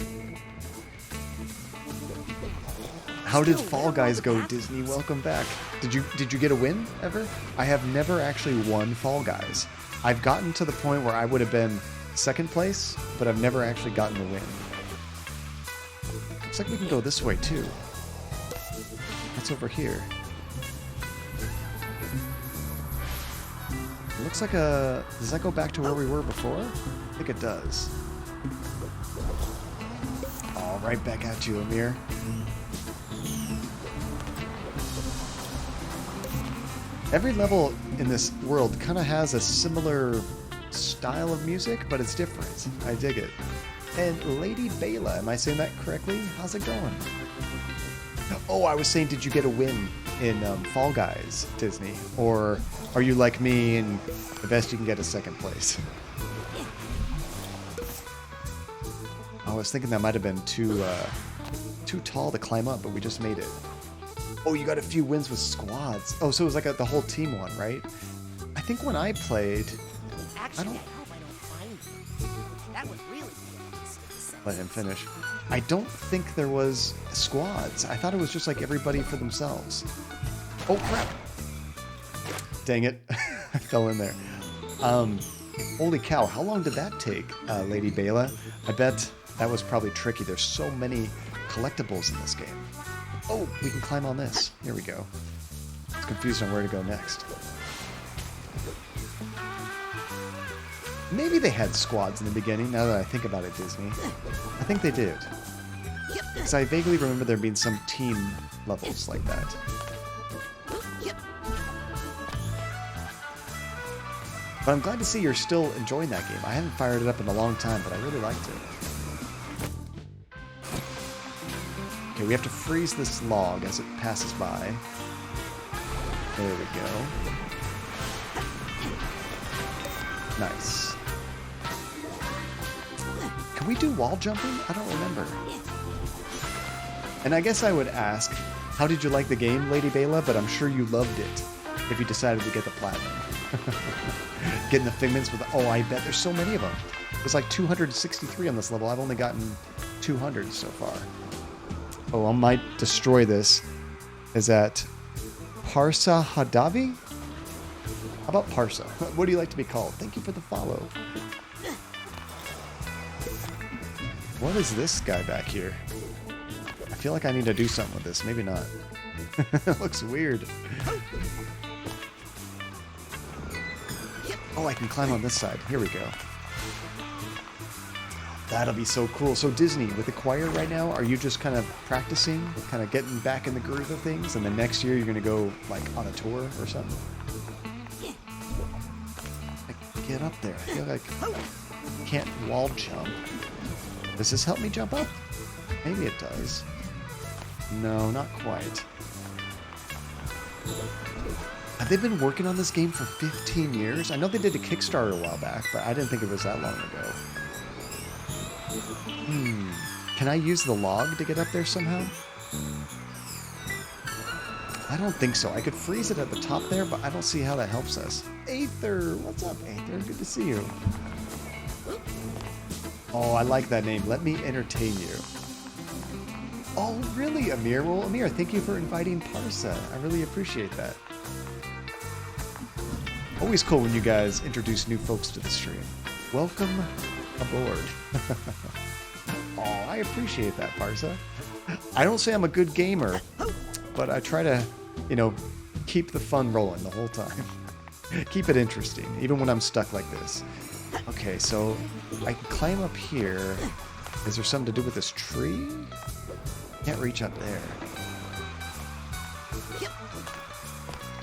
How did Fall Guys go, Disney? Welcome back. Did you get a win ever? I have never actually won Fall Guys. I've gotten to the point where I would have been second place, but I've never actually gotten the win. Looks like we can go this way too. What's over here? It looks like a... Does that go back to where we were before? I think it does. Oh, right back at you, Amir. Every level in this world kind of has a similar style of music, but it's different. I dig it. And Lady Bela, am I saying that correctly? How's it going? Oh, I was saying, did you get a win in Fall Guys, Disney? Or are you like me and the best you can get is second place? I was thinking that might have been too too tall to climb up, but we just made it. Oh, you got a few wins with squads. Oh, so it was like the whole team one, right? I think when I played... Actually, I hope I don't find you. That would really be Let him finish. I don't think there was squads. I thought it was just like everybody for themselves. Oh, crap. Dang it. I fell in there. Holy cow, how long did that take, Lady Bela? I bet that was probably tricky. There's so many collectibles in this game. Oh, we can climb on this. Here we go. I was confused on where to go next. Maybe they had squads in the beginning, now that I think about it, Disney. I think they did. Because I vaguely remember there being some team levels like that. But I'm glad to see you're still enjoying that game. I haven't fired it up in a long time, but I really liked it. Okay, we have to freeze this log as it passes by. There we go. Nice. Can we do wall jumping? I don't remember. And I guess I would ask, how did you like the game, Lady Bela? But I'm sure you loved it if you decided to get the platinum. Getting the figments with... Oh, I bet there's so many of them. There's like 263 on this level. I've only gotten 200 so far. Oh, I might destroy this. Is that Parsa Hadavi? How about Parsa? What do you like to be called? Thank you for the follow. What is this guy back here? I feel like I need to do something with this. Maybe not. It looks weird. Oh, I can climb on this side. Here we go. That'll be so cool. So Disney, with the choir right now, are you just kind of practicing, kind of getting back in the groove of things, and then next year you're going to go like on a tour or something? Like, get up there. I feel like I can't wall jump. Does this help me jump up? Maybe it does. No, not quite. Have they been working on this game for 15 years? I know they did a Kickstarter a while back, but I didn't think it was that long ago. Can I use the log to get up there somehow? I don't think so. I could freeze it at the top there, but I don't see how that helps us. Aether! What's up, Aether? Good to see you. Oh, I like that name. Let me entertain you. Oh, really, Amir? Well, Amir, thank you for inviting Parsa. I really appreciate that. Always cool when you guys introduce new folks to the stream. Welcome aboard. Oh, I appreciate that, Parsa. I don't say I'm a good gamer, but I try to, you know, keep the fun rolling the whole time. Keep it interesting, even when I'm stuck like this. Okay, so I can climb up here. Is there something to do with this tree? Can't reach up there.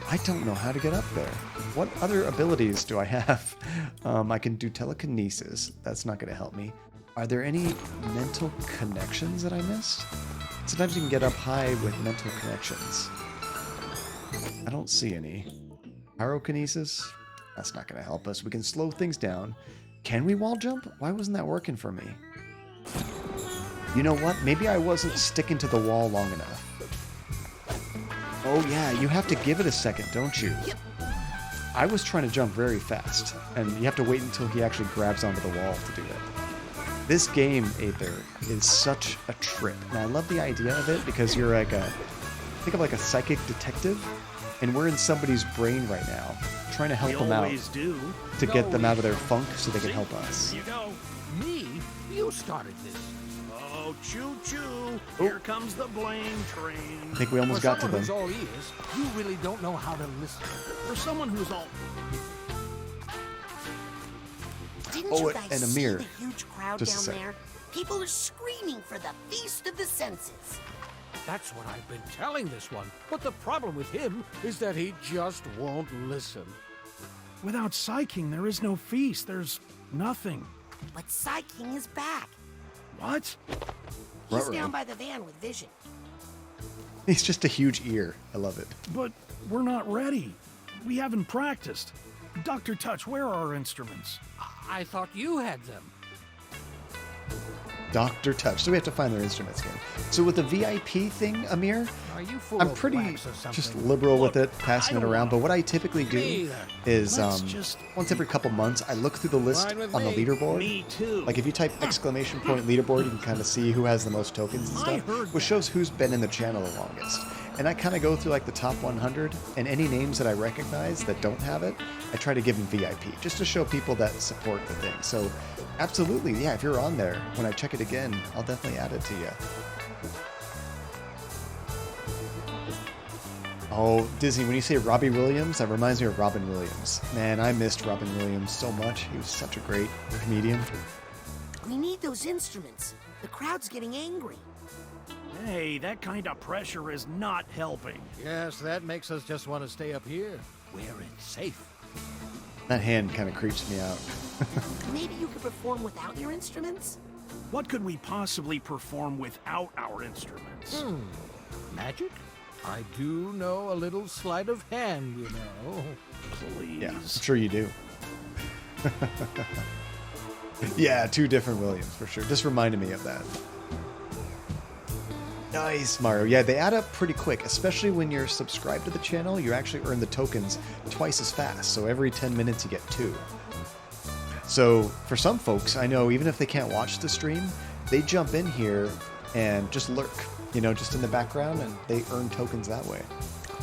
I don't know how to get up there. What other abilities do I have? I can do telekinesis. That's not going to help me. Are there any mental connections that I missed? Sometimes you can get up high with mental connections. I don't see any. Pyrokinesis? That's not going to help us. We can slow things down. Can we wall jump? Why wasn't that working for me? You know what? Maybe I wasn't sticking to the wall long enough. Oh yeah, you have to give it a second, don't you? I was trying to jump very fast, and you have to wait until he actually grabs onto the wall to do it. This game, Aether, is such a trip. And I love the idea of it because you're like think of like a psychic detective, and we're in somebody's brain right now, trying to help them out to get them out of their funk so they can help us. You know, me? You started this. Oh, choo-choo. Here comes the blame train. I think we almost got to them. For someone who's all ears, you really don't know how to listen. For someone who's all... Didn't you guys and see Amir. the huge crowd Just down there? People are screaming for the Feast of the Senses. That's what I've been telling this one. But the problem with him is that he just won't listen. Without Psyking, there is no feast. There's nothing. But Psyking is back. What? He's down by the van with Vision. He's just a huge ear. I love it. But we're not ready. We haven't practiced. Dr. Touch, where are our instruments? I thought you had them. Dr. Touch. So we have to find their instruments again. So with the VIP thing, Amir, I'm pretty just liberal with it, passing it around. But what I typically do is once every couple months, I look through the list on the leaderboard. Like if you type !leaderboard, you can kind of see who has the most tokens and stuff, which shows who's been in the channel the longest. And I kind of go through like the top 100, and any names that I recognize that don't have it, I try to give them VIP, just to show people that support the thing. So absolutely, yeah, if you're on there, when I check it again, I'll definitely add it to you. Oh, Disney, when you say Robbie Williams, that reminds me of Robin Williams. Man, I missed Robin Williams so much. He was such a great comedian. We need those instruments. The crowd's getting angry. Hey, that kind of pressure is not helping. Yes, that makes us just want to stay up here, where it's safe. That hand kind of creeps me out. Maybe you could perform without your instruments? What could we possibly perform without our instruments? Magic? I do know a little sleight of hand, you know. Please. Yeah, I'm sure you do. Yeah, 2 different Williams, for sure. Just reminded me of that. Nice, Mario. Yeah, they add up pretty quick, especially when you're subscribed to the channel. You actually earn the tokens twice as fast, so every 10 minutes you get 2. So for some folks, I know even if they can't watch the stream, they jump in here and just lurk, you know, just in the background, and they earn tokens that way.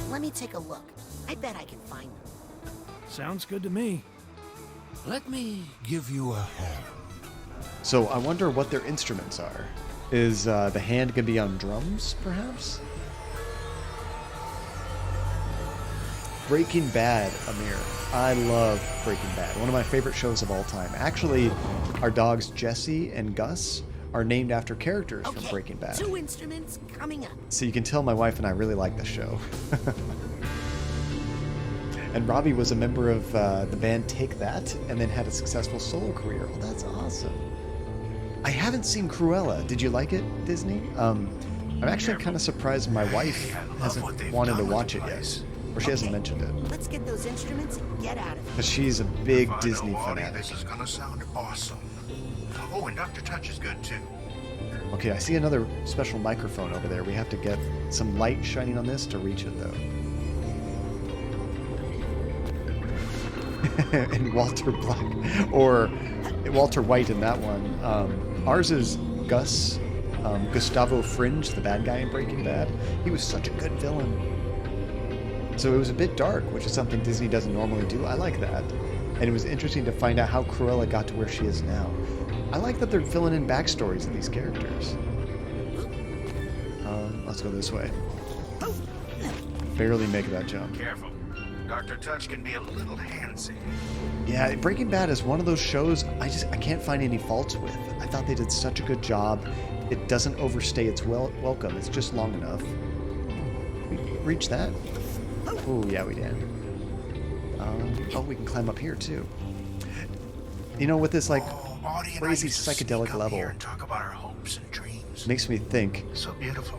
Let me take a look. I bet I can find them. Sounds good to me. Let me give you a hand. So I wonder what their instruments are. Is the hand going to be on drums, perhaps? Breaking Bad, Amir. I love Breaking Bad. One of my favorite shows of all time. Actually, our dogs Jesse and Gus are named after characters from Breaking Bad. 2 instruments coming up. So you can tell my wife and I really like the show. And Robbie was a member of the band Take That, and then had a successful solo career. Oh, that's awesome. I haven't seen Cruella. Did you like it, Disney? I'm actually kind of surprised my wife hasn't wanted to watch it yet. Or she hasn't mentioned it. Let's get those instruments and get out of here. Because she's a big Disney fanatic. This is gonna sound awesome. Oh, and Dr. Touch is good too. Okay, I see another special microphone over there. We have to get some light shining on this to reach it, though. And Walter Black, or Walter White in that one. Ours is Gus, Gustavo Fringe, the bad guy in Breaking Bad. He was such a good villain. So it was a bit dark, which is something Disney doesn't normally do. I like that. And it was interesting to find out how Cruella got to where she is now. I like that they're filling in backstories of these characters. Let's go this way. Barely make that jump. Careful. Dr. Touch can be a little handsy. Yeah, Breaking Bad is one of those shows I can't find any faults with. I thought they did such a good job. It doesn't overstay its welcome. It's just long enough. We reach that? Oh, yeah, we did. Oh, we can climb up here, too. You know, with this, like, crazy psychedelic level, and talk about our hopes and dreams. Makes me think. So beautiful.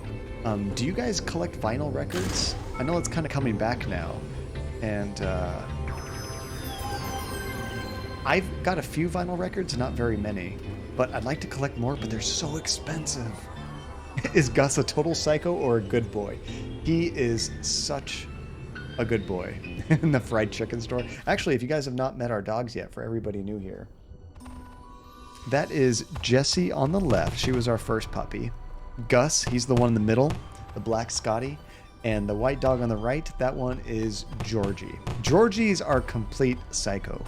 Do you guys collect vinyl records? I know it's kind of coming back now. And I've got a few vinyl records, not very many, but I'd like to collect more, but they're so expensive. Is Gus a total psycho or a good boy? He is such a good boy in the fried chicken store. Actually, if you guys have not met our dogs yet, for everybody new here, that is Jessie on the left. She was our first puppy. Gus, he's the one in the middle, the black Scotty. And the white dog on the right, that one is Georgie. Georgie's our complete psycho.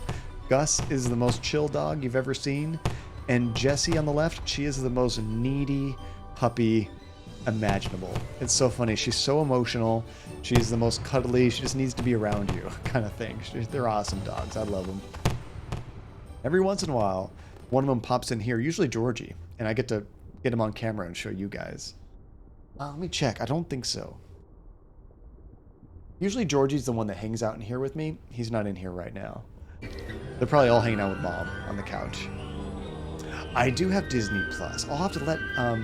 Gus is the most chill dog you've ever seen. And Jessie on the left, she is the most needy puppy imaginable. It's so funny. She's so emotional. She's the most cuddly. She just needs to be around you kind of thing. They're awesome dogs. I love them. Every once in a while, one of them pops in here, usually Georgie. And I get to get him on camera and show you guys. Let me check. I don't think so. Usually Georgie's the one that hangs out in here with me. He's not in here right now. They're probably all hanging out with Mom on the couch. I do have Disney Plus. I'll have to let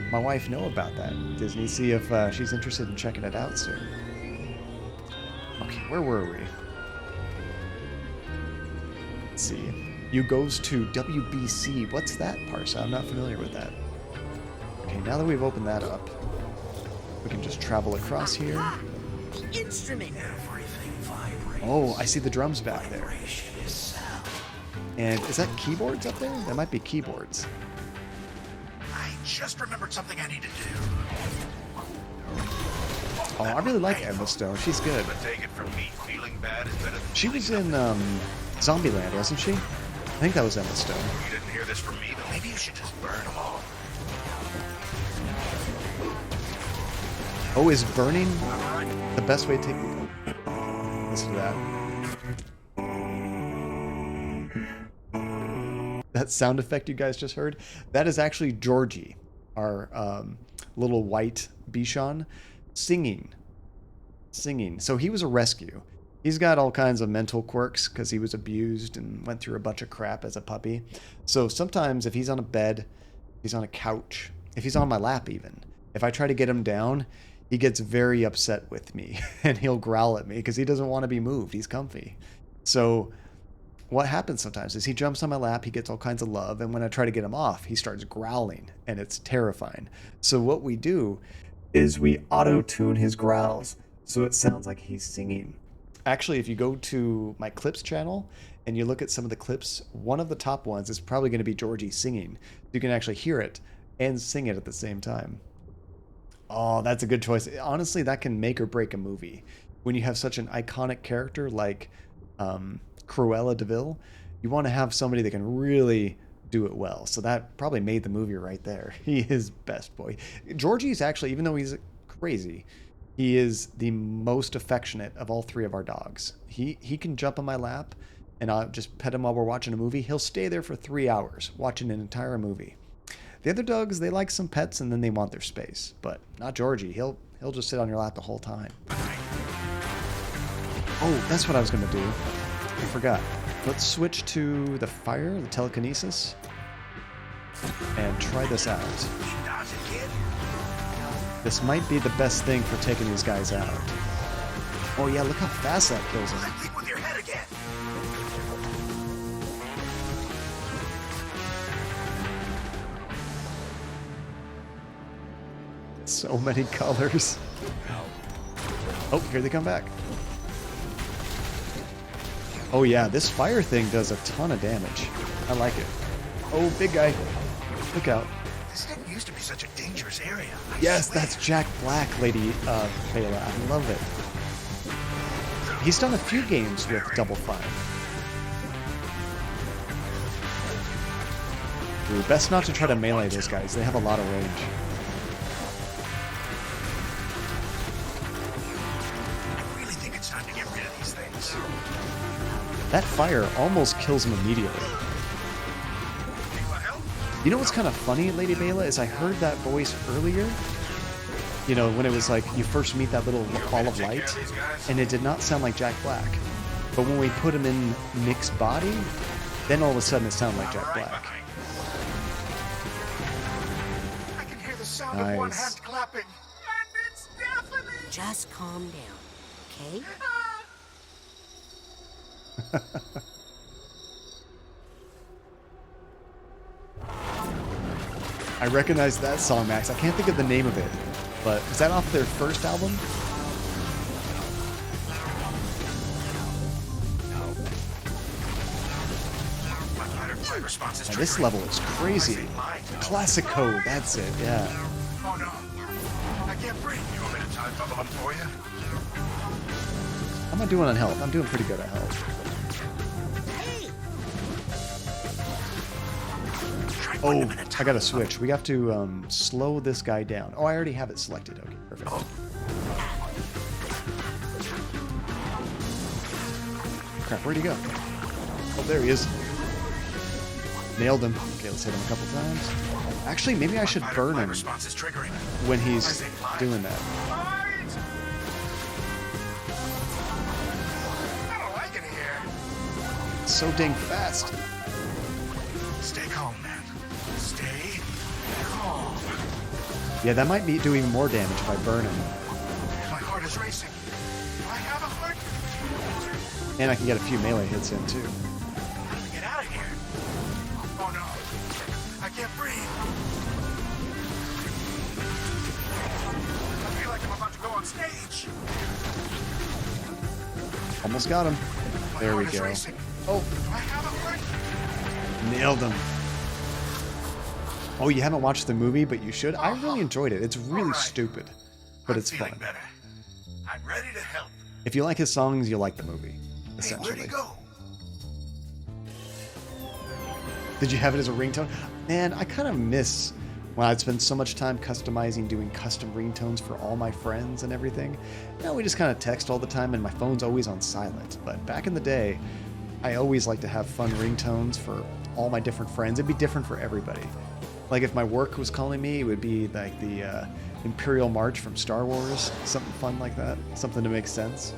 my wife know about that, Disney, see if she's interested in checking it out soon. Okay, where were we? Let's see. You goes to WBC. What's that, Parsa? I'm not familiar with that. Okay, now that we've opened that up, we can just travel across here. The instrument. Oh, I see the drums back there. And is that keyboards up there? That might be keyboards. I just remembered something I need to do. Oh, I really like Emma Stone. She's good. But take it from me, feeling bad is better than She was in Zombieland, wasn't she? I think that was Emma Stone. You didn't hear this from me, but maybe you should just burn them all. Oh, is burning the best way to take... Listen to that. That sound effect you guys just heard, that is actually Georgie, our little white Bichon, singing. So he was a rescue. He's got all kinds of mental quirks because he was abused and went through a bunch of crap as a puppy. So sometimes if he's on a bed, he's on a couch, if he's on my lap even, if I try to get him down, he gets very upset with me and he'll growl at me because he doesn't want to be moved. He's comfy. So what happens sometimes is he jumps on my lap, he gets all kinds of love, and when I try to get him off, he starts growling, and it's terrifying. So what we do is we auto-tune his growls so it sounds like he's singing. Actually, if you go to my clips channel and you look at some of the clips, one of the top ones is probably going to be Georgie singing. You can actually hear it and sing it at the same time. Oh, that's a good choice. Honestly, that can make or break a movie. When you have such an iconic character like Cruella de Vil, you want to have somebody that can really do it well. So that probably made the movie right there. He is best boy. Georgie's actually, even though he's crazy, he is the most affectionate of all three of our dogs. He can jump on my lap and I'll just pet him while we're watching a movie. He'll stay there for 3 hours watching an entire movie. The other dogs, they like some pets and then they want their space, but not Georgie. He'll just sit on your lap the whole time. Oh, that's what I was going to do. I forgot. Let's switch to the fire, the telekinesis, and try this out. This might be the best thing for taking these guys out. Oh yeah, look how fast that kills them. With your head again. So many colors. Oh, here they come back. Oh yeah, this fire thing does a ton of damage. I like it. Oh, big guy. Look out. This didn't used to be such a dangerous area. Yes, that's Jack Black, Lady Bela. I love it. He's done a few games with Double Fine. Ooh, best not to try to melee those guys. They have a lot of range. I really think it's time to get rid of these things. That fire almost kills him immediately. You know what's kind of funny, Lady Bela, is I heard that voice earlier. You know, when it was like you first meet that little ball of light, and it did not sound like Jack Black. But when we put him in Nick's body, then all of a sudden it sounded like Jack Black. I can hear the sound of one hand clapping. And it's deafening. Just calm down, okay? I recognize that song, Max. I can't think of the name of it, but is that off their first album? Now, this level is crazy. Classic code, that's it, yeah. Oh no, I can't breathe. You want me to time bubble up for you? How am I doing on health? I'm doing pretty good at health. Oh, I gotta switch. We have to slow this guy down. Oh, I already have it selected. Okay, perfect. Crap, where'd he go? Oh, there he is. Nailed him. Okay, let's hit him a couple times. Actually, maybe I should burn him when he's doing that. It's so dang fast. Stay calm, man. Stay calm. Yeah, that might be doing more damage if I burn him. My heart is racing. I have a heart. And I can get a few melee hits in too. How do we get out of here? Oh no. I can't breathe. Almost got him. There we go. Oh. Nailed him. Oh, you haven't watched the movie, but you should. I really enjoyed it. It's really stupid, but it's fun. Better. I'm ready to help. If you like his songs, you like the movie, essentially. Hey, where'd he go? Did you have it as a ringtone? Man, I kind of miss when I'd spend so much time customizing, doing custom ringtones for all my friends and everything. Now we just kind of text all the time and my phone's always on silent. But back in the day, I always liked to have fun ringtones for all my different friends. It'd be different for everybody. Like if my work was calling me, it would be like the Imperial March from Star Wars, something fun like that, something to make sense.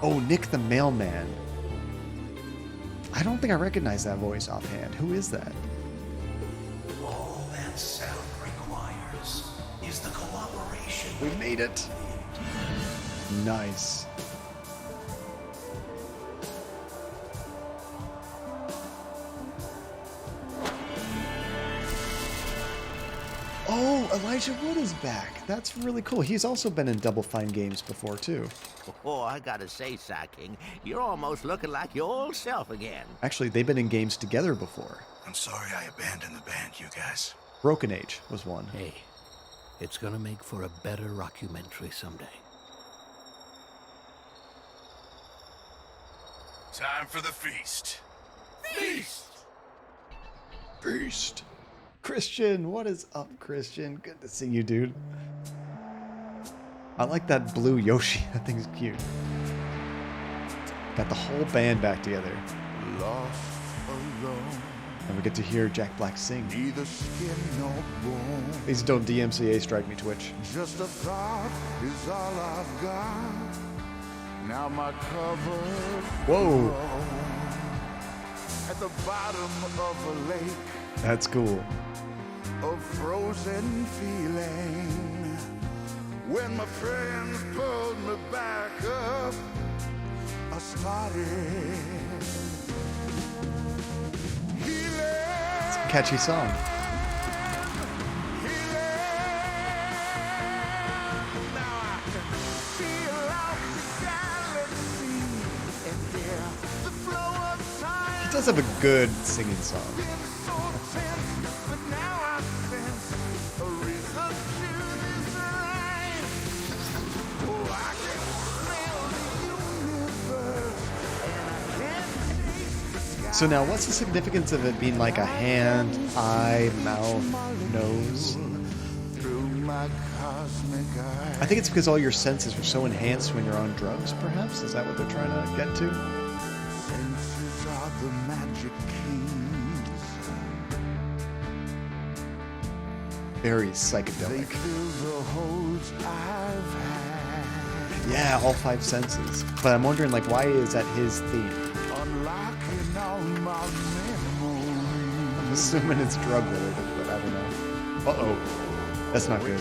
Oh, Nick the Mailman. I don't think I recognize that voice offhand. Who is that? All that sound requires is the cooperation. We made it. Nice. Oh, Elijah Wood is back. That's really cool. He's also been in Double Fine games before, too. Oh, I gotta say, Psy King, you're almost looking like your old self again. Actually, they've been in games together before. I'm sorry I abandoned the band, you guys. Broken Age was one. Hey, it's gonna make for a better rockumentary someday. Time for the feast. Feast! Feast! Christian, what is up, Christian? Good to see you, dude. I like that blue Yoshi. That thing's cute. Got the whole band back together. Lost alone. And we get to hear Jack Black sing. Neither skin nor bone. Please don't DMCA strike me, Twitch. Just a thought is all I've got. Now my cover. Whoa. At the bottom of a lake. That's cool. A frozen feeling. When my friends pulled me back up, I started. It's a catchy song. He does have a good singing song. So now, what's the significance of it being like a hand, eye, mouth, nose? I think it's because all your senses are so enhanced when you're on drugs, perhaps? Is that what they're trying to get to? Senses are the magic keys. Very psychedelic. They fill the holes I've had. Yeah, all five senses. But I'm wondering, like, why is that his theme? Unlocking all my memories. I'm assuming it's drug related, but I don't know. Uh-oh. That's not good.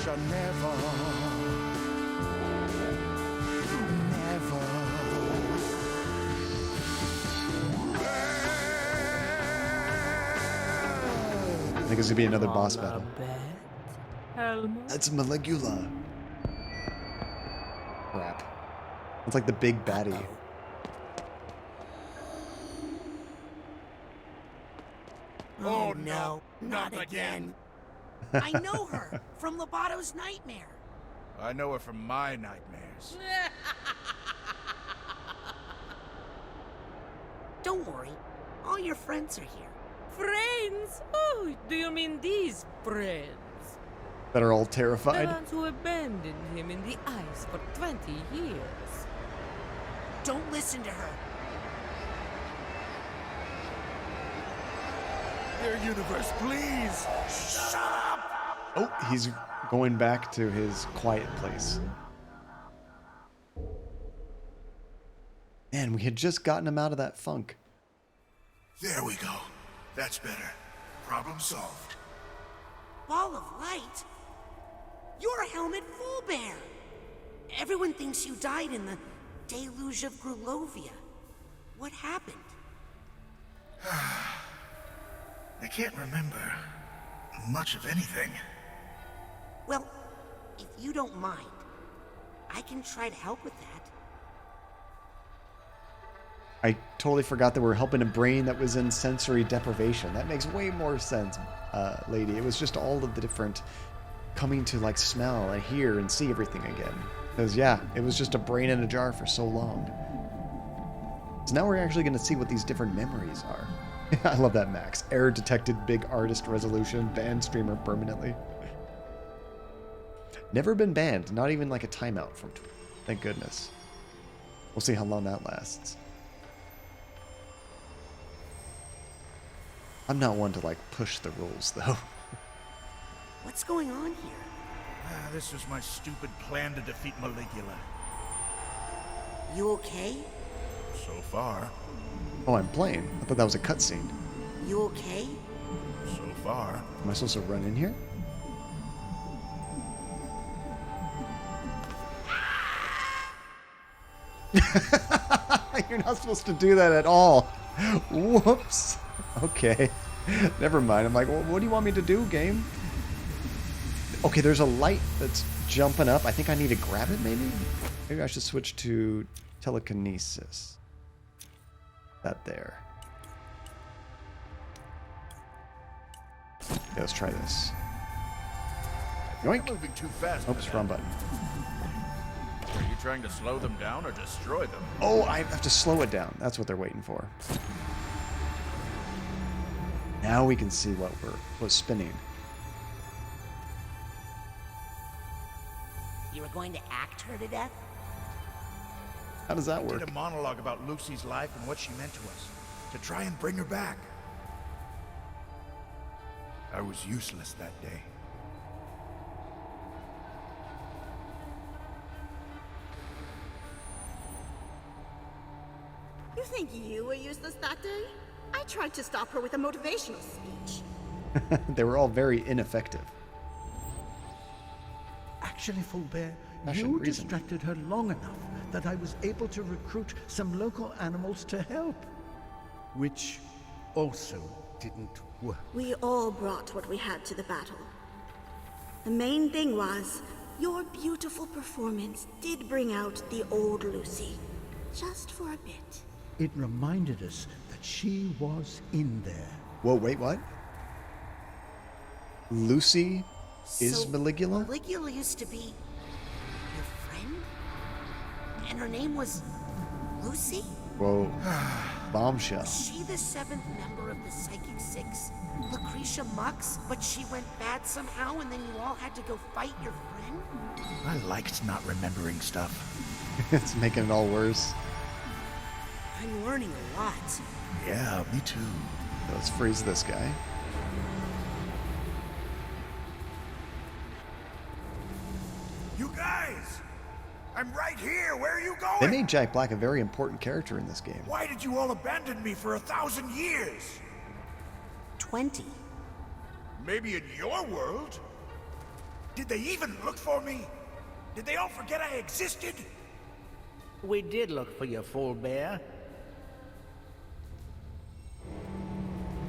I think it's gonna be another boss battle. That's Maligula. Crap. It's like the big baddie. Oh no, not again. I know her from Lobato's nightmare. I know her from my nightmares. Don't worry, all your friends are here. Friends? Oh, do you mean these friends? That are all The terrified. ones who abandoned him in the ice for 20 years. Don't listen to her. Your universe, please! Shut up! Oh, he's going back to his quiet place. Man, we had just gotten him out of that funk. There we go. That's better. Problem solved. Ball of light? You're Helmet Fullbear. Everyone thinks you died in the deluge of Grulovia. What happened? I can't remember much of anything. Well, if you don't mind, I can try to help with that. I totally forgot that we're helping a brain that was in sensory deprivation. That makes way more sense, lady. It was just all of the different coming to like smell and hear and see everything again. Because yeah, it was just a brain in a jar for so long. So now we're actually going to see what these different memories are. I love that, Max. Error detected, big artist resolution, banned streamer permanently. Never been banned, not even like a timeout from Twitter. Thank goodness. We'll see how long that lasts. I'm not one to like push the rules though. What's going on here? This was my stupid plan to defeat Maligula. You okay? So far. Oh, I'm playing. I thought that was a cutscene. You okay? So far. Am I supposed to run in here? You're not supposed to do that at all. Whoops. Okay. Never mind. I'm like, well, what do you want me to do, game? Okay, there's a light that's jumping up. I think I need to grab it, maybe? Maybe I should switch to telekinesis. That there. Okay, let's try this. Yoink. You're moving too fast. Oops, wrong button. Are you trying to slow them down or destroy them? Oh, I have to slow it down. That's what they're waiting for. Now we can see what was spinning. You were going to act her to death? How does that I work? did a monologue about Lucy's life and what she meant to us, to try and bring her back. I was useless that day. You think you were useless that day? I tried to stop her with a motivational speech. They were all very ineffective. Actually, Fulbert, Fashion you reason. distracted her long enough that I was able to recruit some local animals to help. Which also didn't work. We all brought what we had to the battle. The main thing was, your beautiful performance did bring out the old Lucy. Just for a bit. It reminded us that she was in there. Whoa, wait, what? Lucy is So, Maligula? Maligula used to be your friend? And her name was Lucy? Whoa. Bombshell. Was she the 7th member of the Psychic Six? Lucretia Mux? But she went bad somehow and then you all had to go fight your friend? I liked not remembering stuff. It's making it all worse. I'm learning a lot. Yeah, me too. Let's freeze this guy. You guys! I'm right here! Where are you going? They made Jack Black a very important character in this game. Why did you all abandon me for 1,000 years? 20. Maybe in your world? Did they even look for me? Did they all forget I existed? We did look for you, Fulbert.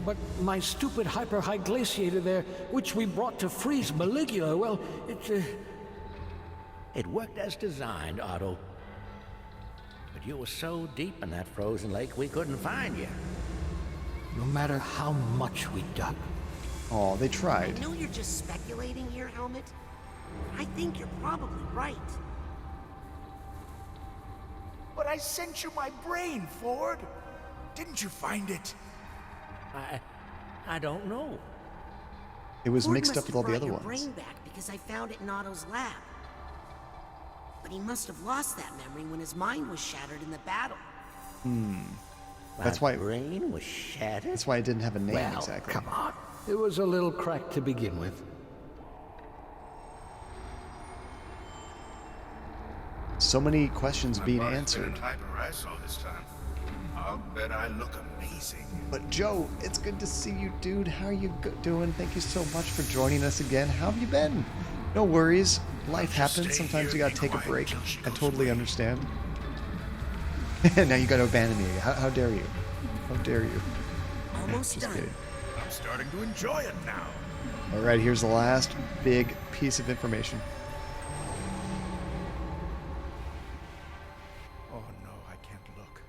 But my stupid hyper-high glaciator there, which we brought to freeze Maligula, well, It worked as designed, Otto. But you were so deep in that frozen lake, we couldn't find you. No matter how much we dug. Oh, they tried. I know you're just speculating here, Helmet. I think you're probably right. But I sent you my brain, Ford. Didn't you find it? I don't know. It was Ford mixed must up with have all the brought other your ones. brain back because I found it in Otto's lab. But he must have lost that memory when his mind was shattered in the battle. That's why brain was shattered. That's why it didn't have a name Well, exactly. come on. It was a little cracked to begin with. So many questions being answered. I saw this time. I'll bet I look amazing. But Joe, it's good to see you, dude. How are you doing? Thank you so much for joining us again. How have you been? No worries. Life happens. Sometimes you gotta take a break. I totally understand. Now you gotta abandon me. How dare you? How dare you? Almost Just done. kidding. I'm starting to enjoy it now. All right, here's the last big piece of information. Oh no, I can't look.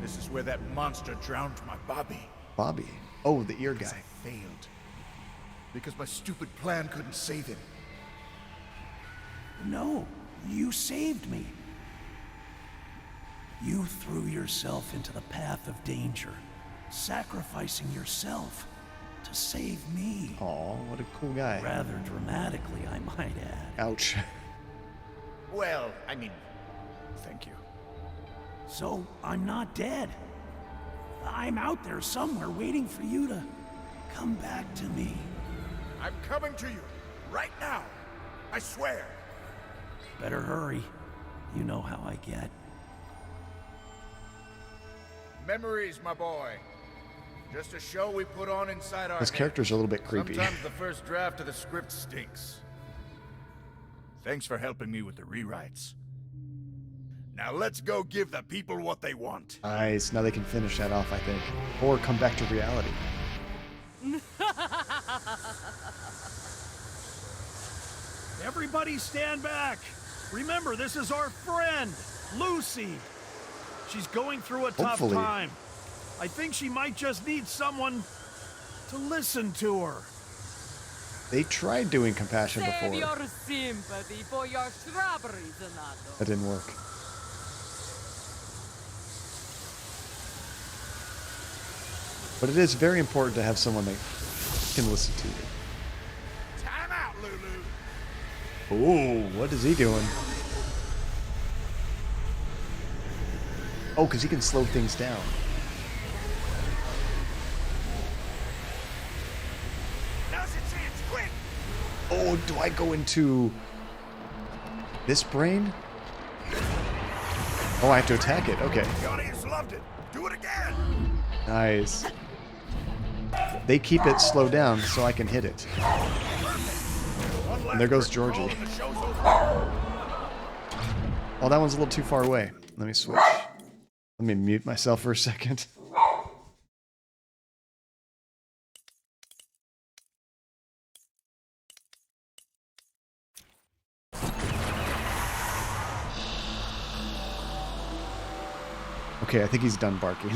This is where that monster drowned my Bobby. Bobby? Oh, the ear guy. I failed. Because my stupid plan couldn't save him. No, you saved me. You threw yourself into the path of danger, sacrificing yourself to save me. Aw, what a cool guy. Rather dramatically, I might add. Ouch. Well, I mean, thank you. So, I'm not dead. I'm out there somewhere waiting for you to come back to me. I'm coming to you, right now. I swear. Better hurry. You know how I get. Memories, my boy. Just a show we put on inside our This character's a little bit creepy. Sometimes the first draft of the script stinks. Thanks for helping me with the rewrites. Now let's go give the people what they want. Nice. Now they can finish that off, I think. Or come back to reality. Everybody stand back. Remember, this is our friend, Lucy. She's going through a tough time. I think she might just need someone to listen to her. They tried doing compassion before. Save your sympathy for your strawberries, Otto. That didn't work. But it is very important to have someone that can listen to you. Time out, Lulu. Ooh, what is he doing? Oh, because he can slow things down. Now's your chance, quick! Oh, do I go into this brain? Oh, I have to attack it. Okay. The audience loved it. Do it again. Nice. They keep it slowed down so I can hit it. And there goes Georgie. Oh, that one's a little too far away. Let me switch. Let me mute myself for a second. Okay, I think he's done barking. I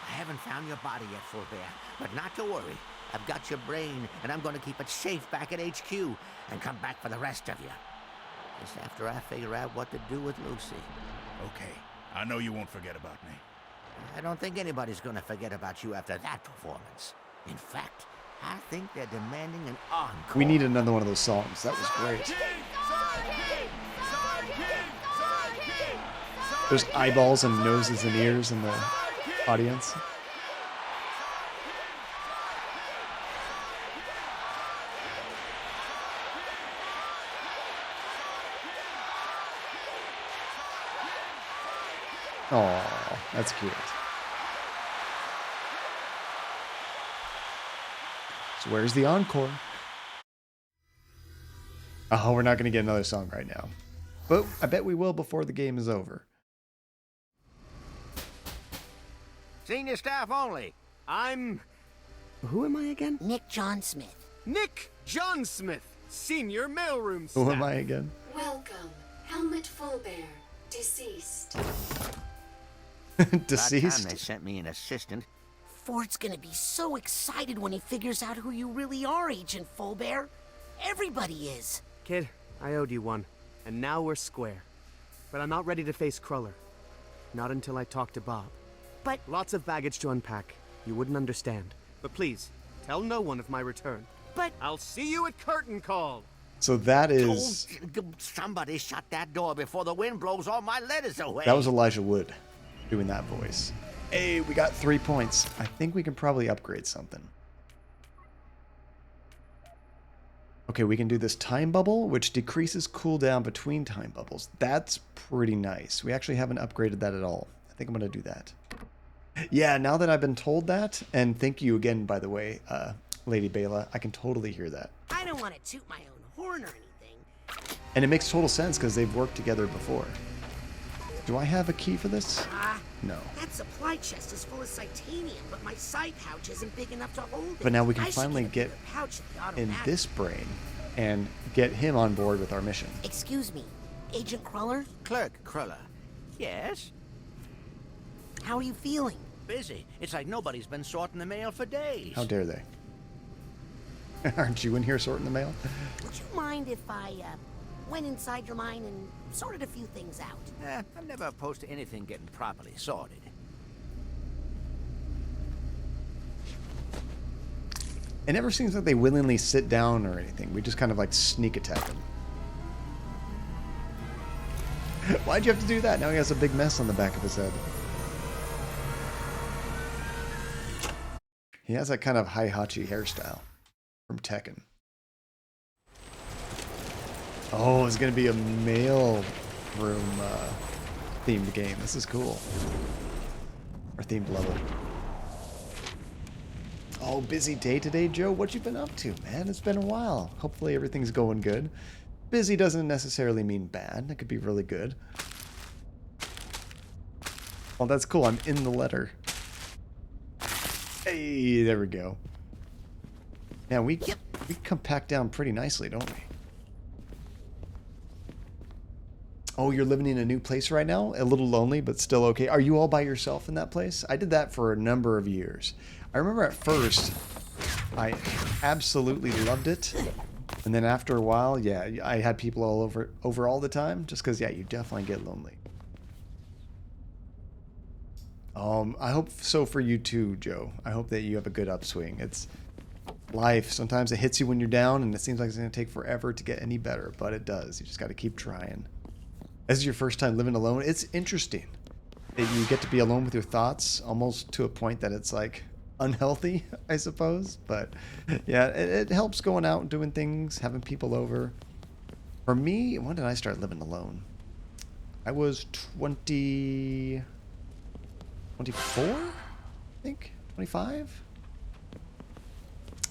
haven't found your body yet, Full Bear, but not to worry. I've got your brain, and I'm going to keep it safe back at HQ and come back for the rest of you. Just after I figure out what to do with Lucy. Okay, I know you won't forget about me. I don't think anybody's going to forget about you after that performance. In fact, I think they're demanding an encore. We need another one of those songs. That was great. There's eyeballs and noses and ears in the audience. Oh, that's cute. So where's the encore? Oh, we're not going to get another song right now. But I bet we will before the game is over. Senior staff only. Who am I again? Nick John Smith. Nick John Smith, senior mailroom Who staff. am I again? Welcome, Helmet Fullbear, deceased. Deceased? About time they sent me an assistant. Ford's gonna be so excited when he figures out who you really are, Agent Fullbear. Everybody is. Kid, I owed you one, and now we're square. But I'm not ready to face Cruller. Not until I talk to Bob. But lots of baggage to unpack. You wouldn't understand. But please, tell no one of my return. But I'll see you at curtain call. So that is... Oh, somebody shut that door before the wind blows all my letters away. That was Elijah Wood doing that voice. Hey, we got 3 points. I think we can probably upgrade something. Okay, we can do this time bubble, which decreases cooldown between time bubbles. That's pretty nice. We actually haven't upgraded that at all. I think I'm going to do that. Yeah, now that I've been told that, and thank you again, by the way, Lady Bela, I can totally hear that. I don't want to toot my own horn or anything. And it makes total sense because they've worked together before. Do I have a key for this? No. That supply chest is full of Titanium, but my side pouch isn't big enough to hold it. But now we can I should finally get pouch at the in automatic. this brain and get him on board with our mission. Excuse me, Agent Cruller? Clerk Cruller. Yes? How are you feeling? Busy. It's like nobody's been sorting the mail for days. How dare they? Aren't you in here sorting the mail? Would you mind if I went inside your mind and sorted a few things out? I'm never opposed to anything getting properly sorted. It never seems like they willingly sit down or anything. We just kind of like sneak attack them. Why'd you have to do that? Now he has a big mess on the back of his head. He has that kind of Heihachi hairstyle from Tekken. Oh, it's going to be a mail room themed game. This is cool. Or themed level. Oh, busy day today, Joe. What you been up to, man? It's been a while. Hopefully everything's going good. Busy doesn't necessarily mean bad. It could be really good. Well, that's cool. I'm in the letter. Hey, there we go. Yeah, we come packed down pretty nicely, don't we? Oh, you're living in a new place right now? A little lonely, but still okay. Are you all by yourself in that place? I did that for a number of years. I remember at first, I absolutely loved it. And then after a while, yeah, I had people all over all the time. Just because, yeah, you definitely get lonely. I hope so for you too, Joe. I hope that you have a good upswing. It's life. Sometimes it hits you when you're down, and it seems like it's going to take forever to get any better. But it does. You just got to keep trying. This is your first time living alone. It's interesting that you get to be alone with your thoughts, almost to a point that it's like unhealthy, I suppose. But yeah, it helps going out and doing things, having people over. For me, when did I start living alone? I was 24, I think, 25?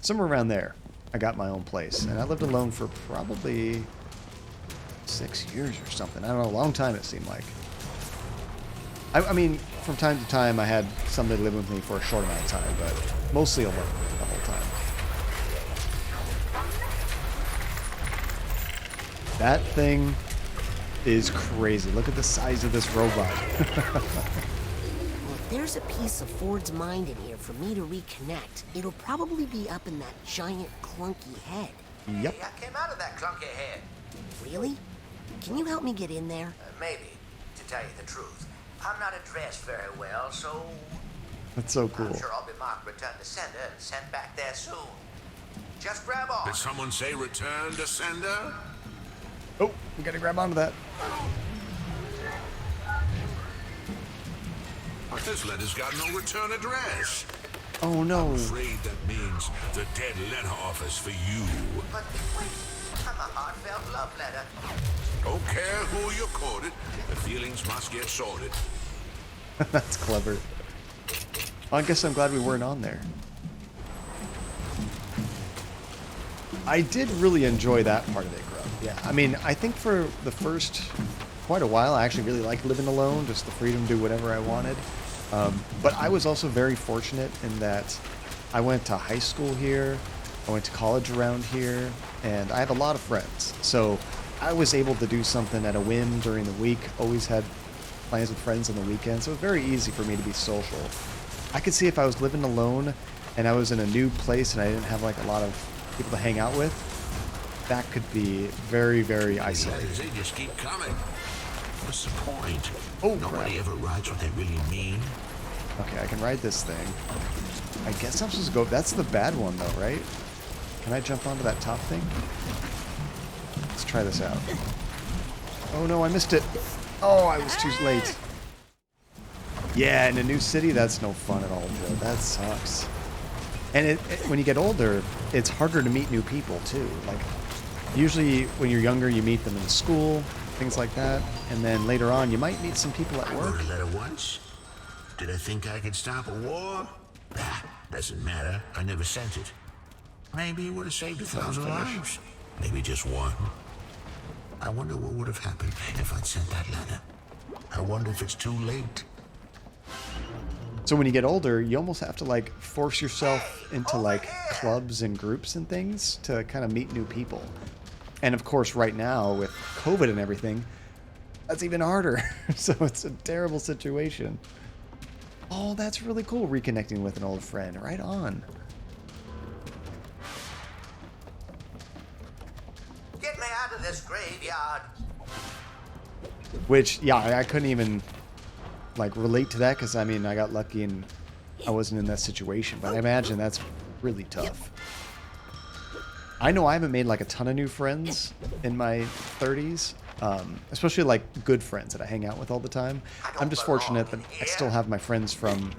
Somewhere around there, I got my own place. And I lived alone for probably 6 years or something. I don't know, a long time it seemed like. I mean, from time to time, I had somebody live with me for a short amount of time, but mostly alone the whole time. That thing is crazy. Look at the size of this robot. Well, if there's a piece of Ford's mind in here for me to reconnect, it'll probably be up in that giant clunky head. Yep. Hey, I came out of that clunky head. Really? Can you help me get in there? Maybe, to tell you the truth. I'm not dressed very well, so... That's so cool. I'm sure I'll be marked return to sender and sent back there soon. Just grab on. Did someone say return to sender? Oh, we gotta grab onto that. This letter's got no return address. Oh no. I'm afraid that means the dead letter office for you. But wait, I'm a heartfelt love letter. Don't care who you quoted, the feelings must get sorted. That's clever. Well, I guess I'm glad we weren't on there. I did really enjoy that part of it, Grub. Yeah, I mean, I think for the first quite a while, I actually really liked living alone, just the freedom to do whatever I wanted. But I was also very fortunate in that I went to high school here, I went to college around here, and I have a lot of friends. So I was able to do something at a whim during the week, always had plans with friends on the weekend, so it was very easy for me to be social. I could see if I was living alone and I was in a new place and I didn't have like a lot of people to hang out with, that could be very, very isolating. They just keep coming. What's the point? Oh, nobody crap. ever writes what they really mean. Okay, I can ride this thing. I guess I'm supposed to go... That's the bad one, though, right? Can I jump onto that top thing? Let's try this out. Oh, no, I missed it. Oh, I was too late. Yeah, in a new city, that's no fun at all, Joe. That sucks. And when you get older, it's harder to meet new people, too. Like, usually when you're younger, you meet them in school, things like that. And then later on, you might meet some people at work. I wrote a letter once. Did I think I could stop a war? Ah, doesn't matter. I never sent it. Maybe it would have saved 1,000 lives. Maybe just one. I wonder what would have happened if I'd sent that letter. I wonder if it's too late. So when you get older, you almost have to like force yourself into like clubs and groups and things to kind of meet new people. And of course, right now with COVID and everything, that's even harder. So it's a terrible situation. Oh, that's really cool, reconnecting with an old friend. Right on. Get me out of this graveyard. Which, yeah, I couldn't even, like, relate to that because, I mean, I got lucky and I wasn't in that situation. But I imagine that's really tough. I know I haven't made, like, a ton of new friends in my 30s. Especially, like, good friends that I hang out with all the time. I'm just fortunate that I still have my friends from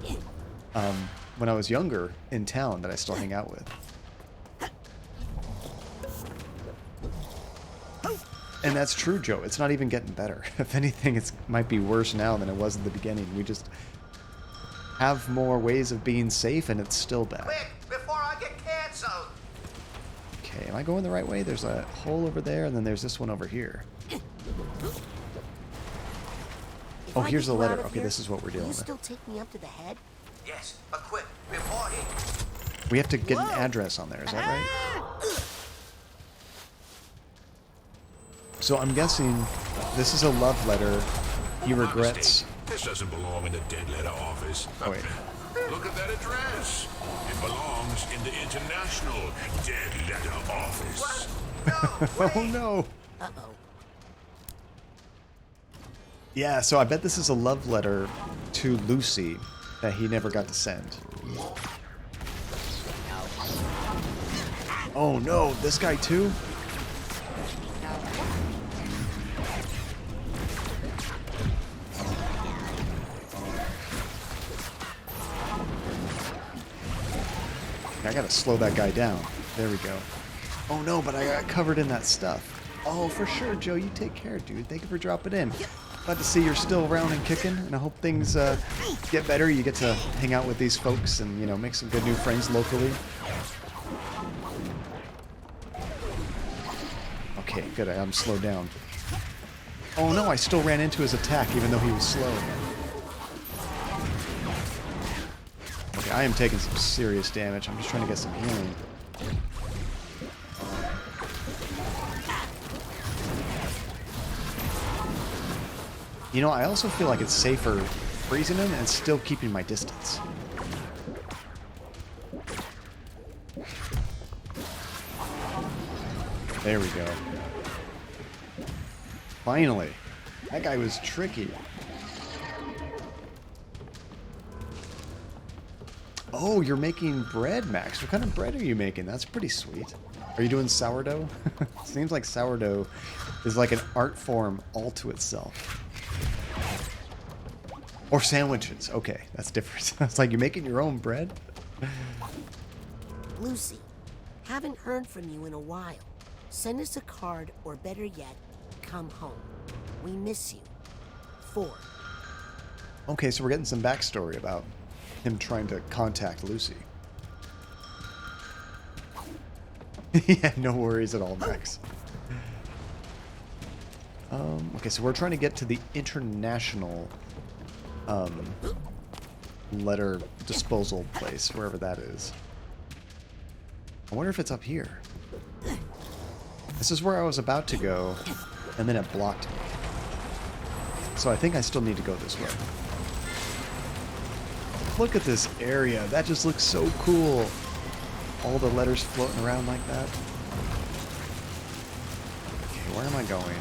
when I was younger in town that I still hang out with. And that's true, Joe. It's not even getting better. If anything, it might be worse now than it was at the beginning. We just have more ways of being safe, and it's still bad. Quick, before I get canceled. Okay, am I going the right way? There's a hole over there, and then there's this one over here. Oh, here's the letter. Okay, this is what we're dealing with. Will you still take me up to the head? Yes, but quick, before he... We have to get an address on there, is that right? So I'm guessing this is a love letter. He regrets. This doesn't belong in the dead letter office. Oh, wait. Look at that address. It belongs in the International Dead Letter Office. Oh no. Uh-oh. Yeah, so I bet this is a love letter to Lucy that he never got to send. Oh no, this guy too? I gotta slow that guy down. There we go. Oh no, but I got covered in that stuff. Oh, for sure, Joe. You take care, dude. Thank you for dropping in. Glad to see you're still around and kicking, and I hope things get better. You get to hang out with these folks and, you know, make some good new friends locally. Okay, good. I'm slowed down. Oh no, I still ran into his attack even though he was slow. Okay, I am taking some serious damage. I'm just trying to get some healing. You know, I also feel like it's safer freezing him and still keeping my distance. There we go. Finally. That guy was tricky. Oh, you're making bread, Max. What kind of bread are you making? That's pretty sweet. Are you doing sourdough? Seems like sourdough is like an art form all to itself. Or sandwiches. Okay, that's different. It's like you're making your own bread? Lucy, haven't heard from you in a while. Send us a card, or better yet, come home. We miss you. 4. Okay, so we're getting some backstory about him trying to contact Lucy. Yeah, no worries at all, Max. Okay, so we're trying to get to the international letter disposal place, wherever that is. I wonder if it's up here. This is where I was about to go, and then it blocked me. So I think I still need to go this way. Look at this area. That just looks so cool. All the letters floating around like that. Okay, where am I going?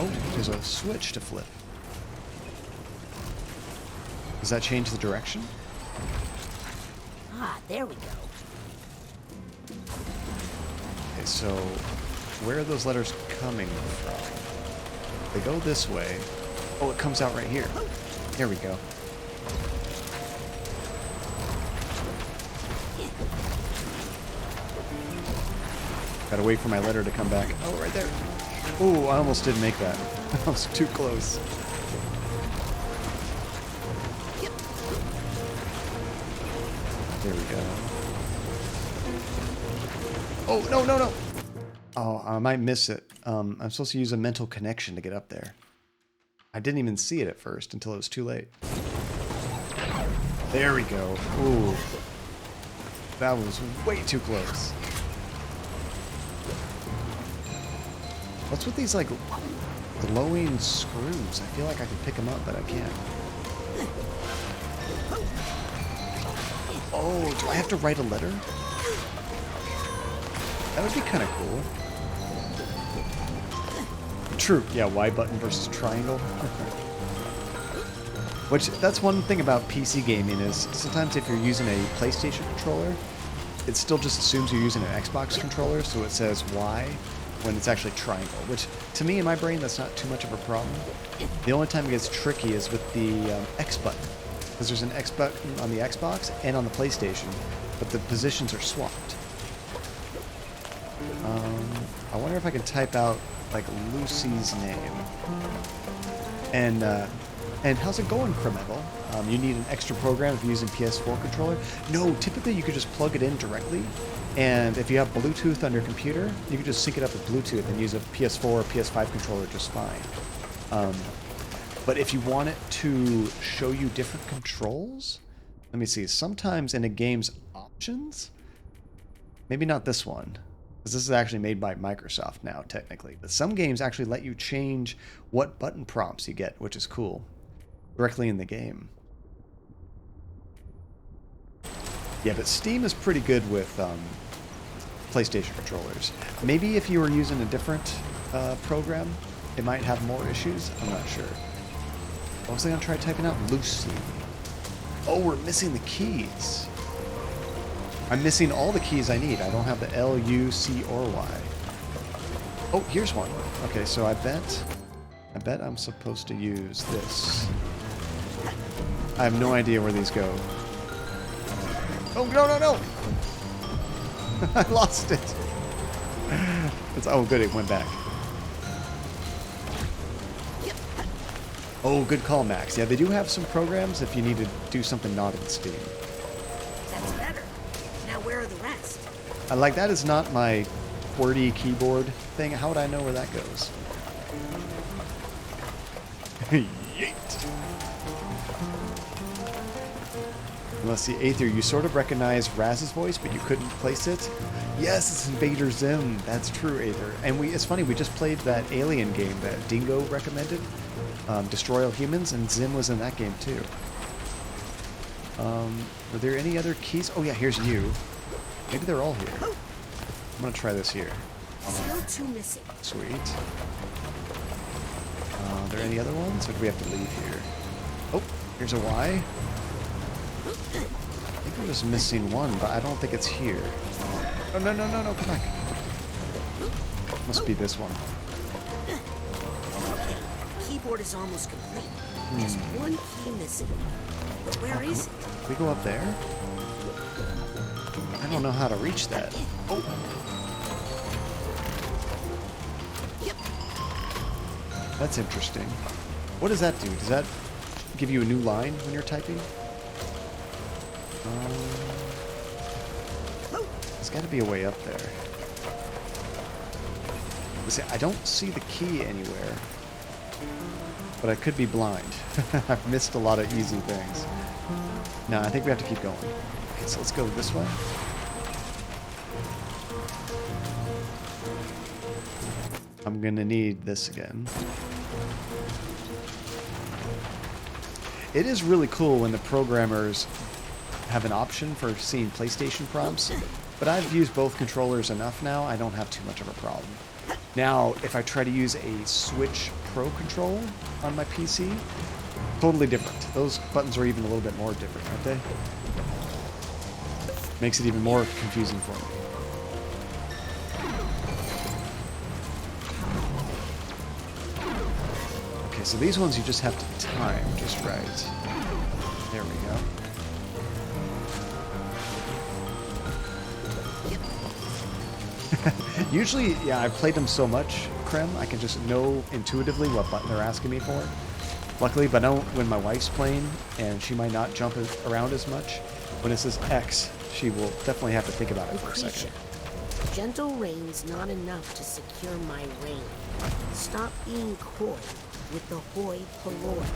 Oh, there's a switch to flip. Does that change the direction? Ah, there we go. Okay, so where are those letters coming from? They go this way. Oh, it comes out right here. There we go. Gotta wait for my letter to come back. Oh, right there. Oh, I almost didn't make that. I was too close. There we go. Oh, no, no, no. Oh, I might miss it. I'm supposed to use a mental connection to get up there. I didn't even see it at first until it was too late. There we go. Ooh. That was way too close. What's with these, like, glowing screws? I feel like I could pick them up, but I can't. Oh, do I have to write a letter? That would be kind of cool. True, yeah, Y button versus triangle. Which, that's one thing about PC gaming is sometimes if you're using a PlayStation controller, it still just assumes you're using an Xbox controller, so it says Y when it's actually triangle, which to me in my brain that's not too much of a problem. The only time it gets tricky is with the X button, because there's an X button on the Xbox and on the PlayStation, but the positions are swapped. I wonder if I can type out like Lucy's name. And how's it going, Kremevel? You need an extra program if you're using PS4 controller? No, typically you could just plug it in directly, and if you have Bluetooth on your computer, you can just sync it up with Bluetooth and use a PS4 or PS5 controller just fine. But if you want it to show you different controls, let me see, sometimes in a game's options, maybe not this one, because this is actually made by Microsoft now, technically. But some games actually let you change what button prompts you get, which is cool, directly in the game. Yeah, but Steam is pretty good with PlayStation controllers. Maybe if you were using a different program, it might have more issues. I'm not sure. What was I going to try typing out? Lucy. Oh, we're missing the keys. I'm missing all the keys I need. I don't have the L, U, C, or Y. Oh, here's one. Okay, so I bet I'm supposed to use this. I have no idea where these go. Oh, no! I lost it. Oh, good, it went back. Oh, good call, Max. Yeah, they do have some programs if you need to do something not in Steam. That's better. Now where are the rest? Like, that is not my QWERTY keyboard thing. How would I know where that goes? Yeet. Let's see, Aether, you sort of recognize Raz's voice, but you couldn't place it? Yes, it's Invader Zim. That's true, Aether. And it's funny, we just played that Alien game that Dingo recommended, Destroy All Humans, and Zim was in that game too. Were there any other keys? Oh yeah, here's you. Maybe they're all here. I'm gonna try this here. Still two missing. Sweet. Are there any other ones, or do we have to leave here? Oh, here's a Y. I think I'm just missing one, but I don't think it's here. Oh, no, come back. Must be this one. Keyboard is almost complete. Just one key missing. Where is it? Can we go up there? I don't know how to reach that. Oh. That's interesting. What does that do? Does that give you a new line when you're typing? There's got to be a way up there. See, I don't see the key anywhere, but I could be blind. I've missed a lot of easy things. No, I think we have to keep going. Okay, so let's go this way. I'm gonna need this again. It is really cool when the programmers have an option for seeing PlayStation prompts, but I've used both controllers enough now, I don't have too much of a problem. Now, if I try to use a Switch Pro controller on my PC, totally different. Those buttons are even a little bit more different, aren't they? Makes it even more confusing for me. Okay, so these ones you just have to time just right. There we go. Usually, yeah, I've played them so much, Krem, I can just know intuitively what button they're asking me for. Luckily, but I don't when my wife's playing, and she might not jump around as much. When it says X, she will definitely have to think about it for a second. Gentle rain's not enough to secure my reign. Stop being coy with the hoi polloi.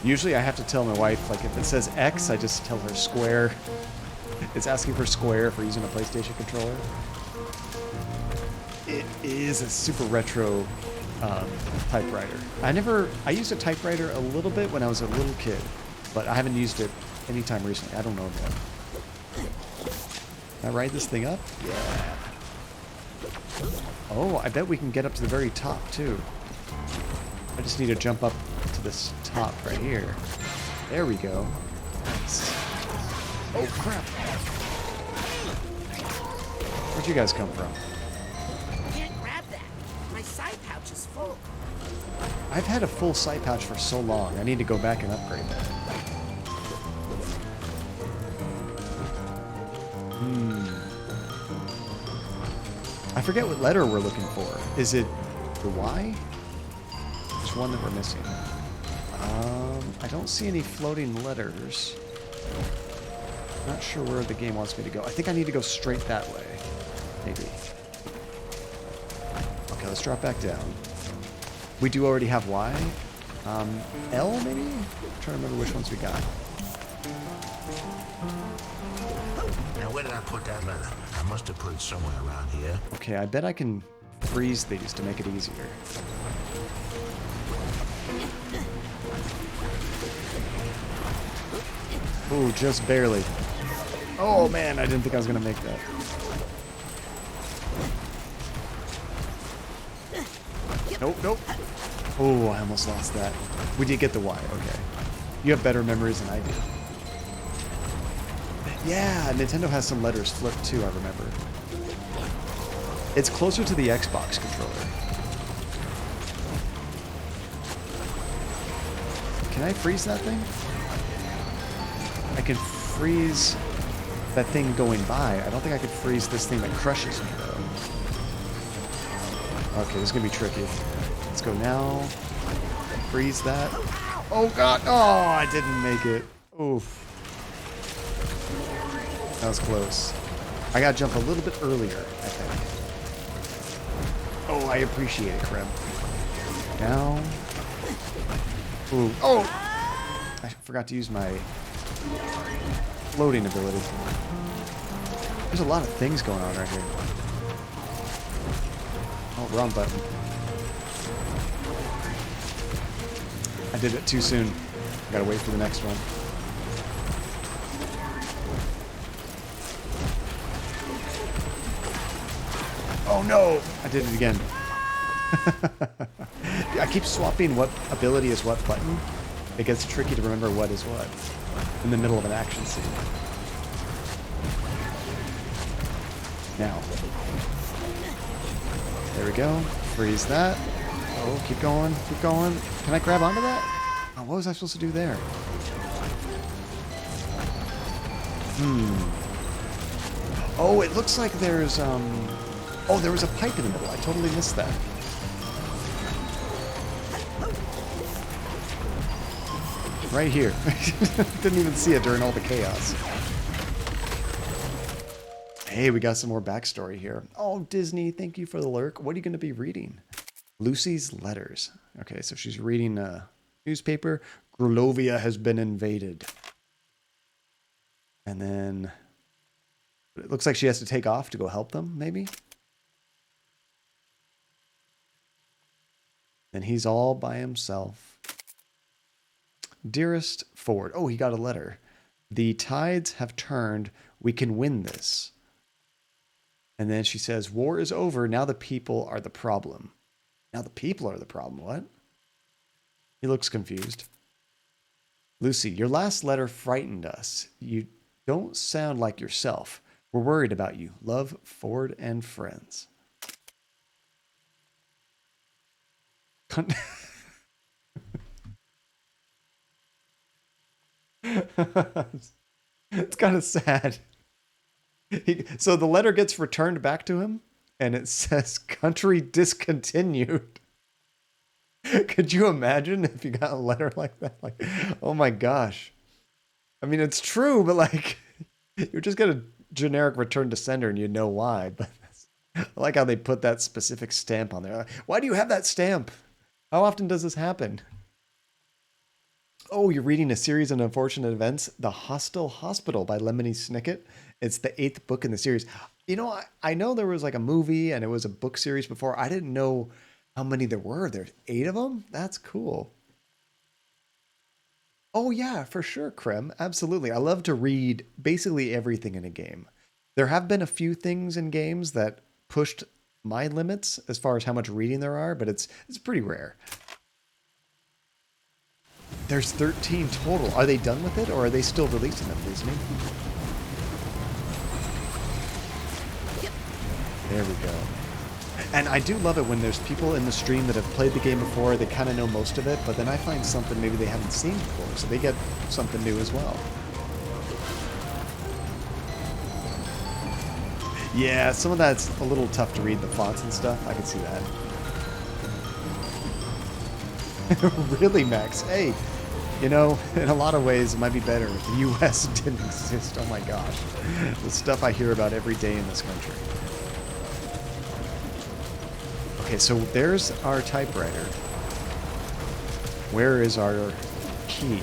Usually I have to tell my wife, like if it says X, I just tell her square. It's asking for square for using a PlayStation controller. It is a super retro typewriter. I used a typewriter a little bit when I was a little kid, but I haven't used it anytime recently. I don't know yet. Can I ride this thing up? Yeah. Oh, I bet we can get up to the very top, too. I just need to jump up to this top right here. There we go. Nice. Oh, crap. Where'd you guys come from? I can't grab that. My side pouch is full. I've had a full sight pouch for so long. I need to go back and upgrade that. I forget what letter we're looking for. Is it the Y? There's one that we're missing. I don't see any floating letters. Not sure where the game wants me to go. I think I need to go straight that way. Maybe. Okay, let's drop back down. We do already have Y. L, maybe? I'm trying to remember which ones we got. Now, where did I put that letter? I must have put it somewhere around here. Okay, I bet I can freeze these to make it easier. Ooh, just barely. Oh man, I didn't think I was gonna make that. Nope, nope. Oh, I almost lost that. We did get the Y, okay. You have better memories than I do. Yeah, Nintendo has some letters flipped too, I remember. It's closer to the Xbox controller. Can I freeze that thing? I can freeze that thing going by. I don't think I could freeze this thing that crushes me, though. Okay, this is going to be tricky. Let's go now. Freeze that. Oh, God. Oh, I didn't make it. Oof. That was close. I got to jump a little bit earlier, I think. Oh, I appreciate it, Krim. Down. Ooh. Oh! I forgot to use my floating ability. There's a lot of things going on right here. Oh, wrong button. I did it too soon. I gotta wait for the next one. Oh no! I did it again. I keep swapping what ability is what button. It gets tricky to remember what is what in the middle of an action scene. Now. There we go. Freeze that. Oh, keep going. Keep going. Can I grab onto that? Oh, what was I supposed to do there? Oh, it looks like there's, oh, there was a pipe in the middle. I totally missed that. Right here. Didn't even see it during all the chaos. Hey, we got some more backstory here. Oh, Disney, thank you for the lurk. What are you going to be reading? Lucy's letters. Okay, so she's reading a newspaper. Grulovia has been invaded. And then it looks like she has to take off to go help them, maybe? And he's all by himself. Dearest Ford. Oh, he got a letter. The tides have turned. We can win this. And then she says, war is over. Now the people are the problem. Now the people are the problem. What? He looks confused. Lucy, your last letter frightened us. You don't sound like yourself. We're worried about you. Love, Ford and friends. It's kind of sad. So the letter gets returned back to him, and it says, country discontinued. Could you imagine if you got a letter like that? Like, oh my gosh. I mean, it's true, but like, you just get a generic return to sender and you know why. But I like how they put that specific stamp on there. Why do you have that stamp? How often does this happen? Oh, you're reading a series of unfortunate events, The Hostile Hospital by Lemony Snicket. It's the 8th book in the series. You know, I know there was like a movie and it was a book series before. I didn't know how many there were. There's 8 of them? That's cool. Oh yeah, for sure, Krem. Absolutely. I love to read basically everything in a game. There have been a few things in games that pushed my limits as far as how much reading there are, but it's pretty rare. There's 13 total. Are they done with it, or are they still releasing them, Disney? There we go. And I do love it when there's people in the stream that have played the game before, they kind of know most of it, but then I find something maybe they haven't seen before, so they get something new as well. Yeah, some of that's a little tough to read, the fonts and stuff. I can see that. Really, Max? Hey, you know, in a lot of ways, it might be better if the U.S. didn't exist. Oh my gosh. The stuff I hear about every day in this country. Okay, so there's our typewriter. Where is our key?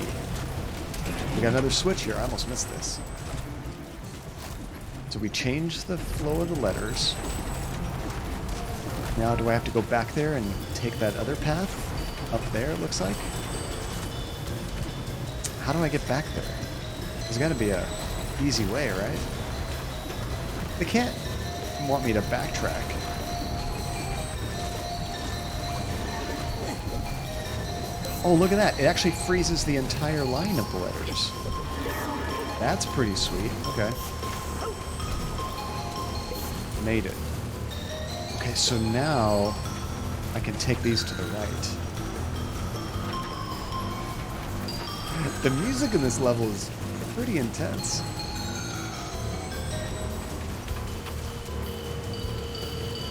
We got another switch here. I almost missed this. So we changed the flow of the letters. Now do I have to go back there and take that other path? Up there, it looks like. How do I get back there? There's got to be a easy way, right? They can't want me to backtrack. Oh, look at that. It actually freezes the entire line of the letters. That's pretty sweet. Okay. Made it. Okay, so now I can take these to the right. The music in this level is pretty intense.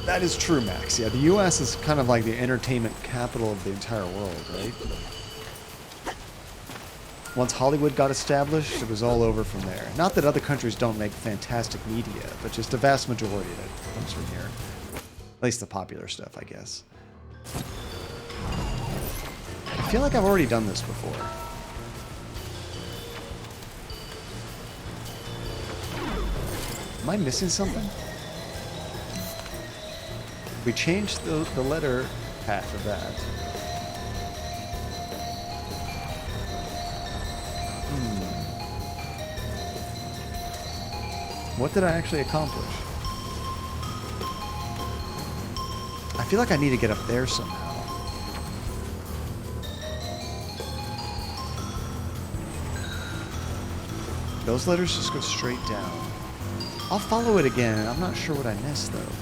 That is true, Max. Yeah, the U.S. is kind of like the entertainment capital of the entire world, right? Once Hollywood got established, it was all over from there. Not that other countries don't make fantastic media, but just the vast majority of it comes from here. At least the popular stuff, I guess. I feel like I've already done this before. Am I missing something? We changed the letter path of that. What did I actually accomplish? I feel like I need to get up there somehow. Those letters just go straight down. I'll follow it again. I'm not sure what I missed, though.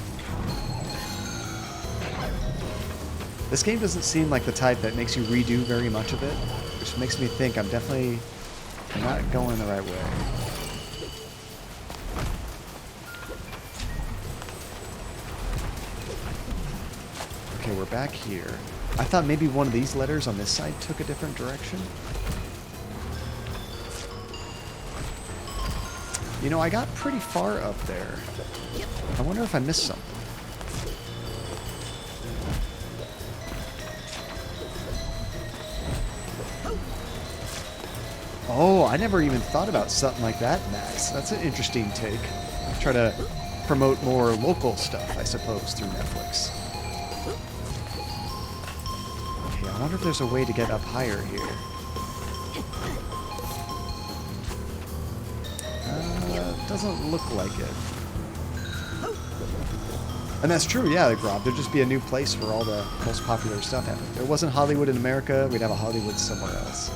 This game doesn't seem like the type that makes you redo very much of it, which makes me think I'm definitely not going the right way. Okay, we're back here. I thought maybe one of these letters on this side took a different direction. You know, I got pretty far up there. I wonder if I missed something. Oh, I never even thought about something like that, Max. That's an interesting take. Try to promote more local stuff, I suppose, through Netflix. Okay, I wonder if there's a way to get up higher here. Doesn't look like it. And that's true, yeah, like Rob. There'd just be a new place for all the most popular stuff happening. If there wasn't Hollywood in America, we'd have a Hollywood somewhere else.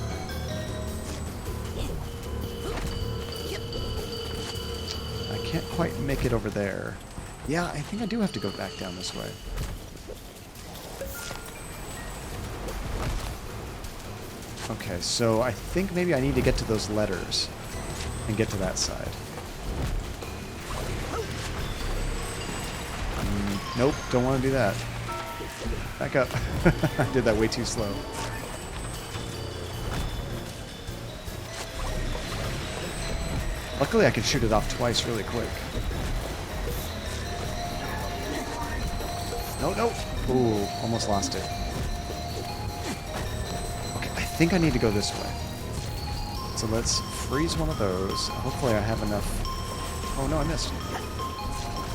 I can't quite make it over there. Yeah, I think I do have to go back down this way. Okay, so I think maybe I need to get to those letters and get to that side. Nope, don't want to do that. Back up. I did that way too slow. Luckily I can shoot it off twice really quick. No. Ooh, almost lost it. Okay, I think I need to go this way. So let's freeze one of those. Hopefully I have enough. Oh no, I missed.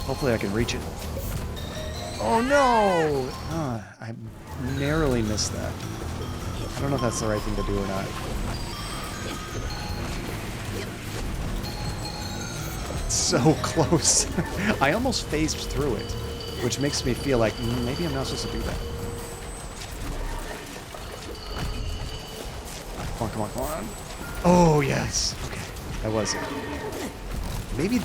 Hopefully I can reach it. Oh no! I narrowly missed that. I don't know if that's the right thing to do or not. So close. I almost phased through it, which makes me feel like maybe I'm not supposed to do that. Come on, come on, come on. Oh, yes. Okay, that was it. Maybe,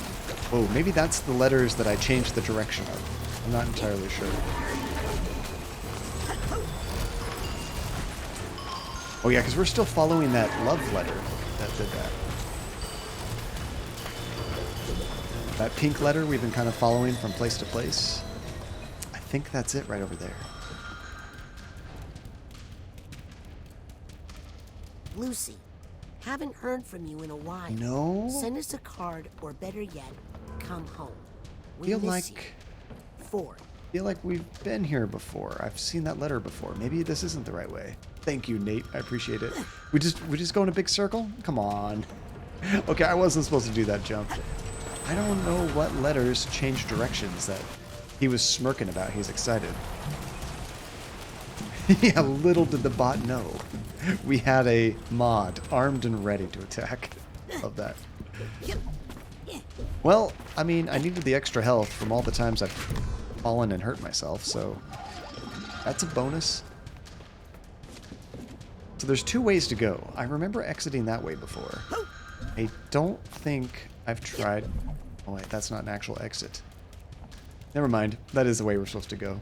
oh, maybe that's the letters that I changed the direction of. I'm not entirely sure. Oh yeah, because we're still following that love letter that did that. That pink letter we've been kind of following from place to place. I think that's it right over there. Lucy, haven't heard from you in a while. No? Send us a card, or better yet, come home. We Feel miss like you. 4. Feel like we've been here before. I've seen that letter before. Maybe this isn't the right way. Thank you, Nate. I appreciate it. We just go in a big circle? Come on. Okay, I wasn't supposed to do that jump. I don't know what letters change directions that he was smirking about. He's excited. Yeah, little did the bot know. We had a mod armed and ready to attack. Love that. Well, I mean, I needed the extra health from all the times I've fallen and hurt myself, so that's a bonus. So there's 2 ways to go. I remember exiting that way before. I don't think I've tried... Oh wait, that's not an actual exit. Never mind. That is the way we're supposed to go.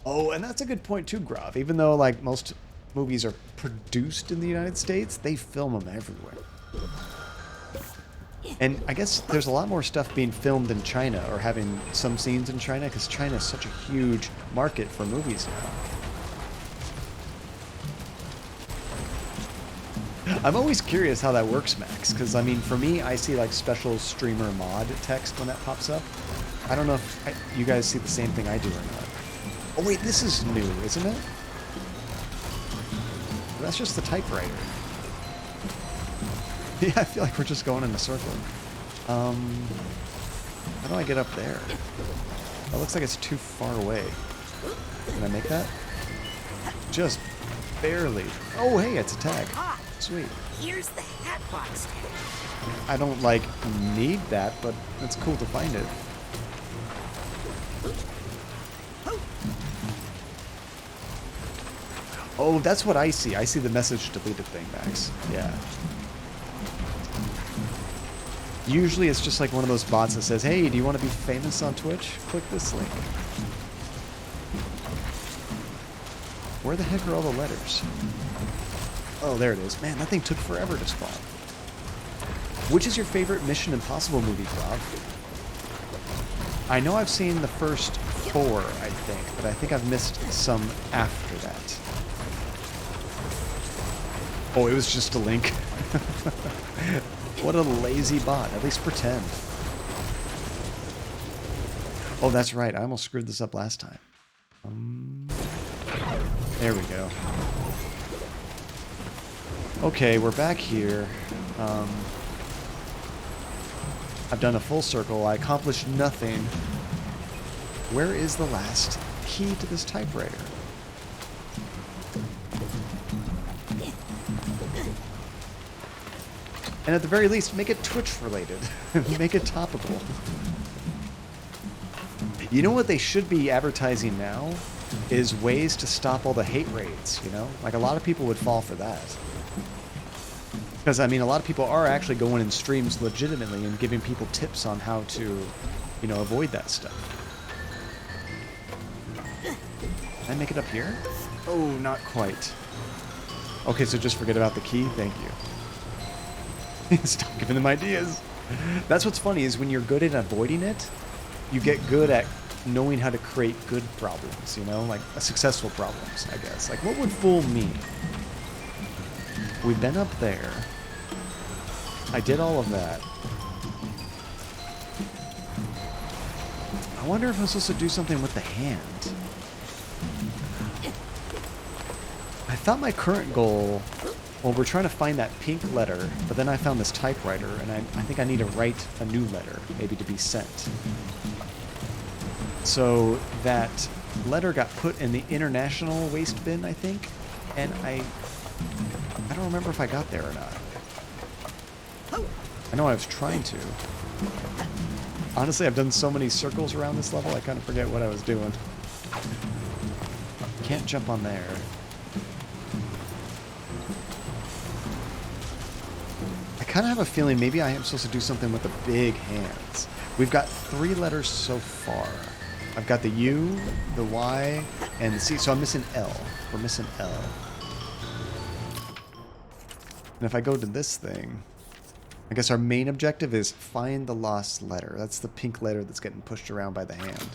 Oh, and that's a good point too, Grav. Even though, like, most movies are produced in the United States, they film them everywhere. And I guess there's a lot more stuff being filmed in China, or having some scenes in China, because China is such a huge market for movies now. I'm always curious how that works, Max, because, I mean, for me, I see, like, special streamer mod text when that pops up. I don't know if you guys see the same thing I do or not. Oh, wait, this is new, isn't it? That's just the typewriter. Yeah, I feel like we're just going in a circle. How do I get up there? That looks like it's too far away. Can I make that? Just barely. Oh, hey, it's a tag. Sweet. Here's the Hatbox tag. I don't, like, need that, but it's cool to find it. Oh, that's what I see. I see the message deleted thing, Max. Yeah. Usually it's just like one of those bots that says, hey, do you want to be famous on Twitch? Click this link. Where the heck are all the letters? Oh, there it is. Man, that thing took forever to spawn. Which is your favorite Mission Impossible movie, Rob? I know I've seen the first 4, I think, but I think I've missed some after that. Oh, it was just a link. What a lazy bot. At least pretend. Oh, that's right. I almost screwed this up last time. There we go. Okay, we're back here. I've done a full circle. I accomplished nothing. Where is the last key to this typewriter? And at the very least, make it Twitch related. Make it topical. You know what they should be advertising now? Is ways to stop all the hate raids, you know? Like, a lot of people would fall for that. Because, I mean, a lot of people are actually going in streams legitimately and giving people tips on how to, you know, avoid that stuff. Can I make it up here? Oh, not quite. Okay, so just forget about the key? Thank you. Stop giving them ideas. That's what's funny, is when you're good at avoiding it, you get good at knowing how to create good problems, you know? Like, successful problems, I guess. Like, what would fool me? We've been up there. I did all of that. I wonder if I'm supposed to do something with the hand. I thought my current goal... Well, we're trying to find that pink letter, but then I found this typewriter, and I think I need to write a new letter, maybe to be sent. So that letter got put in the international waste bin, I think, and I don't remember if I got there or not. I know I was trying to. Honestly, I've done so many circles around this level, I kind of forget what I was doing. Can't jump on there. I kind of have a feeling maybe I am supposed to do something with the big hands. We've got 3 letters so far. I've got the U, the Y, and the C, so I'm missing L. We're missing L. And if I go to this thing, I guess our main objective is find the lost letter. That's the pink letter that's getting pushed around by the hand.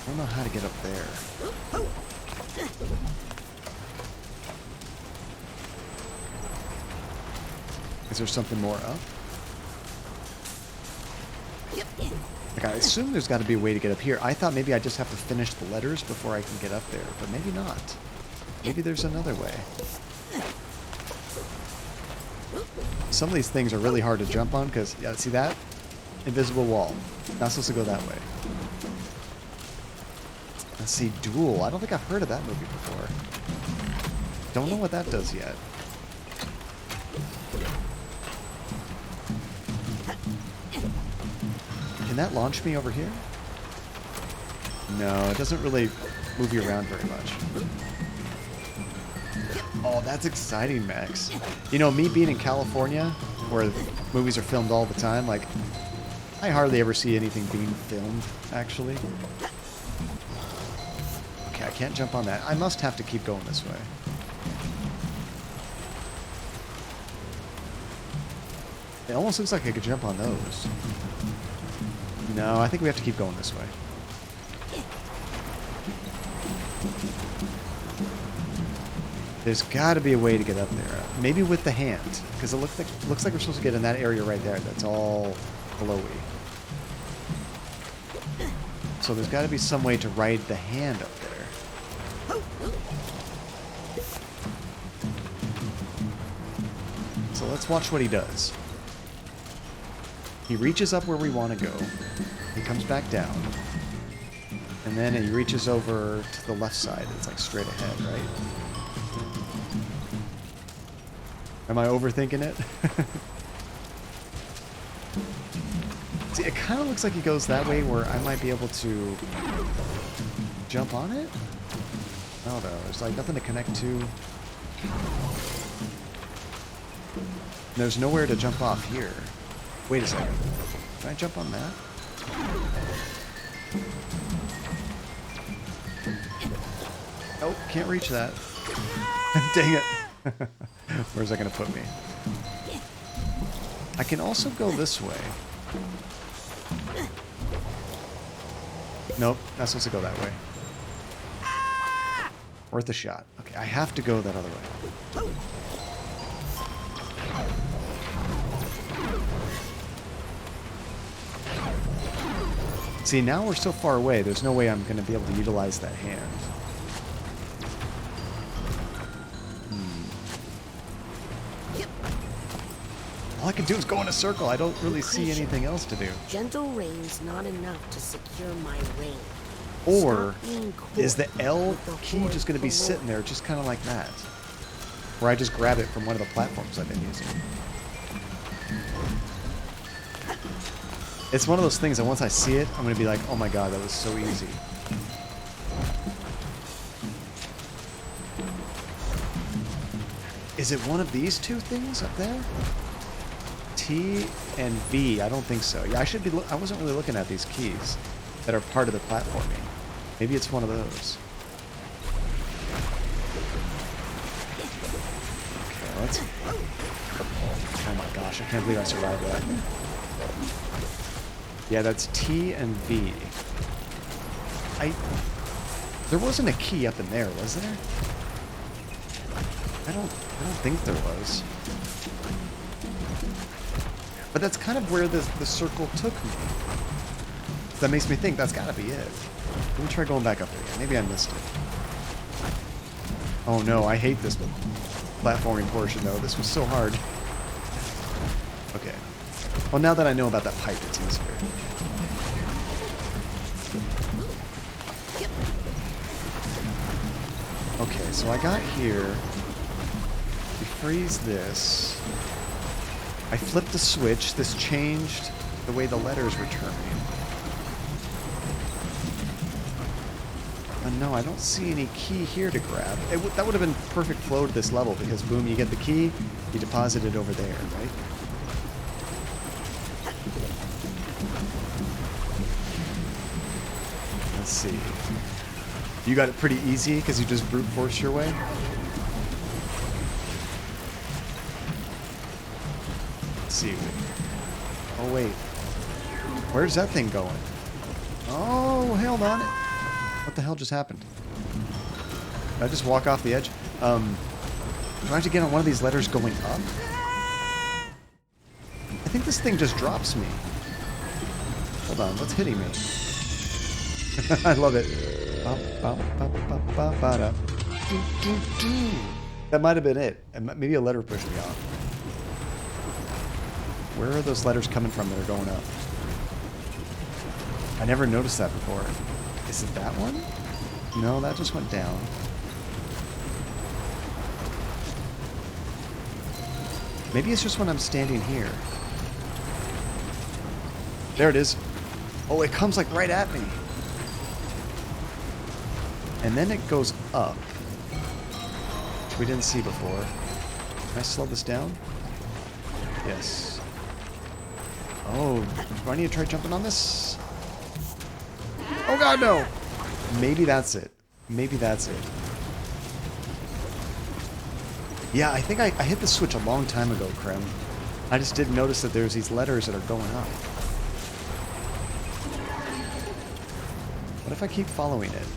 I don't know how to get up there. Is there something more up? Like, I assume there's got to be a way to get up here. I thought maybe I just have to finish the letters before I can get up there, but maybe not. Maybe there's another way. Some of these things are really hard to jump on because, yeah, see that? Invisible wall. Not supposed to go that way. Let's see, Duel. I don't think I've heard of that movie before. Don't know what that does yet. Can that launch me over here? No, it doesn't really move you around very much. Oh, that's exciting, Max. You know, me being in California, where movies are filmed all the time, like, I hardly ever see anything being filmed, actually. Okay, I can't jump on that. I must have to keep going this way. It almost looks like I could jump on those. No, I think we have to keep going this way. There's got to be a way to get up there. Maybe with the hand, because it looks like we're supposed to get in that area right there. That's all glowy. So there's got to be some way to ride the hand up there. So let's watch what he does. He reaches up where we want to go. He comes back down. And then he reaches over to the left side. It's like straight ahead, right? Am I overthinking it? See, it kind of looks like he goes that way where I might be able to jump on it? No, though. There's like nothing to connect to. There's nowhere to jump off here. Wait a second. Can I jump on that? Nope, can't reach that. Dang it. Where's that going to put me? I can also go this way. Nope, not supposed to go that way. Worth a shot. Okay, I have to go that other way. See, now we're so far away, there's no way I'm going to be able to utilize that hand. All I can do is go in a circle. I don't really see anything else to do. Gentle rain's not enough to secure my ring. Or is the L key just going to be sitting there just kind of like that? Where I just grab it from one of the platforms I've been using. It's one of those things that once I see it, I'm going to be like, oh my god, that was so easy. Is it one of these two things up there? T and V, I don't think so. Yeah, I wasn't really looking at these keys that are part of the platforming. Maybe it's one of those. Okay, let's... Oh my gosh, I can't believe I survived that. Yeah, that's T and V. There wasn't a key up in there, was there? I don't think there was. But that's kind of where the circle took me. That makes me think that's gotta be it. Let me try going back up there again. Maybe I missed it. Oh no, I hate this platforming portion though. This was so hard. Okay. Well, now that I know about that pipe, it's easier. Okay, so I got here. We freeze this. I flipped the switch. This changed the way the letters were turning. No, I don't see any key here to grab. That would have been perfect flow to this level because, boom, you get the key, you deposit it over there, right? Let's see. You got it pretty easy because you just brute force your way? Let's see. Oh, wait. Where's that thing going? Oh, hell on it. What the hell just happened? Did I just walk off the edge? Do I have to get on one of these letters going up? I think this thing just drops me. Hold on, what's hitting me? I love it. That might have been it. Maybe a letter pushed me off. Where are those letters coming from that are going up? I never noticed that before. Is it that one? No, that just went down. Maybe it's just when I'm standing here. There it is. Oh, it comes like right at me. And then it goes up, which we didn't see before. Can I slow this down? Yes. Oh, do I need to try jumping on this? Oh god, no! Maybe that's it. Maybe that's it. Yeah, I think I hit the switch a long time ago, Krem. I just didn't notice that there's these letters that are going up. What if I keep following it?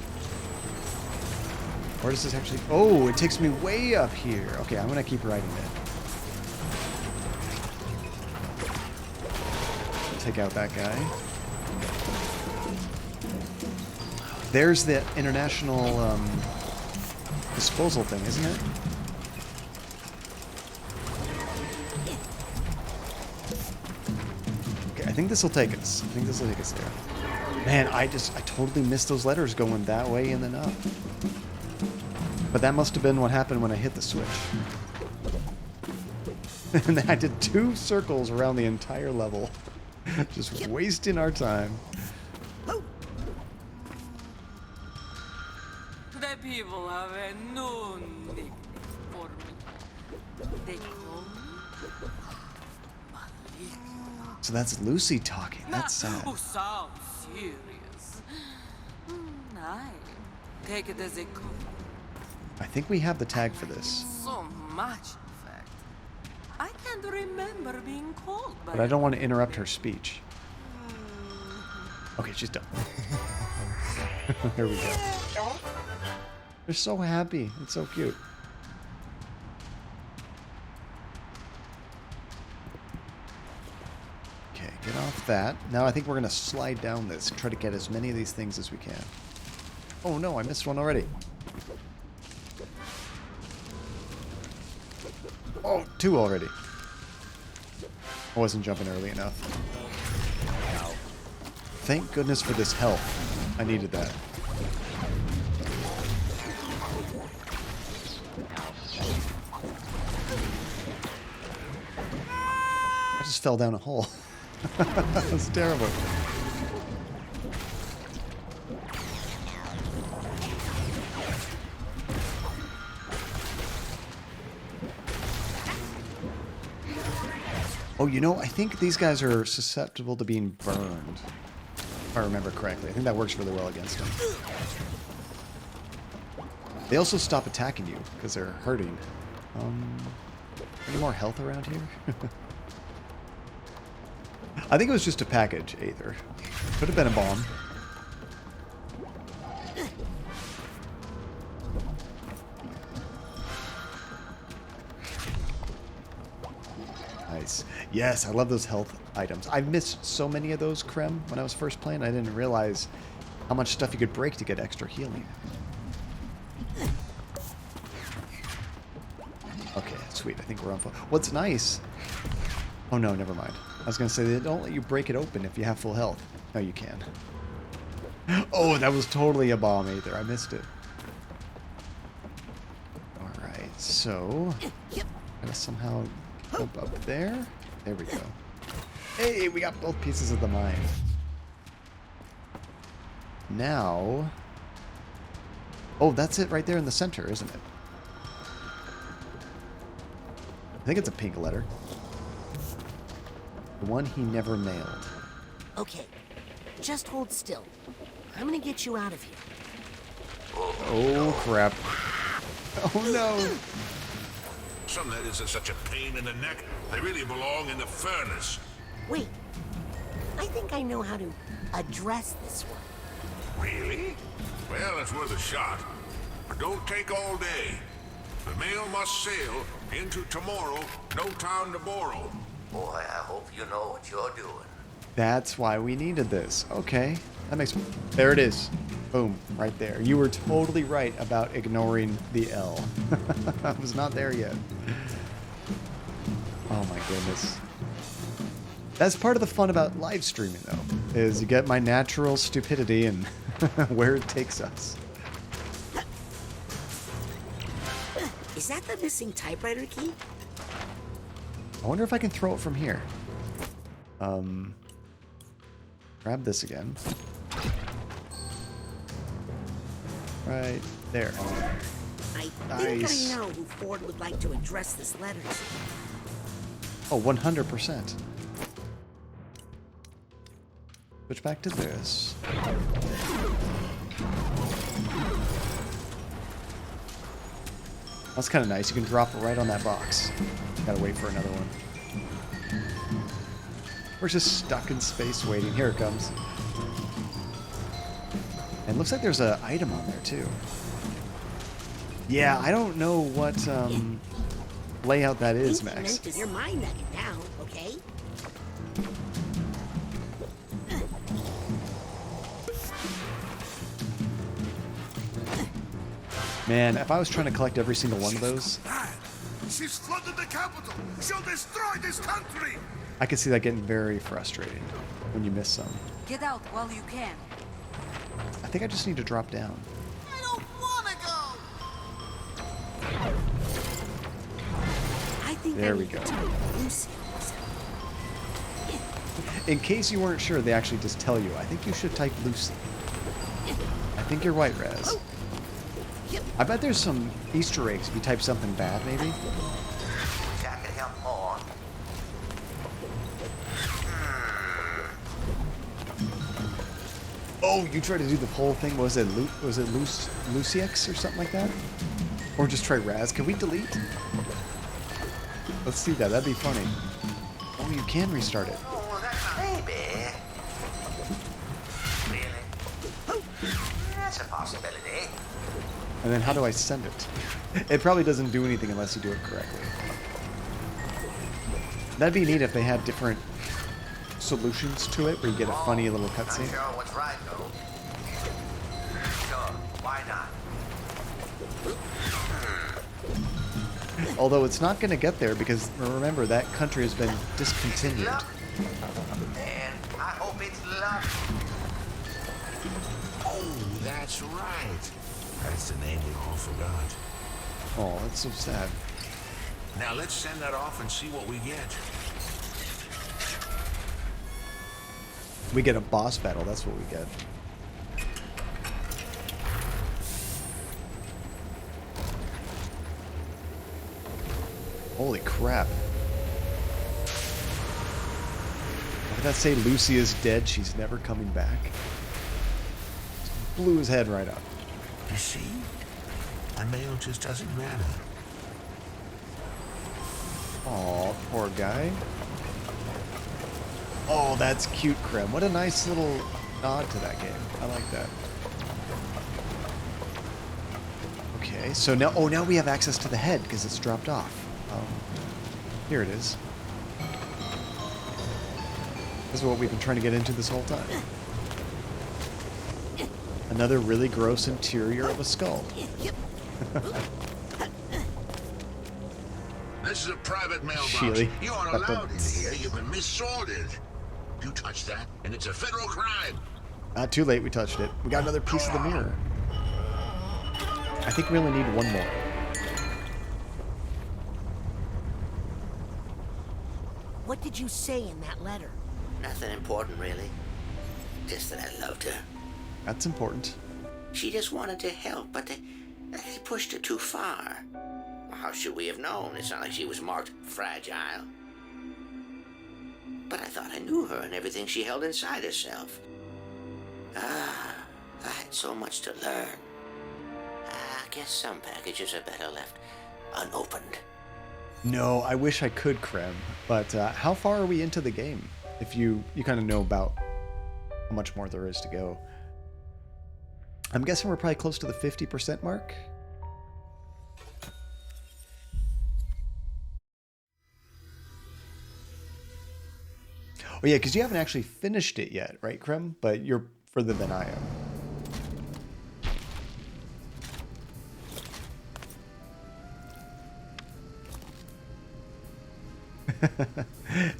Or does this actually... Oh, it takes me way up here. Okay, I'm going to keep riding it. Take out that guy. There's the international disposal thing, isn't it? Okay, I think this will take us. I think this will take us there. Man, I totally missed those letters going that way and then up. But that must have been what happened when I hit the switch. And I did 2 circles around the entire level. Just wasting our time. The people have a new nickname for me. They call me Maligula. So that's Lucy talking. That's sad. Who sounds serious. I take it as a compliment. I think we have the tag for this. So much, in fact. I can't remember being called by But I don't want to interrupt her speech. Okay, she's done. There we go. They're so happy. It's so cute. Okay, get off that. Now I think we're going to slide down this. Try to get as many of these things as we can. Oh no, I missed one already. Oh, 2 already. I wasn't jumping early enough. Thank goodness for this health. I needed that. I just fell down a hole. That's terrible. Oh, you know, I think these guys are susceptible to being burned. If I remember correctly. I think that works really well against them. They also stop attacking you because they're hurting. Any more health around here? I think it was just a package, Aether. Could have been a bomb. Nice. Yes, I love those health items. I missed so many of those, Krem, when I was first playing. I didn't realize how much stuff you could break to get extra healing. Okay, sweet. I think we're on full. What's nice... Oh no, never mind. I was going to say, they don't let you break it open if you have full health. No, you can. Oh, that was totally a bomb, Aether. I missed it. Alright, so... Gotta somehow jump up there. There we go. Hey, we got both pieces of the mine. Now... Oh, that's it right there in the center, isn't it? I think it's a pink letter. The one he never mailed. Okay, just hold still. I'm gonna get you out of here. Oh, crap. Oh, no. Some letters are such a pain in the neck, they really belong in the furnace. Wait, I think I know how to address this one. Really? Well, it's worth a shot. But don't take all day. The mail must sail into tomorrow, no time to borrow. Boy, I hope you know what you're doing. That's why we needed this. Okay. That makes... There it is. Boom. Right there. You were totally right about ignoring the L. I was not there yet. Oh my goodness. That's part of the fun about live streaming, though, is you get my natural stupidity and where it takes us. Is that the missing typewriter key? I wonder if I can throw it from here. Grab this again. Right there. I think Nice. I know who Ford would like to address this letter to. Oh, 100%. Switch back to this. That's kind of nice. You can drop it right on that box. Gotta wait for another one. We're just stuck in space waiting. Here it comes. And it looks like there's an item on there too. Yeah, I don't know what layout that is, Max. Your mind that down, okay? Man, if I was trying to collect every single one of those, She's flooded the capital. She'll destroy this country. I could see that getting very frustrating when you miss some. Get out while you can. I think I just need to drop down. I don't wanna go! I think There I we need go. to tell Lucy. In case you weren't sure, they actually just tell you. I think you should type Lucy. I think you're right, Rez. I bet there's some Easter eggs if you type something bad, maybe. Wish I could help more. Oh, you tried to do the whole thing. Was it Luciex or something like that? Or just try Raz. Can we delete? Let's see that. That'd be funny. Oh, you can restart it. Oh, that's maybe. Really? That's a possibility. And then how do I send it? It probably doesn't do anything unless you do it correctly. That'd be neat if they had different solutions to it, where you get a funny little cutscene. Not sure what's right, though. Sure, why not? Although it's not going to get there because, remember, that country has been discontinued. Luck. And I hope it's luck. Oh, that's right. That's the name we all forgot. Oh, that's so sad. Now let's send that off and see what we get. We get a boss battle, that's what we get. Holy crap. Why did that say Lucy is dead? She's never coming back. Blew his head right up. You see? A mail just doesn't matter. Aw, poor guy. Oh, that's cute, Krem. What a nice little nod to that game. I like that. Okay, so now, oh, now we have access to the head because it's dropped off. Here it is. This is what we've been trying to get into this whole time. Another really gross interior of a skull. This is a private mailbox. Sheely. You aren't allowed in here. You've been missorted. You touch that, and it's a federal crime. Not too late, we touched it. We got another piece of the mirror. I think we only need one more. did you say in that letter? Nothing important, really. Just that I loved her. That's important. She just wanted to help, but they pushed her too far. How should we have known? It's not like she was marked fragile. But I thought I knew her and everything she held inside herself. I had so much to learn. I guess some packages are better left unopened. No, I wish I could, Krem. But how far are we into the game? If you kind of know about how much more there is to go. I'm guessing we're probably close to the 50% mark. Oh yeah, because you haven't actually finished it yet, right, Krem? But you're further than I am.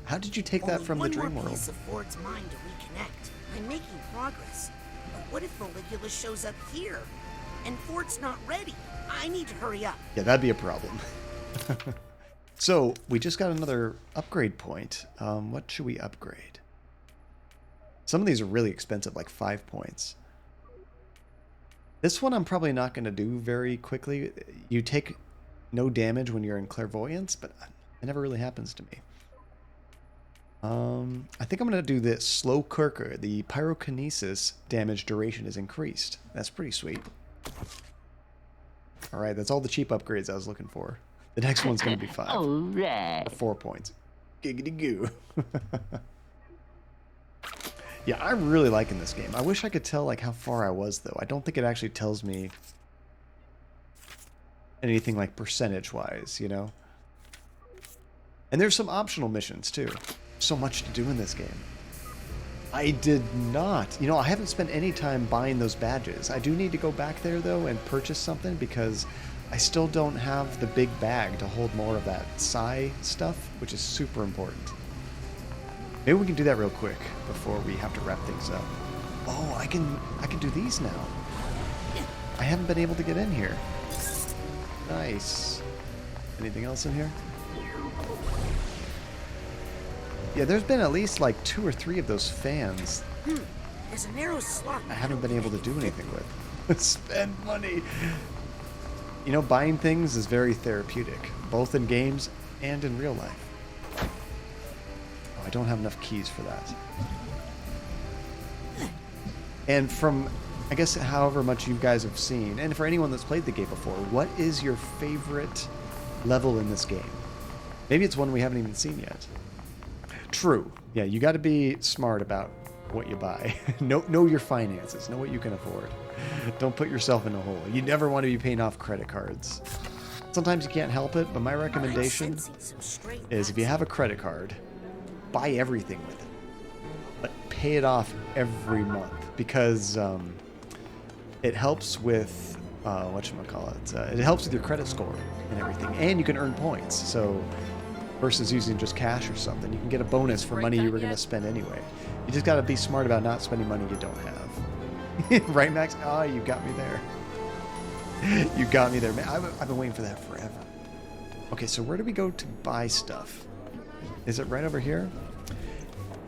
How did you take that from the dream world? Piece of Ford's mind to reconnect. I'm making progress. But what if Maligula shows up here? And Ford's not ready. I need to hurry up. Yeah, that'd be a problem. So, we just got another upgrade point. What should we upgrade? Some of these are really expensive, like 5 points. This one I'm probably not going to do very quickly. You take no damage when you're in clairvoyance, but it never really happens to me. I think I'm going to do this slow Kirker. The pyrokinesis damage duration is increased. That's pretty sweet. Alright, that's all the cheap upgrades I was looking for. The next one's going to be 5. All right. 4 points. Giggity goo. Yeah, I'm really liking this game. I wish I could tell like how far I was though. I don't think it actually tells me anything like percentage-wise, you know? And there's some optional missions too. So much to do in this game. I did not. You know, I haven't spent any time buying those badges. I do need to go back there though and purchase something because I still don't have the big bag to hold more of that Psy stuff, which is super important. Maybe we can do that real quick before we have to wrap things up. Oh, I can do these now. I haven't been able to get in here. Nice. Anything else in here? Yeah, there's been at least like 2 or 3 of those fans There's a narrow slot. I haven't been able to do anything with. Spend money. You know, buying things is very therapeutic, both in games and in real life. Oh, I don't have enough keys for that. And from, I guess, however much you guys have seen, and for anyone that's played the game before, what is your favorite level in this game? Maybe it's one we haven't even seen yet. True. Yeah, you got to be smart about what you buy. Know your finances. Know what you can afford. Don't put yourself in a hole. You never want to be paying off credit cards. Sometimes you can't help it, but my recommendation is if you have a credit card, buy everything with it. But pay it off every month because it helps with, whatchamacallit, it helps with your credit score and everything. And you can earn points. So versus using just cash or something, you can get a bonus for money you were going to spend anyway. You just got to be smart about not spending money you don't have. Right, Max? Oh, you got me there. You got me there, man. I've been waiting for that forever. Okay, so where do we go to buy stuff? Is it right over here?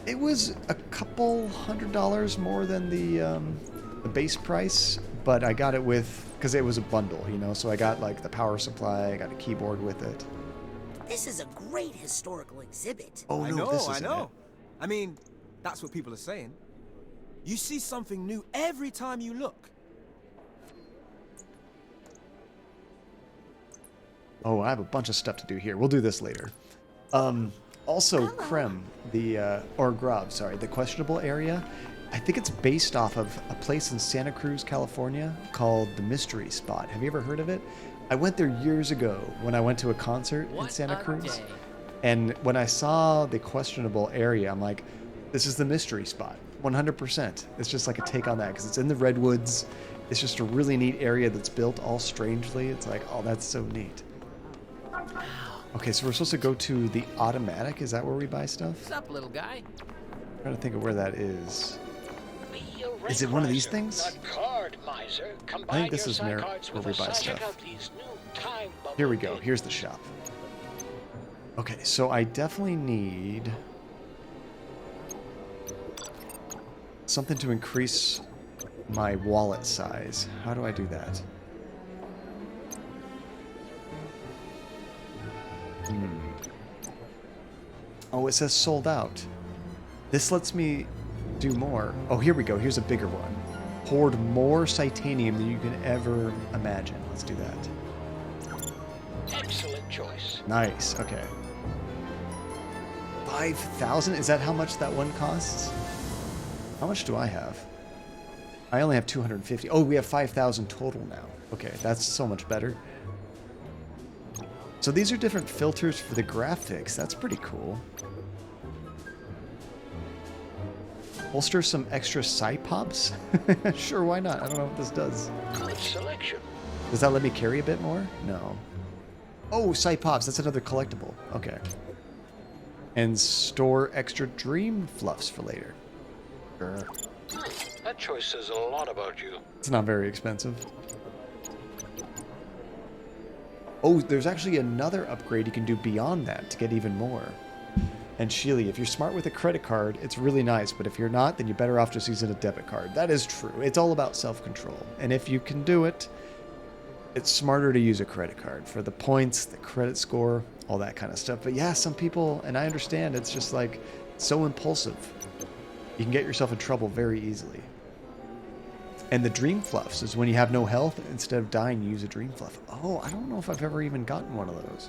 It was a couple $100 more than the base price, but I got it with, because it was a bundle, you know, so I got like the power supply, I got a keyboard with it. This is a great historical exhibit. Oh, no, this isn't it. I mean, that's what people are saying. You see something new every time you look. Oh, I have a bunch of stuff to do here. We'll do this later. Also, Krem, or Grob, sorry, the questionable area, I think it's based off of a place in Santa Cruz, California called the Mystery Spot. Have you ever heard of it? I went there years ago when I went to a concert in Santa Cruz. And when I saw the questionable area, I'm like, this is the Mystery Spot. 100%. It's just like a take on that because it's in the Redwoods. It's just a really neat area that's built all strangely. It's like, oh, that's so neat. Okay, so we're supposed to go to the automatic. Is that where we buy stuff? What's up, little guy? I'm trying to think of where that is. Is it one of these things? I think this is where we buy stuff. Here we go. Here's the shop. Okay, so I definitely need something to increase my wallet size. How do I do that? Oh, it says sold out. This lets me do more. Oh, here we go. Here's a bigger one. Hoard more Psytanium than you can ever imagine. Let's do that. Excellent choice. Nice. Okay. 5,000? Is that how much that one costs? How much do I have? I only have 250. Oh, we have 5,000 total now. Okay, that's so much better. So these are different filters for the graphics. That's pretty cool. Bolster some extra Psypops? Sure, why not? I don't know what this does. Good selection. Does that let me carry a bit more? No. Oh, Psypops. That's another collectible. Okay. And store extra dream fluffs for later. Sure. That choice says a lot about you. It's not very expensive. Oh, there's actually another upgrade you can do beyond that to get even more. And Sheely, if you're smart with a credit card, it's really nice, but if you're not, then you're better off just using a debit card. That is true. It's all about self-control. And if you can do it, it's smarter to use a credit card for the points, the credit score, all that kind of stuff. But yeah, some people, and I understand, it's just like so impulsive. You can get yourself in trouble very easily. And the dream fluffs is when you have no health, instead of dying, you use a dream fluff. Oh, I don't know if I've ever even gotten one of those.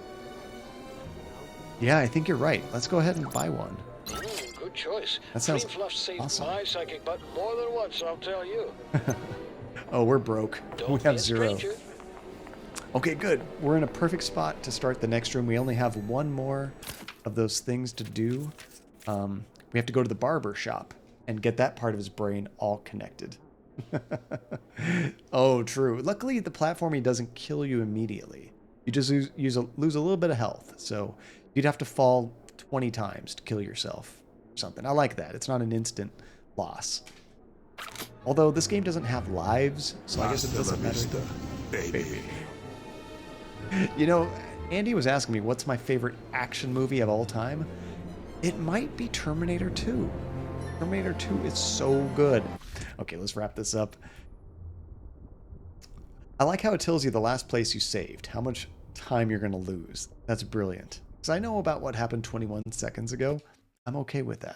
Yeah, I think you're right. Let's go ahead and buy one. Good choice. That sounds Dream fluff saved awesome. my psychic butt more than once, I'll tell you. Oh, we're broke. Don't We be have a 0. stranger. Okay, good. We're in a perfect spot to start the next room. We only have one more of those things to do. We have to go to the barber shop and get that part of his brain all connected. Oh, true. Luckily, the platforming doesn't kill you immediately. You just lose a little bit of health. So you'd have to fall 20 times to kill yourself or something. I like that. It's not an instant loss. Although this game doesn't have lives, so I guess it doesn't matter. Baby. You know, Andy was asking me what's my favorite action movie of all time. It might be Terminator 2. Terminator 2 is so good. Okay, let's wrap this up. I like how it tells you the last place you saved, how much time you're going to lose. That's brilliant. Because I know about what happened 21 seconds ago. I'm okay with that.